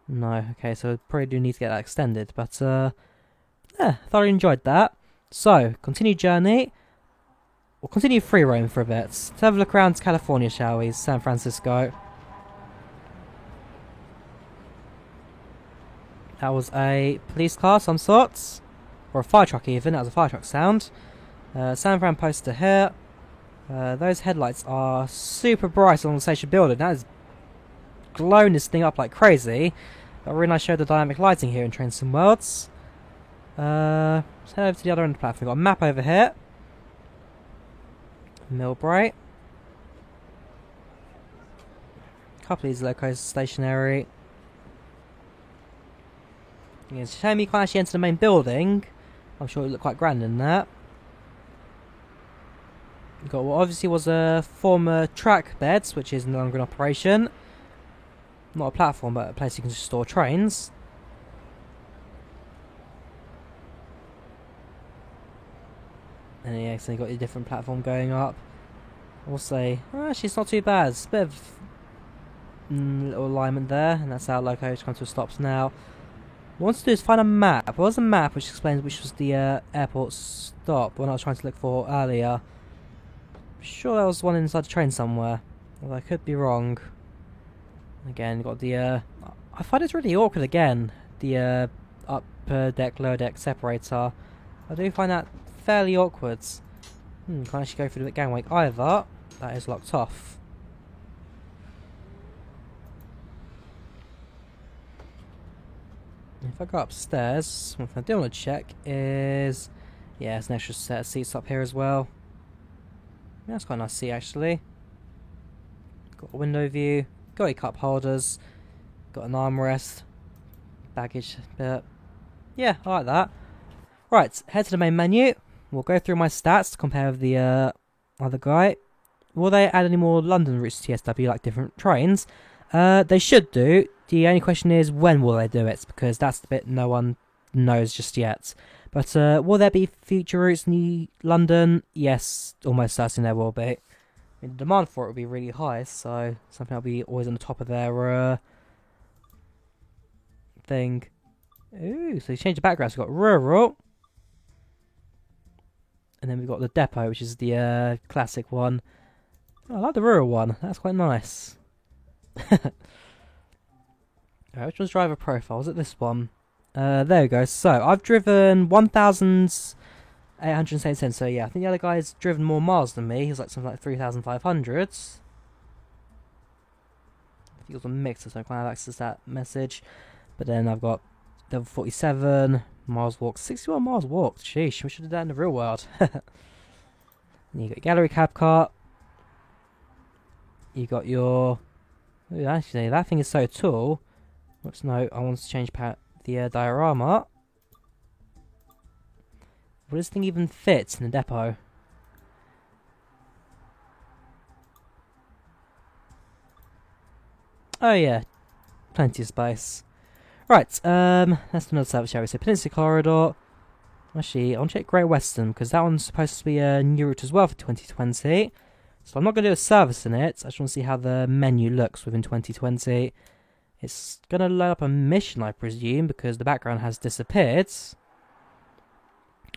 No, okay, so I probably do need to get that extended. But, yeah, thoroughly enjoyed that. So, continue journey. We'll continue free roam for a bit. Let's have a look around California, shall we? San Francisco. That was a police car of some sorts. Or a fire truck even, that was a fire truck sound. San Fran poster here. Those headlights are super bright along the station building. That is glowing this thing up like crazy. But really nice show the dynamic lighting here in Trains and Worlds. Let's head over to the other end of the platform. We've got a map over here. Millbrae. A couple of these locos stationary. It's a shame you can't actually enter the main building. I'm sure it would look quite grand in that. We've got what obviously was a former track beds, which is no longer in operation. Not a platform, but a place you can just store trains. And yeah, so you got your different platform going up. I'll say, actually it's not too bad. It's a bit of little alignment there, and that's how loco's come to a stop now. What I want to do is find a map. There was a map which explains which was the airport stop, one I was trying to look for earlier. I'm sure there was one inside the train somewhere, although I could be wrong. Again, got the I find it's really awkward again, the upper deck, lower deck separator. I do find that fairly awkward. Can't actually go through the gangway either. That is locked off. if I go upstairs, one thing I do want to check is... Yeah, there's an extra set of seats up here as well. Yeah, that's quite a nice seat actually. Got a window view, got your cup holders, got an armrest, baggage bit. Yeah, I like that. Right, head to the main menu. We'll go through my stats to compare with the other guy. Will they add any more London routes to TSW, like different trains? They should do. The only question is, when will they do it? Because that's the bit no one knows just yet. But will there be future routes in London? Yes, almost certainly there will be. I mean, the demand for it will be really high, so something that'll be always on the top of their thing. Ooh, so you change the background. So we've got rural. And then we've got the depot, which is the classic one. Oh, I like the rural one. That's quite nice. Alright, which one's driver profile? Is it this one? There we go. So, I've driven 1,877. So, yeah, I think the other guy's driven more miles than me. He's like something like 3,500. I think it was a mix, so I can't access that message. But then I've got level 47, miles walked, 61 miles walked. Sheesh, we should have done that in the real world. You got gallery cab cart. You got your... Ooh, actually, that thing is so tall. Let's no, I want to change the diorama. Will this thing even fit in the depot? Oh yeah, plenty of space. Right, let's do another service, shall we? So Peninsula Corridor. Actually, I want to check Great Western, because that one's supposed to be a new route as well for 2020. So I'm not going to do a service in it. I just want to see how the menu looks within 2020. It's going to load up a mission, I presume, because the background has disappeared.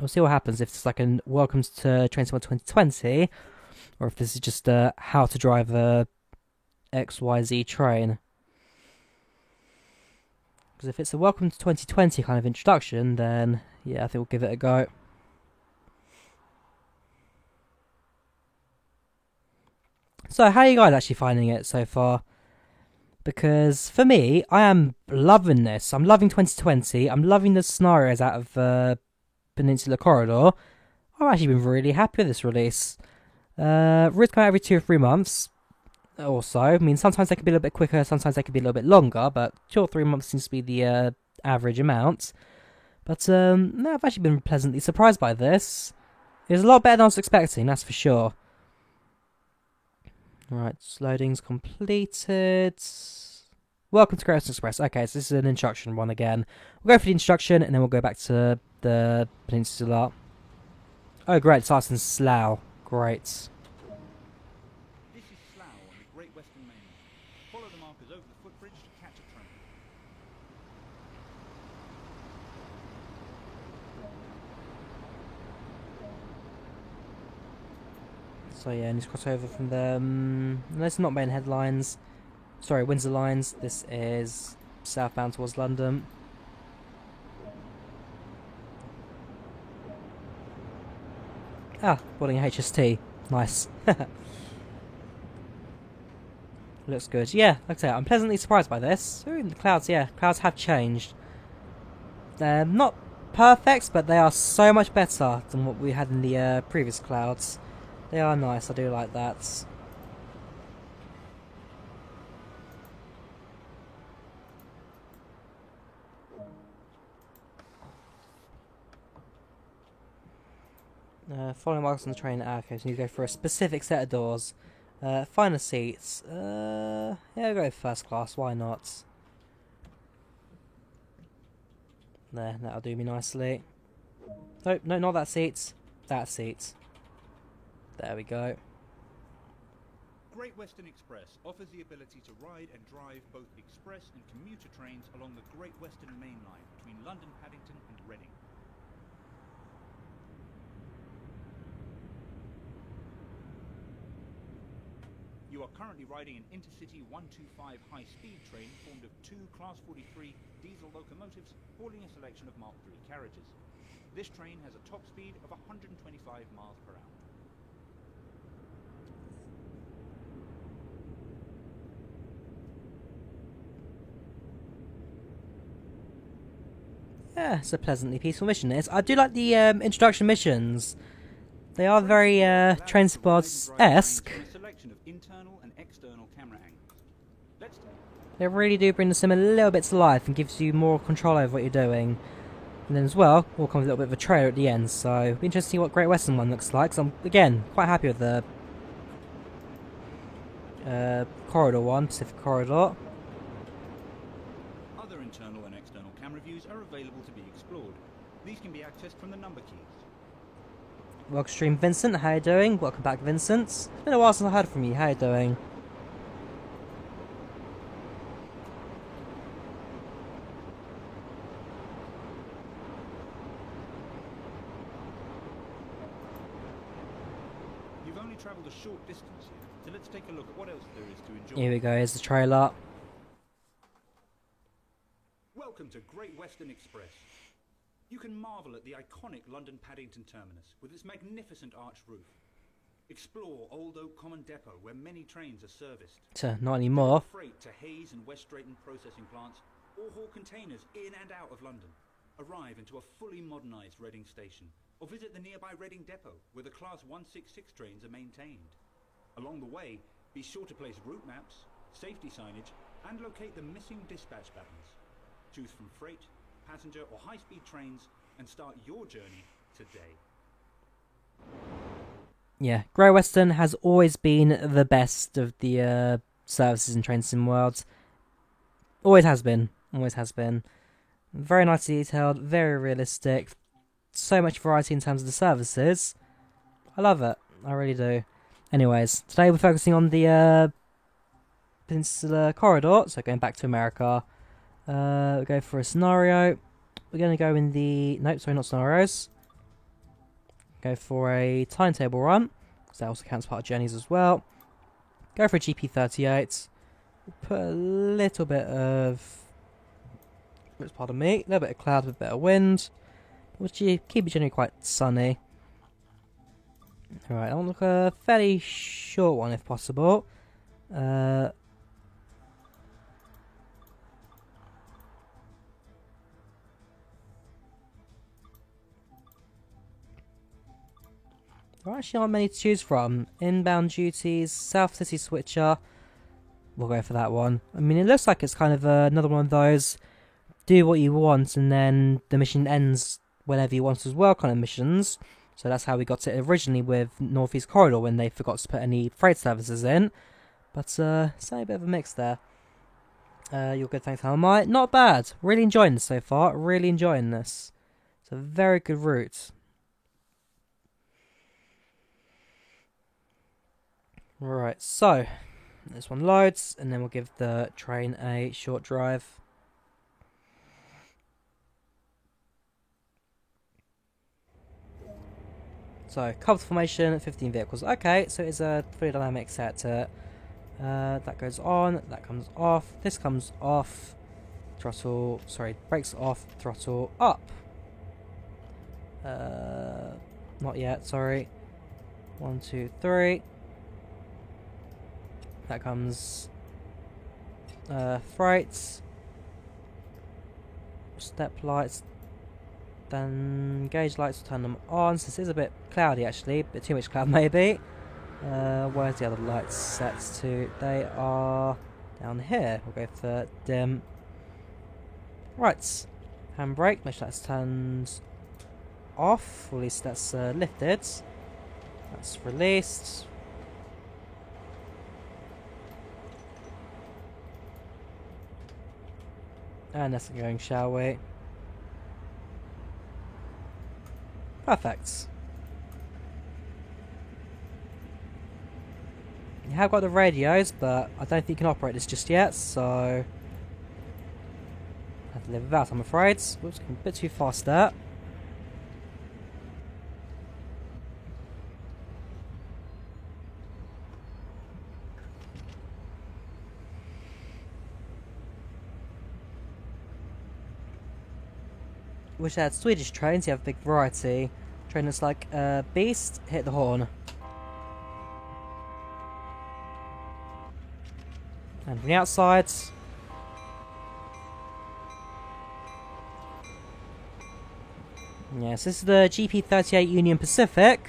We'll see what happens if it's like a welcome to Train 2020, or if this is just how to drive a XYZ train. Because if it's a welcome to 2020 kind of introduction, then yeah, I think we'll give it a go. So, how are you guys actually finding it so far? Because for me, I am loving this. I'm loving 2020. I'm loving the scenarios out of Peninsula Corridor. I've actually been really happy with this release. Routes come out every 2 or 3 months. Or so. I mean, sometimes they can be a little bit quicker, sometimes they can be a little bit longer, but 2 or 3 months seems to be the average amount. But no, I've actually been pleasantly surprised by this. It's a lot better than I was expecting, that's for sure. Right, loading's completed. Welcome to Great Western Express. Okay, so this is an instruction one again. We'll go for the instruction, and then we'll go back to the Peninsula. Oh, great, it starts in Slough. Great. This is Slough on the Great Western Main Line. Follow the markers over the footbridge to catch a train. So yeah, and just cross over from the... no, it's not main headlines. Sorry, Windsor lines. This is southbound towards London. Ah, boarding a HST. Nice. Looks good. Yeah, like I say, I'm pleasantly surprised by this. Ooh, the clouds, yeah, clouds have changed. They're not perfect, but they are so much better than what we had in the previous clouds. They are nice, I do like that. Following marks on the train. Okay, so you need to go for a specific set of doors. Finer seats. Yeah, I'll go first class, why not? There, that'll do me nicely. Oh, no, not that seat. That seat. There we go. Great Western Express offers the ability to ride and drive both express and commuter trains along the Great Western Main Line between London, Paddington and Reading. You are currently riding an Intercity 125 high-speed train formed of 2 Class 43 diesel locomotives hauling a selection of Mark III carriages. This train has a top speed of 125 miles per hour. Yeah, it's a pleasantly peaceful mission. I do like the introduction missions. They are very Train Sports-esque. They really do bring the sim a little bit to life and gives you more control over what you're doing. And then as well, we'll come with a little bit of a trailer at the end, so it'll be interesting to see what Great Western one looks like. So I'm, again, quite happy with the Corridor one, Pacific Corridor. Other internal and external camera views are available to be explored. These can be accessed from the number keys. Welcome stream Vincent, how you doing? Welcome back Vincent. It's been a while since I heard from you, how you doing? You've only travelled a short distance here, so let's take a look at what else there is to enjoy. Here we go, here's the trailer. Welcome to Great Western Express. You can marvel at the iconic London Paddington terminus with its magnificent arched roof. Explore Old Oak Common Depot where many trains are serviced. Not anymore. Freight to Hayes and West Drayton processing plants or haul containers in and out of London. Arrive into a fully modernised Reading station or visit the nearby Reading Depot where the Class 166 trains are maintained. Along the way, be sure to place route maps, safety signage and locate the missing dispatch buttons. Choose from freight, passenger or high-speed trains and start your journey today. Yeah, Great Western has always been the best of the services in Train Sim World. Always has been. Always has been. Very nicely detailed, very realistic. So much variety in terms of the services. I love it. I really do. Anyways, today we're focusing on the Peninsula Corridor, so going back to America. We'll go for a scenario. We're going to go in the... Nope, sorry, not scenarios. Go for a timetable run, because that also counts part of journeys as well. Go for a GP38. Put a little bit of... Pardon me, a little bit of cloud with a bit of wind. We'll keep it generally quite sunny. Alright, I want a fairly short one if possible. There actually aren't many to choose from. Inbound duties, South City Switcher. We'll go for that one. I mean, it looks like it's kind of another one of those do what you want and then the mission ends whenever you want as well kind of missions. So that's how we got it originally with Northeast Corridor when they forgot to put any freight services in. But it's a bit of a mix there. You're good, thanks, how am I? Not bad. Really enjoying this so far. Really enjoying this. It's a very good route. Right, so this one loads, and then we'll give the train a short drive. So, couple formation, 15 vehicles. Okay, so it's a fully dynamic set. That goes on, that comes off, this comes off, throttle, sorry, brakes off, throttle up. Not yet, sorry. 1, 2, 3. That comes freights, step lights, then gauge lights, will turn them on. So this is a bit cloudy actually, a bit too much cloud maybe. Where's the other lights set to? They are down here. We'll go for dim. Right, handbrake, make sure that's turned off, or at least that's lifted. That's released. And let's get going, shall we? Perfect. You have got the radios, but I don't think you can operate this just yet, so I have to live without, I'm afraid. Whoops, a bit too fast there. Wish I had Swedish trains, you have a big variety. Train that's like Beast, hit the horn. And from the outside. Yes, this is the GP38 Union Pacific.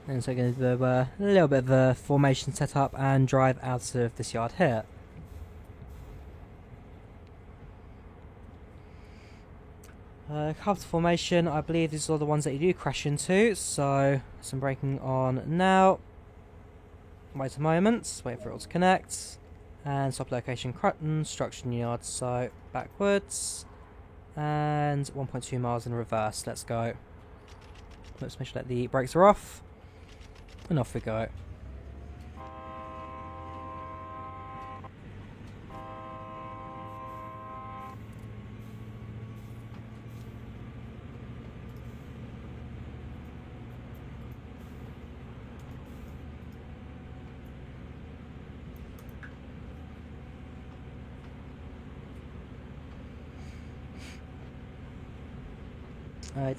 And so we're going to do a little bit of a formation setup and drive out of this yard here. Cover formation, I believe these are the ones that you do crash into, so some braking on now. Wait a moment, wait for it all to connect. And stop location Crutton, structure yard, so backwards. And 1.2 miles in reverse, let's go. Let's make sure that the brakes are off. And off we go.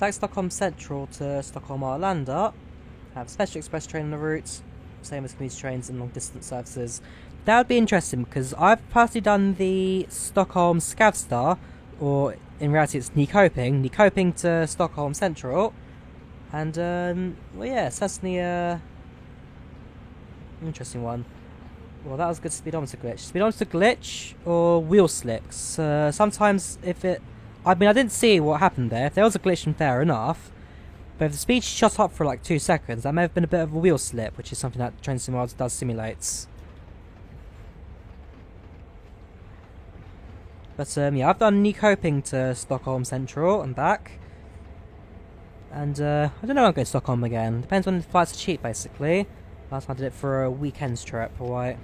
Like Stockholm Central to Stockholm Arlanda, have special express train on the route, same as commuter trains and long distance services. That would be interesting because I've personally done the Stockholm Skavsta, or in reality it's Nyköping to Stockholm Central, and well, yeah, it's certainly an interesting one. Well, that was a good speedometer glitch. Speedometer glitch or wheel slips. Sometimes if it, I mean, I didn't see what happened there. If there was a glitch, then fair enough. But if the speed shot up for like 2 seconds, that may have been a bit of a wheel slip, which is something that Train Simulator does simulate. But yeah, I've done Nyköping to Stockholm Central and back. And I don't know when I'm going to Stockholm again. Depends when the flights are cheap, basically. Last time I did it for a weekend's trip, alright.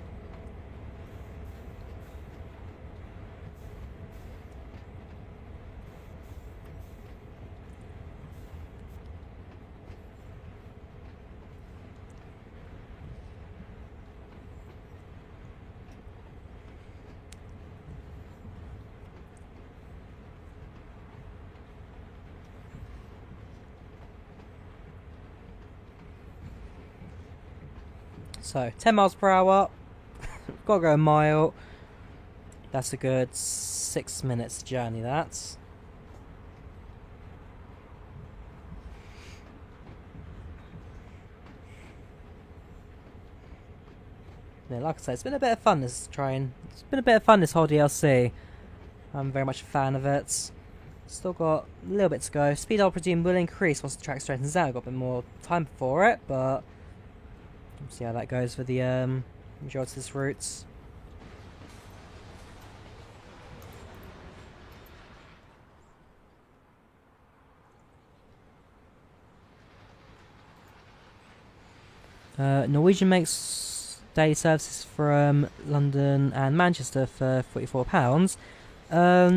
So, 10 miles per hour, gotta go a mile, that's a good 6 minutes journey, that's. Yeah, like I say, it's been a bit of fun this train, it's been a bit of fun this whole DLC, I'm very much a fan of it. Still got a little bit to go, speed I presume will increase once the track straightens out, I've got a bit more time for it, but we'll see how that goes for the majority of this route. Norwegian makes daily services from London and Manchester for £44.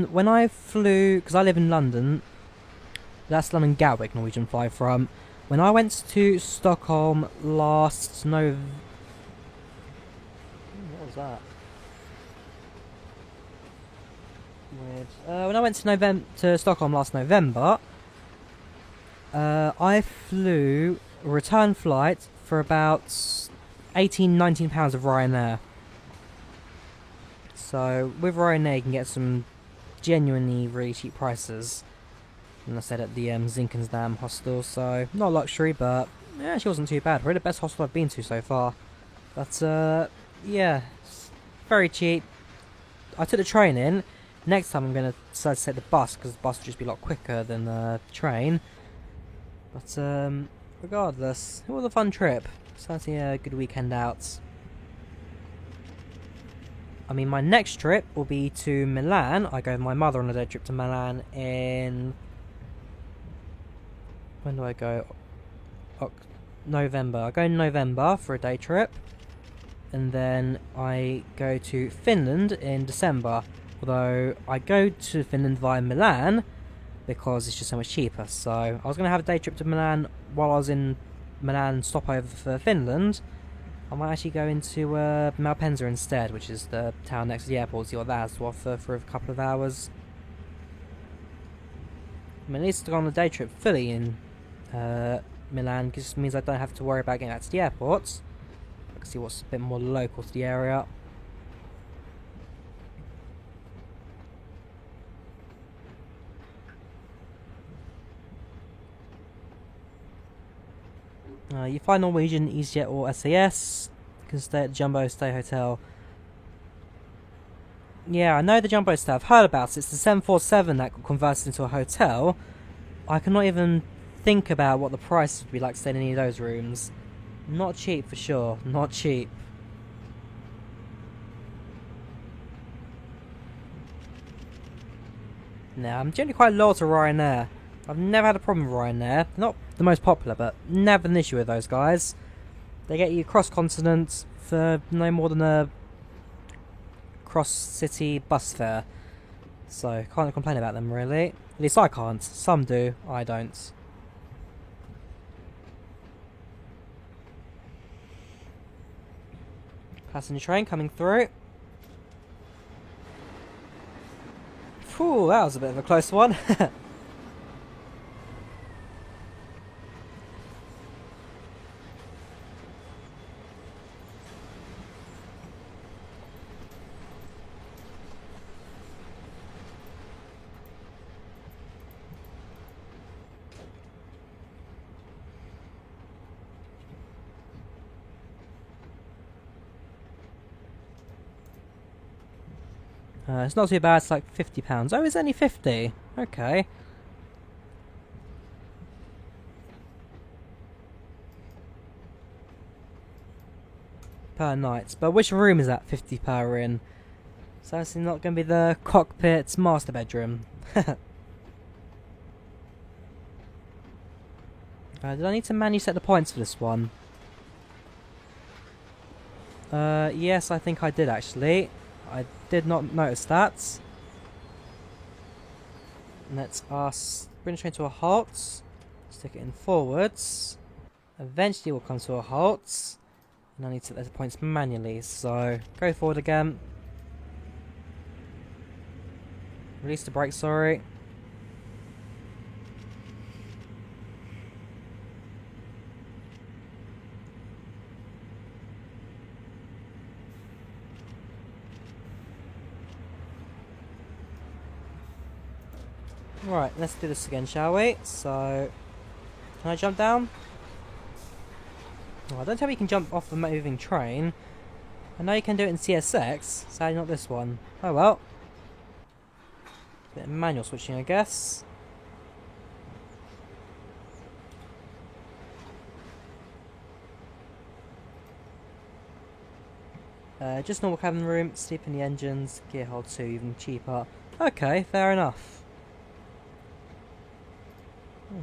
When I flew, because I live in London, that's London Gatwick Norwegian fly from. When I went to Stockholm last what was that? Weird. When I went to Stockholm last November, I flew a return flight for about £18–19 of Ryanair. So with Ryanair you can get some genuinely really cheap prices. And I stayed at the Zinkensdamm hostel, so not luxury, but yeah, she wasn't too bad. Probably the best hostel I've been to so far. But yeah, it's very cheap. I took the train in. Next time I'm going to decide to take the bus, because the bus will just be a lot quicker than the train. But regardless, it was a fun trip. Certainly a good weekend out. I mean, my next trip will be to Milan. I go with my mother on a day trip to Milan in... When do I go? November. I go in November for a day trip. And then I go to Finland in December. Although I go to Finland via Milan because it's just so much cheaper. So I was going to have a day trip to Milan while I was in Milan, stopover for Finland. I might actually go into Malpensa instead, which is the town next to the airport, see what that has to offer for a couple of hours. I mean, at least to go on the day trip fully in Milan, because it means I don't have to worry about getting out to the airport. I can see what's a bit more local to the area. You find Norwegian, EasyJet or SAS. You can stay at Jumbo Stay Hotel. Yeah, I know the Jumbo Stay. I've heard about it. It's the 747 that got converted into a hotel. I cannot even think about what the price would be like staying in any of those rooms. Not cheap for sure. Not cheap. Now, I'm generally quite loyal to Ryanair. I've never had a problem with Ryanair. Not the most popular, but never an issue with those guys. They get you cross-continent for no more than a cross-city bus fare. So, can't complain about them, really. At least I can't. Some do, I don't. Passenger train coming through. Phew, that was a bit of a close one. It's not too bad, it's like £50. Oh, it's only 50. Okay. Per night. But which room is that 50 per in? So it's not going to be the cockpit's master bedroom. Did I need to manually set the points for this one? Yes, I think I did actually. I did not notice that. Let's bring the train to a halt. Stick it in forwards. Eventually we'll come to a halt. And I need to set those points manually. So, go forward again. Release the brake, sorry. Right, let's do this again, shall we? So, can I jump down? Oh, don't tell me you can jump off a moving train. I know you can do it in CSX, sadly not this one. Oh well. Bit of manual switching, I guess. Just normal cabin room, sleep in the engines, gear hold 2, even cheaper. Okay, fair enough.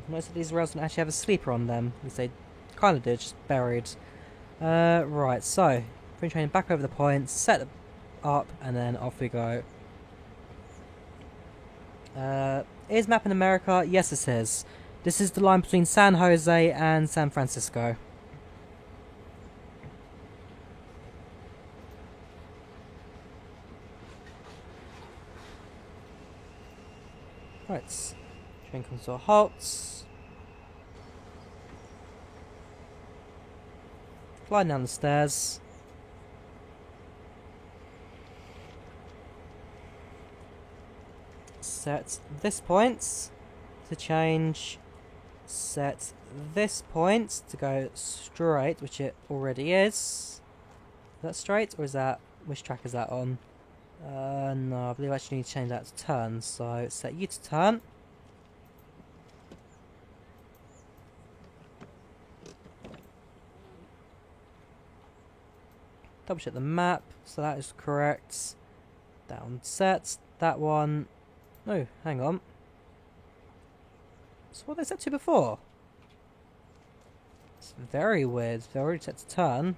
Most of these rails don't actually have a sleeper on them. At least they kind of did, just buried. Right, so bring train back over the points, set it up, and then off we go. Is map in America? Yes, it is. This is the line between San Jose and San Francisco. Right. Train comes to a halt. Flying down the stairs. Set this point to change. Set this point to go straight, which it already is. Is that straight, or is that... which track is that on? No, I believe I actually need to change that to turn. So set you to turn. Double check the map, so that is correct. Down set, that one. Oh, hang on. So what did I set to before? It's very weird. They're already set to turn.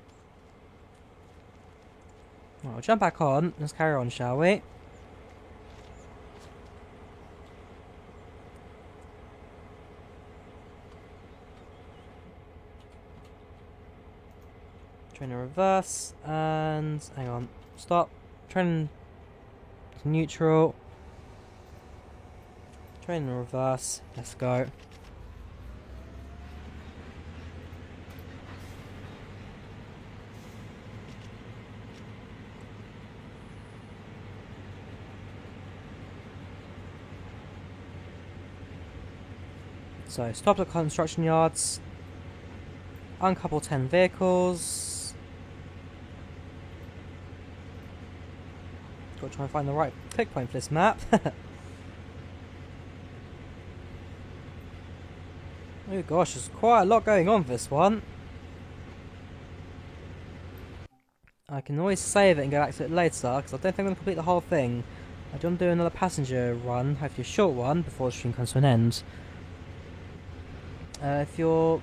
Right, we'll jump back on. Let's carry on, shall we? Train in reverse, and hang on, stop. Train to neutral. Train in reverse. Let's go. So stop at construction yards, uncouple 10 vehicles. Got to try and find the right click point for this map. Oh gosh, there's quite a lot going on for this one. I can always save it and go back to it later, because I don't think I'm going to complete the whole thing. I do want to do another passenger run, hopefully a short one, before the stream comes to an end. If you're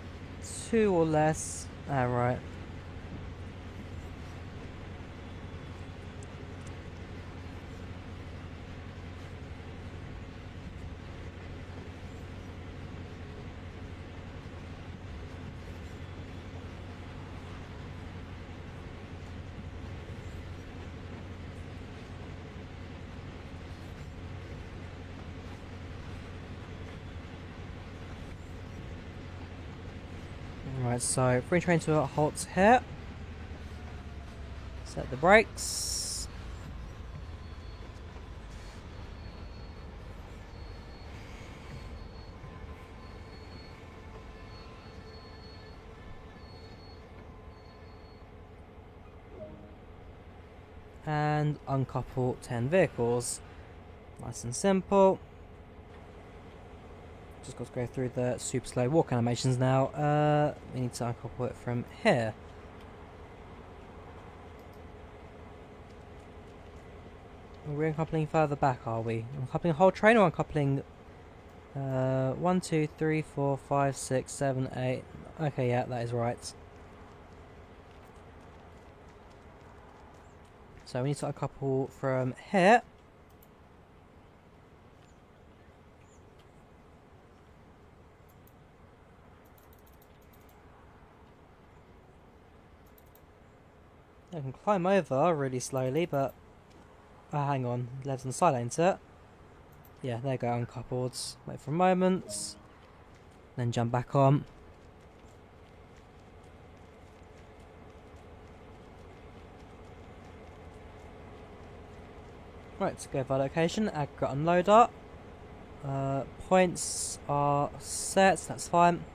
2 or less... right. Right, so bring train to a halt here. Set the brakes. And uncouple 10 vehicles. Nice and simple. Just got to go through the super slow walk animations now. We need to uncouple it from here. We're uncoupling further back, are we? Uncoupling a whole train or uncoupling 1, 2, 3, 4, 5, 6, 7, 8. Okay, yeah, that is right. So we need to uncouple from here. I can climb over really slowly, but... hang on, levers on the side, ain't it? Yeah, there you go, uncoupled. Wait for a moment. Then jump back on. Right, to go by location, aggregate unloader. Points are set, that's fine.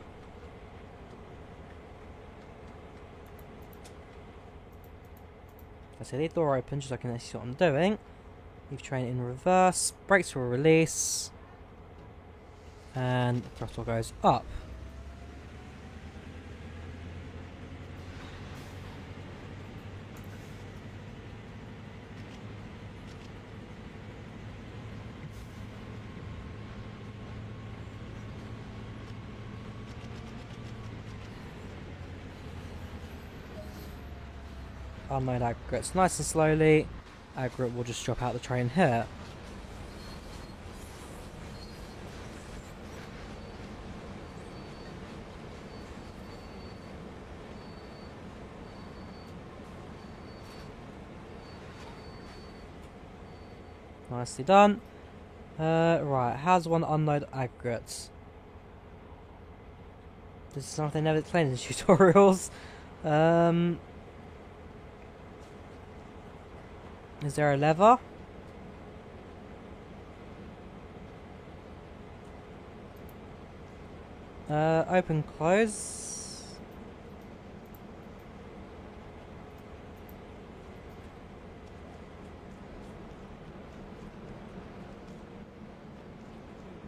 I say leave the door open just so I can see what I'm doing. Leave train in reverse, brakes will release, and the throttle goes up. Unload aggregates nice and slowly. Aggregate will just drop out the train here. Nicely done. Right, how's one unload aggregates? This is something they never explained in the tutorials. Is there a lever? Open, close.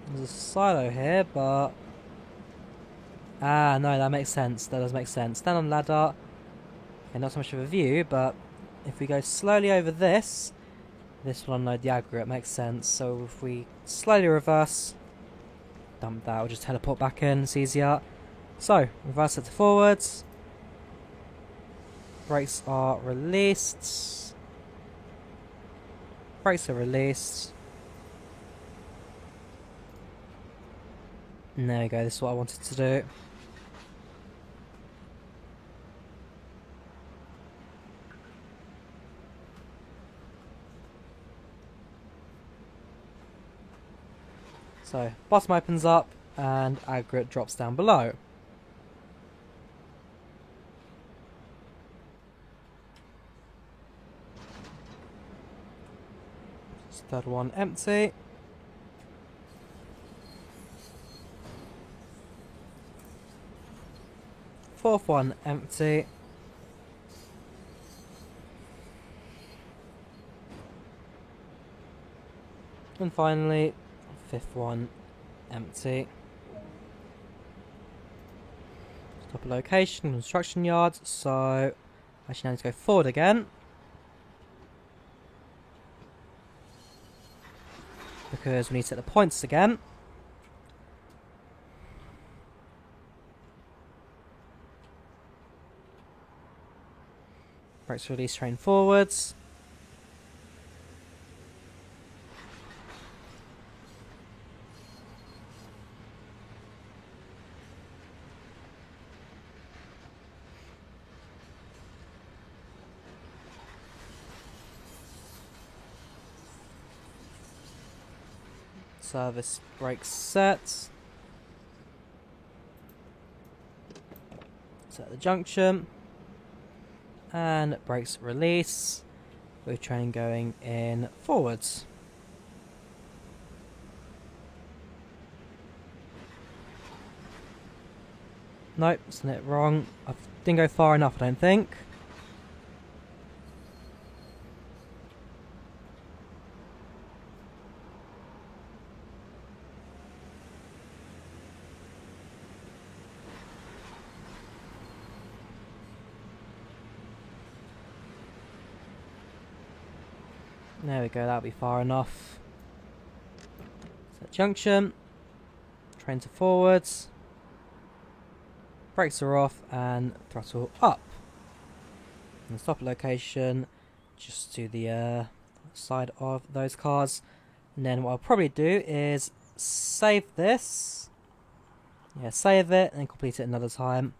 There's a silo here, but... no, that makes sense. That does make sense. Stand on ladder. Okay, not so much of a view, but... if we go slowly over this, this will unload the aggregate, makes sense. So if we slowly reverse, dump that, we'll just teleport back in, it's easier. So, reverse it to forwards. Brakes are released. Brakes are released. And there we go, this is what I wanted to do. So, bottom opens up and aggregate drops down below. Third one empty. Fourth one, empty. And finally, fifth one, empty. Stop a location, construction yards, so actually now need to go forward again. Because we need to set the points again. Brakes release, train forwards. Service brakes set. Set the junction. And brakes release. With train going in forwards. Nope, isn't it wrong? I didn't go far enough, I don't think. There we go, that'll be far enough. Set junction. Train to forwards. Brakes are off and throttle up. And stop location just to the side of those cars. And then what I'll probably do is save this. Yeah, save it and complete it another time.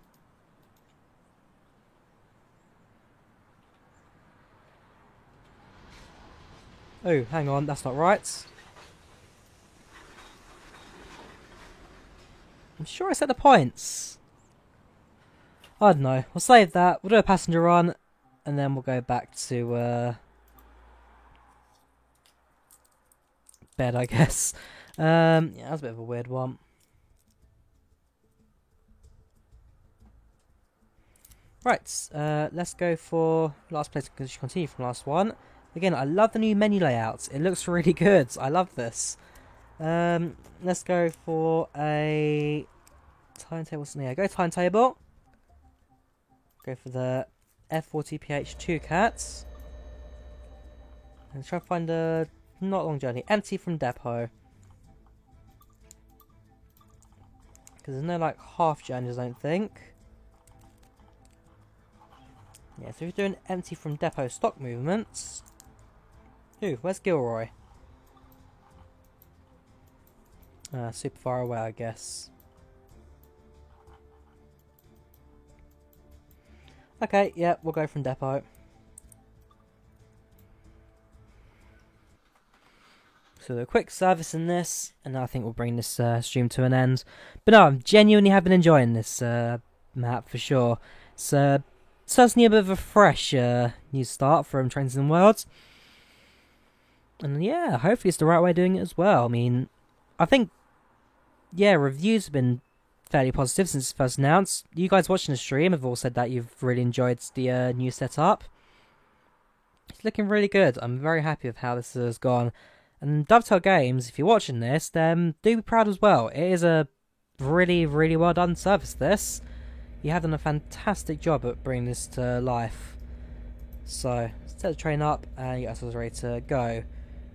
Oh, hang on, that's not right. I'm sure I set the points. I don't know. We'll save that. We'll do a passenger run, and then we'll go back to bed, I guess. Yeah, that's a bit of a weird one. Right, let's go for last place because you continue from last one. Again, I love the new menu layouts. It looks really good. I love this. Let's go for a timetable. Yeah, go timetable. Go for the F40PH2 cats. And try to find a not long journey. Empty from depot. Because there's no like half journeys, I don't think. Yeah, so we're doing empty from depot stock movements. Ooh, where's Gilroy? Super far away, I guess. Okay, yeah, we'll go from depot. So a quick service in this, and I think we'll bring this stream to an end. But no, I'm genuinely have been enjoying this map for sure. It's certainly a bit of a fresh new start from Trains and Worlds. And yeah, hopefully it's the right way of doing it as well. I mean, I think, yeah, reviews have been fairly positive since it's first announced. You guys watching the stream have all said that you've really enjoyed the new setup. It's looking really good. I'm very happy with how this has gone. And Dovetail Games, if you're watching this, then do be proud as well. It is a really, really well done service, this. You have done a fantastic job at bringing this to life. So, set the train up and you guys are ready to go.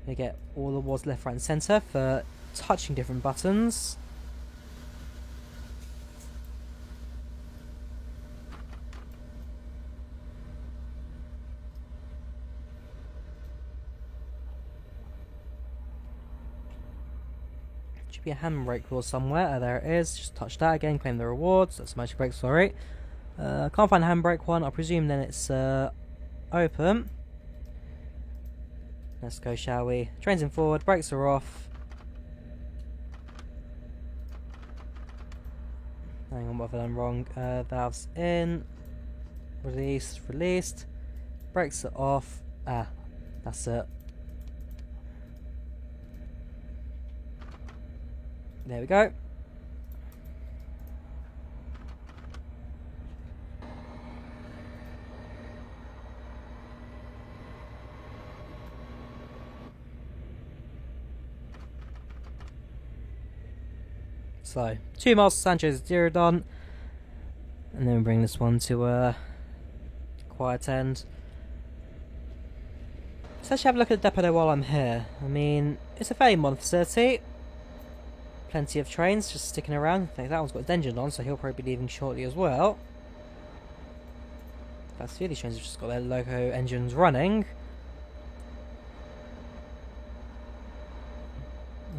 You get all the awards left, right and centre for touching different buttons. Should be a handbrake wheel somewhere. There it is. Just touch that again, claim the rewards. That's magic brake, sorry. Can't find a handbrake one. I presume then it's open. Let's go, shall we? Trains in forward, brakes are off. Hang on, what have I done wrong? Valves in. Release, released. Brakes are off. Ah, that's it. There we go. So 2 miles to San Jose Diridon, and then bring this one to a quiet end. So let's have a look at the depot while I'm here. I mean, it's a fairly modern facility. Plenty of trains just sticking around. I think that one's got its engine on, so he'll probably be leaving shortly as well. That's a few of these trains have just got their loco engines running.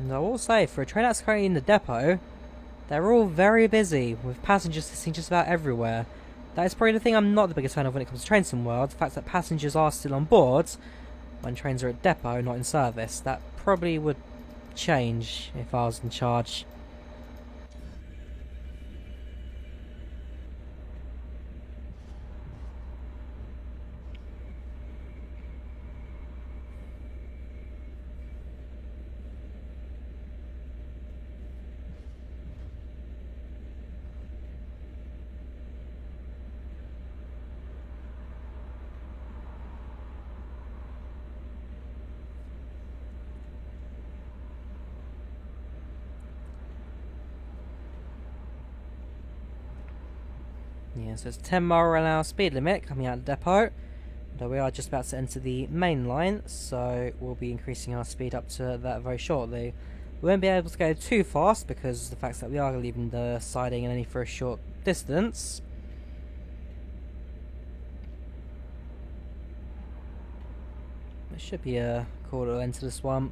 And I will say, for a train that's currently in the depot, they're all very busy, with passengers sitting just about everywhere. That is probably the thing I'm not the biggest fan of when it comes to Train Sim World, the fact that passengers are still on board when trains are at depot, not in service. That probably would change if I was in charge. Yeah, so it's 10 mph speed limit coming out of the depot. Though we are just about to enter the main line, so we'll be increasing our speed up to that very shortly. We won't be able to go too fast because of the fact that we are leaving the siding and only for a short distance. There should be a cool little end to this one.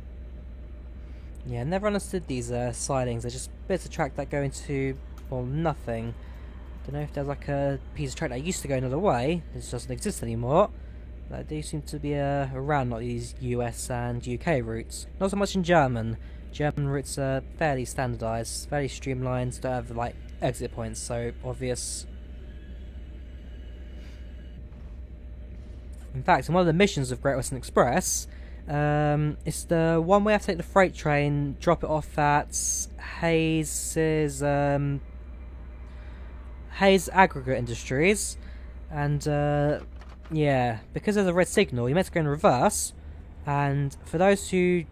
Yeah, never understood these sidings. They're just bits of track that go into, well, nothing. Don't know if there's like a piece of track that used to go another way, it doesn't exist anymore. They do seem to be around like these US and UK routes. Not so much in German. German routes are fairly standardised, fairly streamlined, don't have like exit points, so obvious. In fact, in one of the missions of Great Western Express, it's the one where you have to take the freight train, drop it off at Hayes Aggregate Industries, and yeah, because there's a red signal, you're meant to go in reverse, and for those who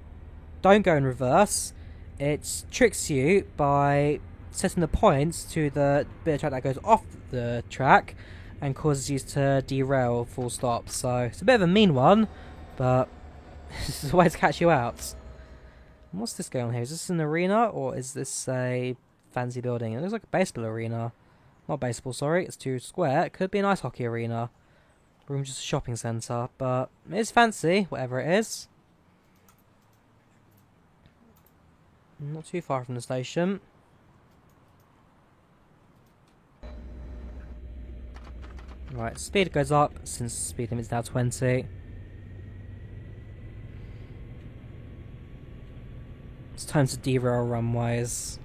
don't go in reverse, it tricks you by setting the points to the bit of track that goes off the track and causes you to derail full stop. So it's a bit of a mean one, but it's a way to catch you out. And what's this going on here? Is this an arena or is this a fancy building? It looks like a baseball arena. Not baseball, sorry, it's too square. It could be an ice hockey arena. Or just a shopping centre, but it is fancy, whatever it is. Not too far from the station. Right, speed goes up since speed limit's now 20. It's time to derail runways.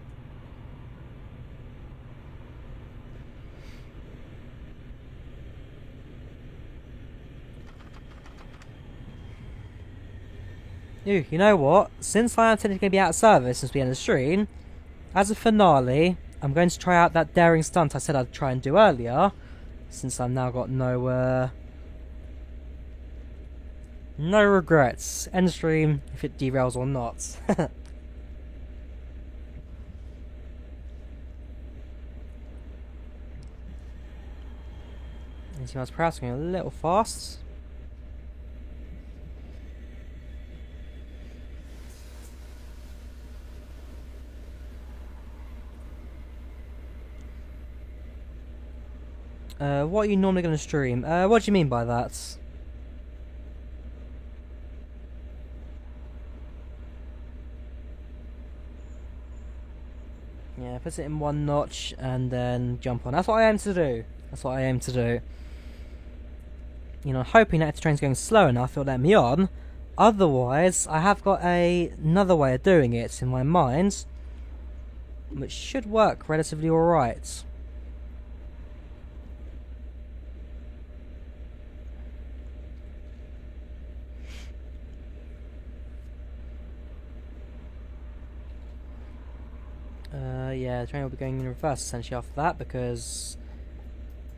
Ooh, you know what? Since I am technically going to be out of service since we end the stream, as a finale, I'm going to try out that daring stunt I said I'd try and do earlier, since I've now got no regrets. End the stream if it derails or not. 90 miles per hour, going a little fast. What are you normally going to stream? What do you mean by that? Yeah, put it in one notch and then jump on. That's what I aim to do. That's what I aim to do. You know, hoping that if the train's going slow enough, it'll let me on. Otherwise, I have got another way of doing it in my mind, which should work relatively alright. Yeah, the train will be going in reverse essentially after that because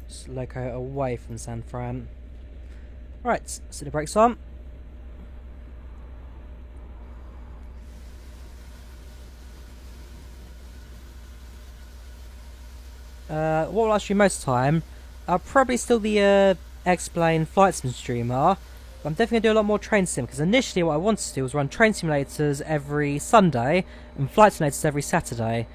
it's loco away from San Fran. Right, set the brakes on. what will I stream most of the time? I'll probably still be a X-Plane Flight Sim streamer. But I'm definitely going to do a lot more Train Sim, because initially what I wanted to do was run Train Simulators every Sunday and Flight Simulators every Saturday.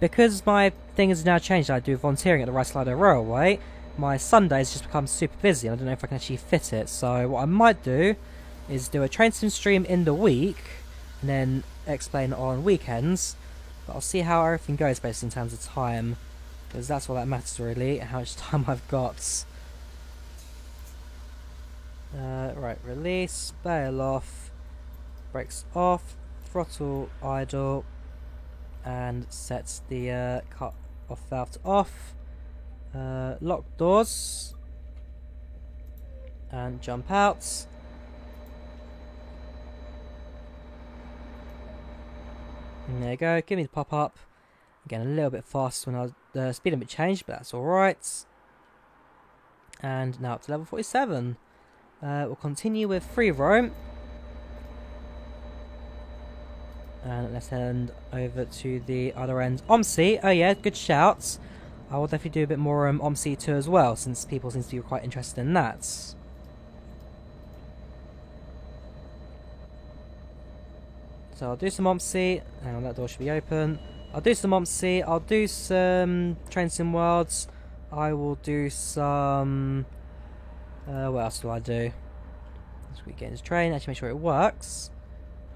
Because my thing has now changed, I do volunteering at the Rice Slider Railway, my Sundays just become super busy, and I don't know if I can actually fit it. So what I might do is do a Train Sim stream in the week, and then X-Plane on weekends. But I'll see how everything goes based in terms of time, because that's all that matters really, how much time I've got. Right, release, bail off, brakes off, throttle idle, and sets the cut off valve to off. Lock doors, and jump out. And there you go, give me the pop-up. Again, a little bit fast when the speed limit changed, but that's alright. And now up to level 47. We'll continue with free roam. And let's head over to the other end. OMSI, oh yeah, good shouts. I will definitely do a bit more OMSI too as well, since people seem to be quite interested in that. So I'll do some OMSI. Hang on, that door should be open. I'll do some OMSI. I'll do some Train Sim Worlds. I will do some... what else do I do? Let's get in this train, actually make sure it works.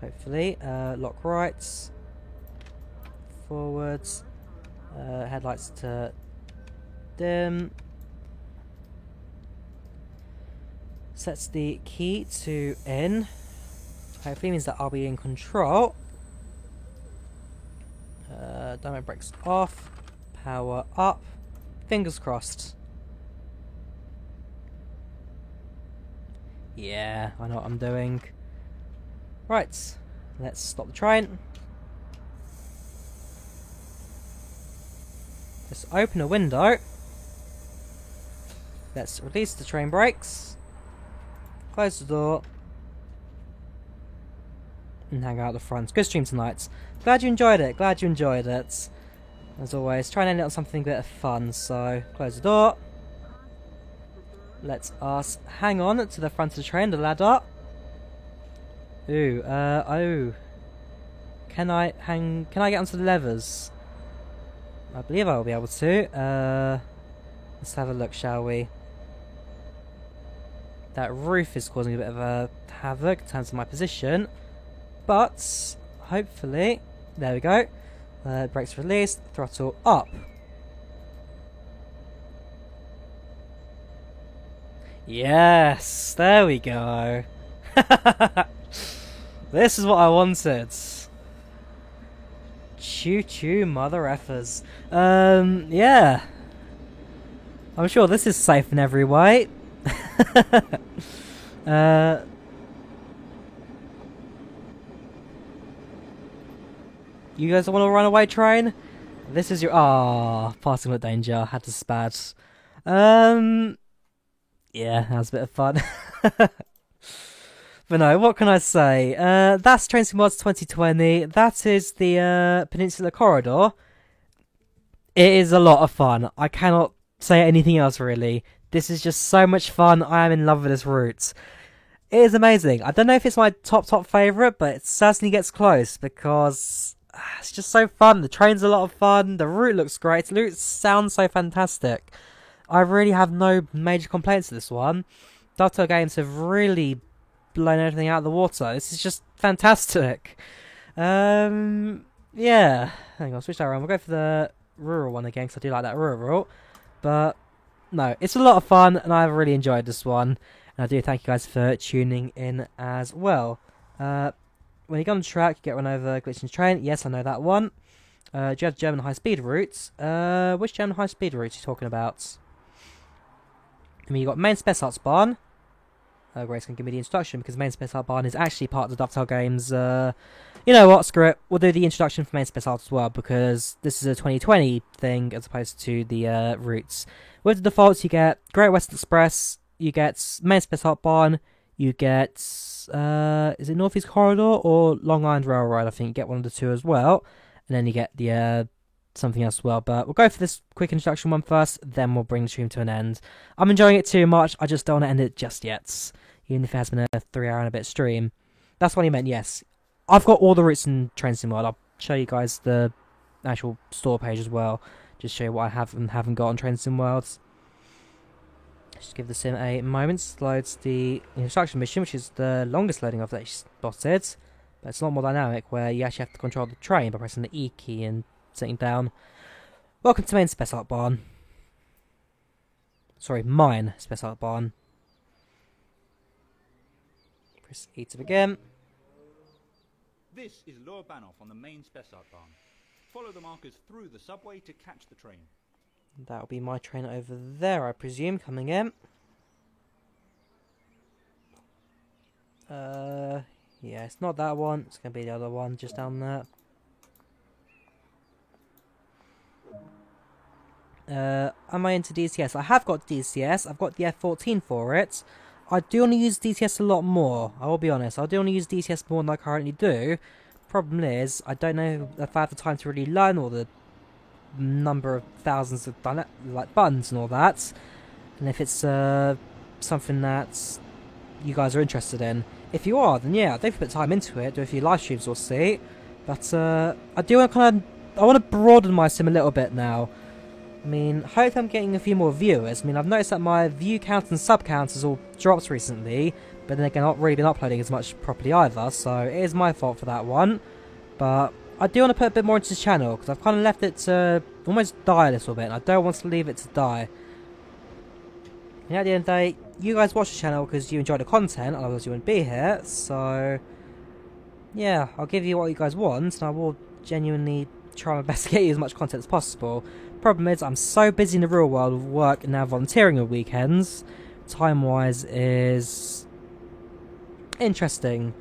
Hopefully. Lock rights. Forwards. Headlights to dim. Sets the key to in. Hopefully means that I'll be in control. Dynamic brakes off. Power up. Fingers crossed. Yeah, I know what I'm doing. Right, let's stop the train. Let's open a window. Let's release the train brakes. Close the door. And hang out the front. Good stream tonight. Glad you enjoyed it. Glad you enjoyed it. As always, try and end it on something a bit of fun. So, close the door. Let us hang on to the front of the train, the ladder. Ooh, oh. Can I get onto the levers? I believe I will be able to. Let's have a look, shall we? That roof is causing a bit of a havoc in terms of my position. But, hopefully, there we go. Brakes released, throttle up. Yes, there we go. This is what I wanted. Choo choo, mother effers. Yeah. I'm sure this is safe in every way. You guys want to run away train? This is your... Ah, passing with danger. Had to spat. Yeah, that was a bit of fun. But no, what can I say? That's Train Sim Worlds 2020. That is the Peninsula Corridor. It is a lot of fun. I cannot say anything else, really. This is just so much fun. I am in love with this route. It is amazing. I don't know if it's my top favourite, but it certainly gets close because it's just so fun. The train's a lot of fun. The route looks great. The route sounds so fantastic. I really have no major complaints with this one. Dovetail Games have really blown everything out of the water. This is just fantastic. Yeah. Hang on, switch that around. We'll go for the rural one again because I do like that rural. But no, it's a lot of fun and I've really enjoyed this one. And I do thank you guys for tuning in as well. When you go on the track, you get run over Glitching's train. Yes, I know that one. Do you have German high-speed routes? Which German high-speed routes are you talking about? I mean, you got Main Spessartsbahn. Grace can give me the introduction because Main Spessartsbahn is actually part of the Dovetail Games. You know what? Screw it. We'll do the introduction for Main Spessart as well because this is a 2020 thing as opposed to the routes. With the defaults, you get Great Western Express, you get Main Spessartsbahn, you get is it Northeast Corridor or Long Island Railroad? I think you get one of the two as well, and then you get the something else as well. But we'll go for this quick introduction one first, then we'll bring the stream to an end. I'm enjoying it too much. I just don't want to end it just yet, even if it has been a 3 hour and a bit stream. That's what he meant. Yes, I've got all the routes in Train Sim World. I'll show you guys the actual store page as well. Just show you what I have and haven't got on Train Sim Worlds. Just give the sim a moment. Loads the instruction mission, which is the longest loading I've actually spotted. But it's a lot more dynamic, where you actually have to control the train by pressing the E key and sitting down. Welcome to main Spessart Bahn. Sorry, mine Spessart Bahn. Press E to begin. This is Lower Bahnhof on the main Spessart Bahn. Follow the markers through the subway to catch the train. That'll be my train over there, I presume, coming in. Yeah, it's not that one. It's going to be the other one, just down there. Am I into DCS? I have got DCS. I've got the F14 for it. I do want to use DCS a lot more. I will be honest. I do want to use DCS more than I currently do. Problem is, I don't know if I have the time to really learn all the number of thousands of like buttons and all that, and if it's something that you guys are interested in. If you are, then yeah, I'll definitely put time into it, do a few live streams or see. But I do want to I want to broaden my sim a little bit now. I mean, hopefully I'm getting a few more viewers. I mean, I've noticed that my view count and sub count has all dropped recently, but then again, I've not really been uploading as much properly either, so it is my fault for that one. But I do want to put a bit more into this channel, because I've kind of left it to almost die a little bit, and I don't want to leave it to die. And at the end of the day, you guys watch the channel because you enjoy the content, otherwise you wouldn't be here, so yeah, I'll give you what you guys want, and I will genuinely try my best to get you as much content as possible. Problem is, I'm so busy in the real world with work and now volunteering on weekends, time-wise is interesting.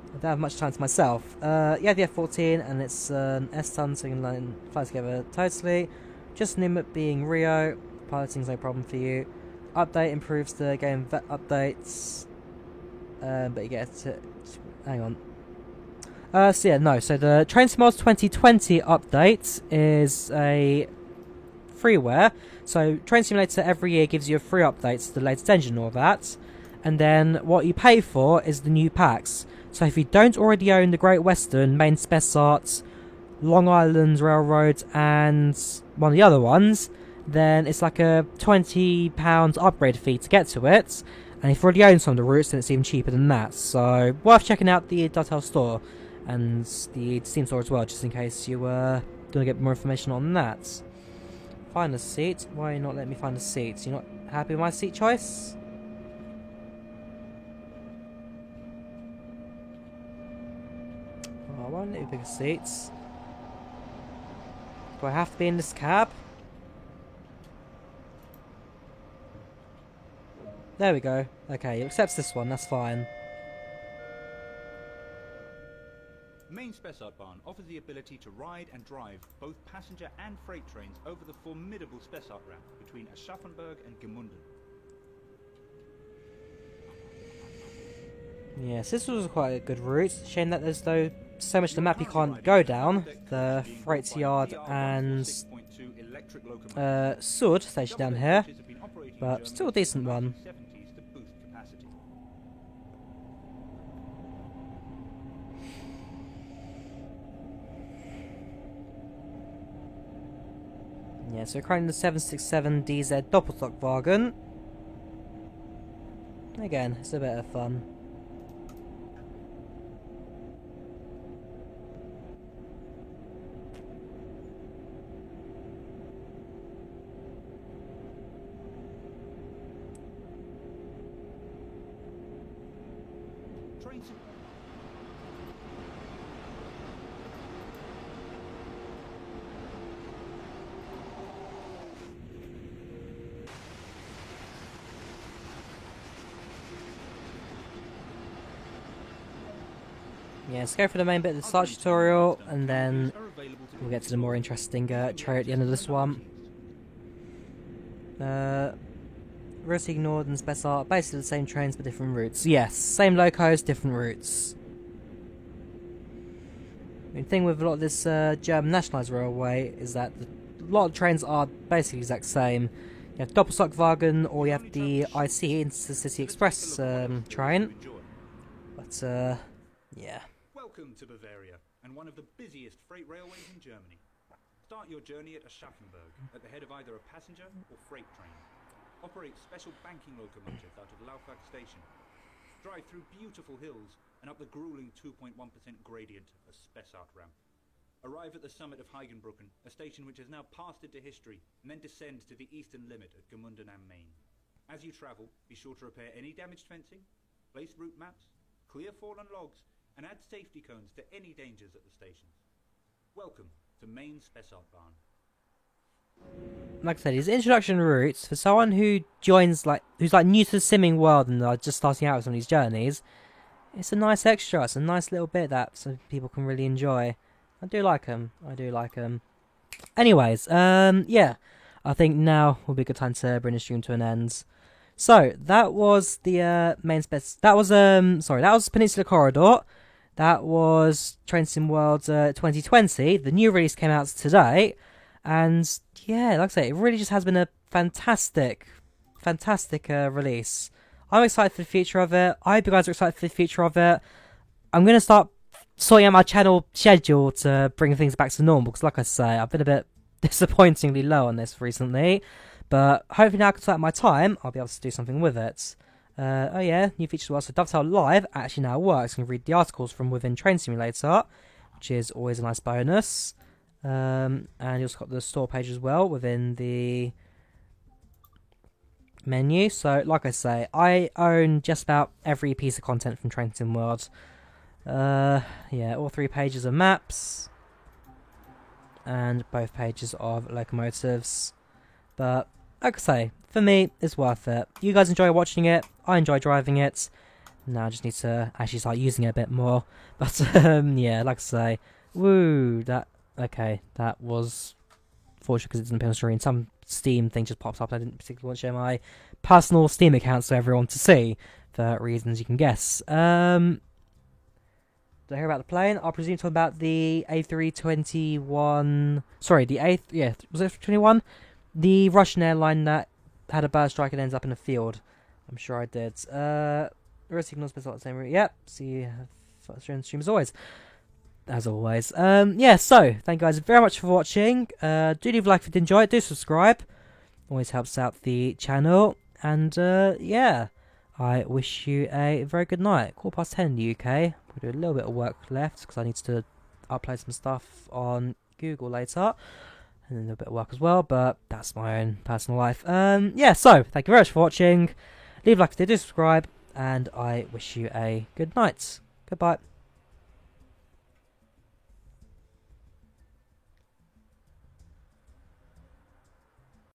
I don't have much time to myself. Yeah, the F14, and it's an S-ton, so you can fly together totally. Just name it being Rio. Piloting's no problem for you. Update improves the game updates. But you get to... hang on. So yeah, no. So the Train Sim World 2020 update is a freeware. So Train Simulator every year gives you a free update to the latest engine and all that. And then what you pay for is the new packs. So if you don't already own the Great Western, Main Spessart, Long Island Railroad, and one of the other ones, then it's like a £20 upgrade fee to get to it. And if you already own some of the routes, then it's even cheaper than that. So worth checking out the Dottel store and the Steam store as well, just in case you want to get more information on that. Find a seat. Why are you not letting me find a seat? You're not happy with my seat choice? Oh, why don't you pick a seat? Do I have to be in this cab? There we go. Okay, it accepts this one, that's fine. Main Spessart Bahn offers the ability to ride and drive both passenger and freight trains over the formidable Spessart ramp between Aschaffenburg and Gemünden. Yes, this was quite a good route. Shame that there's so much of the map you can't go down. The freight yard and Sud station down here, but still a decent one. Yeah, so we're currently in the 767 DZ Doppelstockwagen. Again, it's a bit of fun. Yeah, let's go for the main bit of the start tutorial, and then we'll get to the more interesting tray at the end of this one. Route ignored and Spessart, basically the same trains but different routes. Yes, same locos, different routes. The thing with a lot of this German nationalised railway is that a lot of trains are basically the exact same. You have Doppelstockwagen or you have the IC Intercity Express train. But yeah. Welcome to Bavaria and one of the busiest freight railways in Germany. Start your journey at Aschaffenburg, at the head of either a passenger or freight train. Operate special banking locomotives out of Laufach station. Drive through beautiful hills and up the grueling 2.1% gradient of Spessart ramp. Arrive at the summit of Heigenbrücken, a station which has now passed into history, and then descend to the eastern limit at Gmunden am Main. As you travel, be sure to repair any damaged fencing, place route maps, clear fallen logs, and add safety cones to any dangers at the stations. Welcome to Main Spessartbahn. Like I said, his introduction routes for someone who joins who's new to the simming world and just starting out with some of these journeys, it's a nice extra. It's a nice little bit that some people can really enjoy. I do like them. Anyways, yeah, I think now will be a good time to bring the stream to an end. So that was the main that was Peninsula Corridor. That was Train Sim World 2020. The new release came out today. And yeah, like I say, it really just has been a fantastic release. I'm excited for the future of it. I hope you guys are excited for the future of it. I'm going to start sorting out my channel schedule to bring things back to normal. Because like I say, I've been a bit disappointingly low on this recently. But hopefully now I can sort out my time, I'll be able to do something with it. Oh yeah, new feature as well. So Dovetail Live actually now works. You can read the articles from within Train Simulator, which is always a nice bonus. And you also got the store page as well within the menu. So, like I say, I own just about every piece of content from Train Sim World. Yeah, all 3 pages of maps and both pages of locomotives. But, like I say, for me, it's worth it. You guys enjoy watching it. I enjoy driving it. Now I just need to actually start using it a bit more. But, yeah, like I say, woo, okay, that was fortunate because it's in the personal screen. Some Steam thing just pops up. I didn't particularly want to share my personal Steam account so everyone to see, for reasons you can guess. Did I hear about the plane? I presume talking about the A321. Sorry, the was it 21? The Russian airline that had a bird strike and ends up in a field. I'm sure I did. Road signals, but not the same route. Yep. See, stream as always. Yeah, so thank you guys very much for watching. Do leave a like if you did enjoy it. Do subscribe. Always helps out the channel. And yeah, I wish you a very good night. 10:15 in the UK. We'll do a little bit of work left because I need to upload some stuff on Google later. And then a little bit of work as well, but that's my own personal life. Yeah, so thank you very much for watching. Leave a like if you did, subscribe, and I wish you a good night. Goodbye.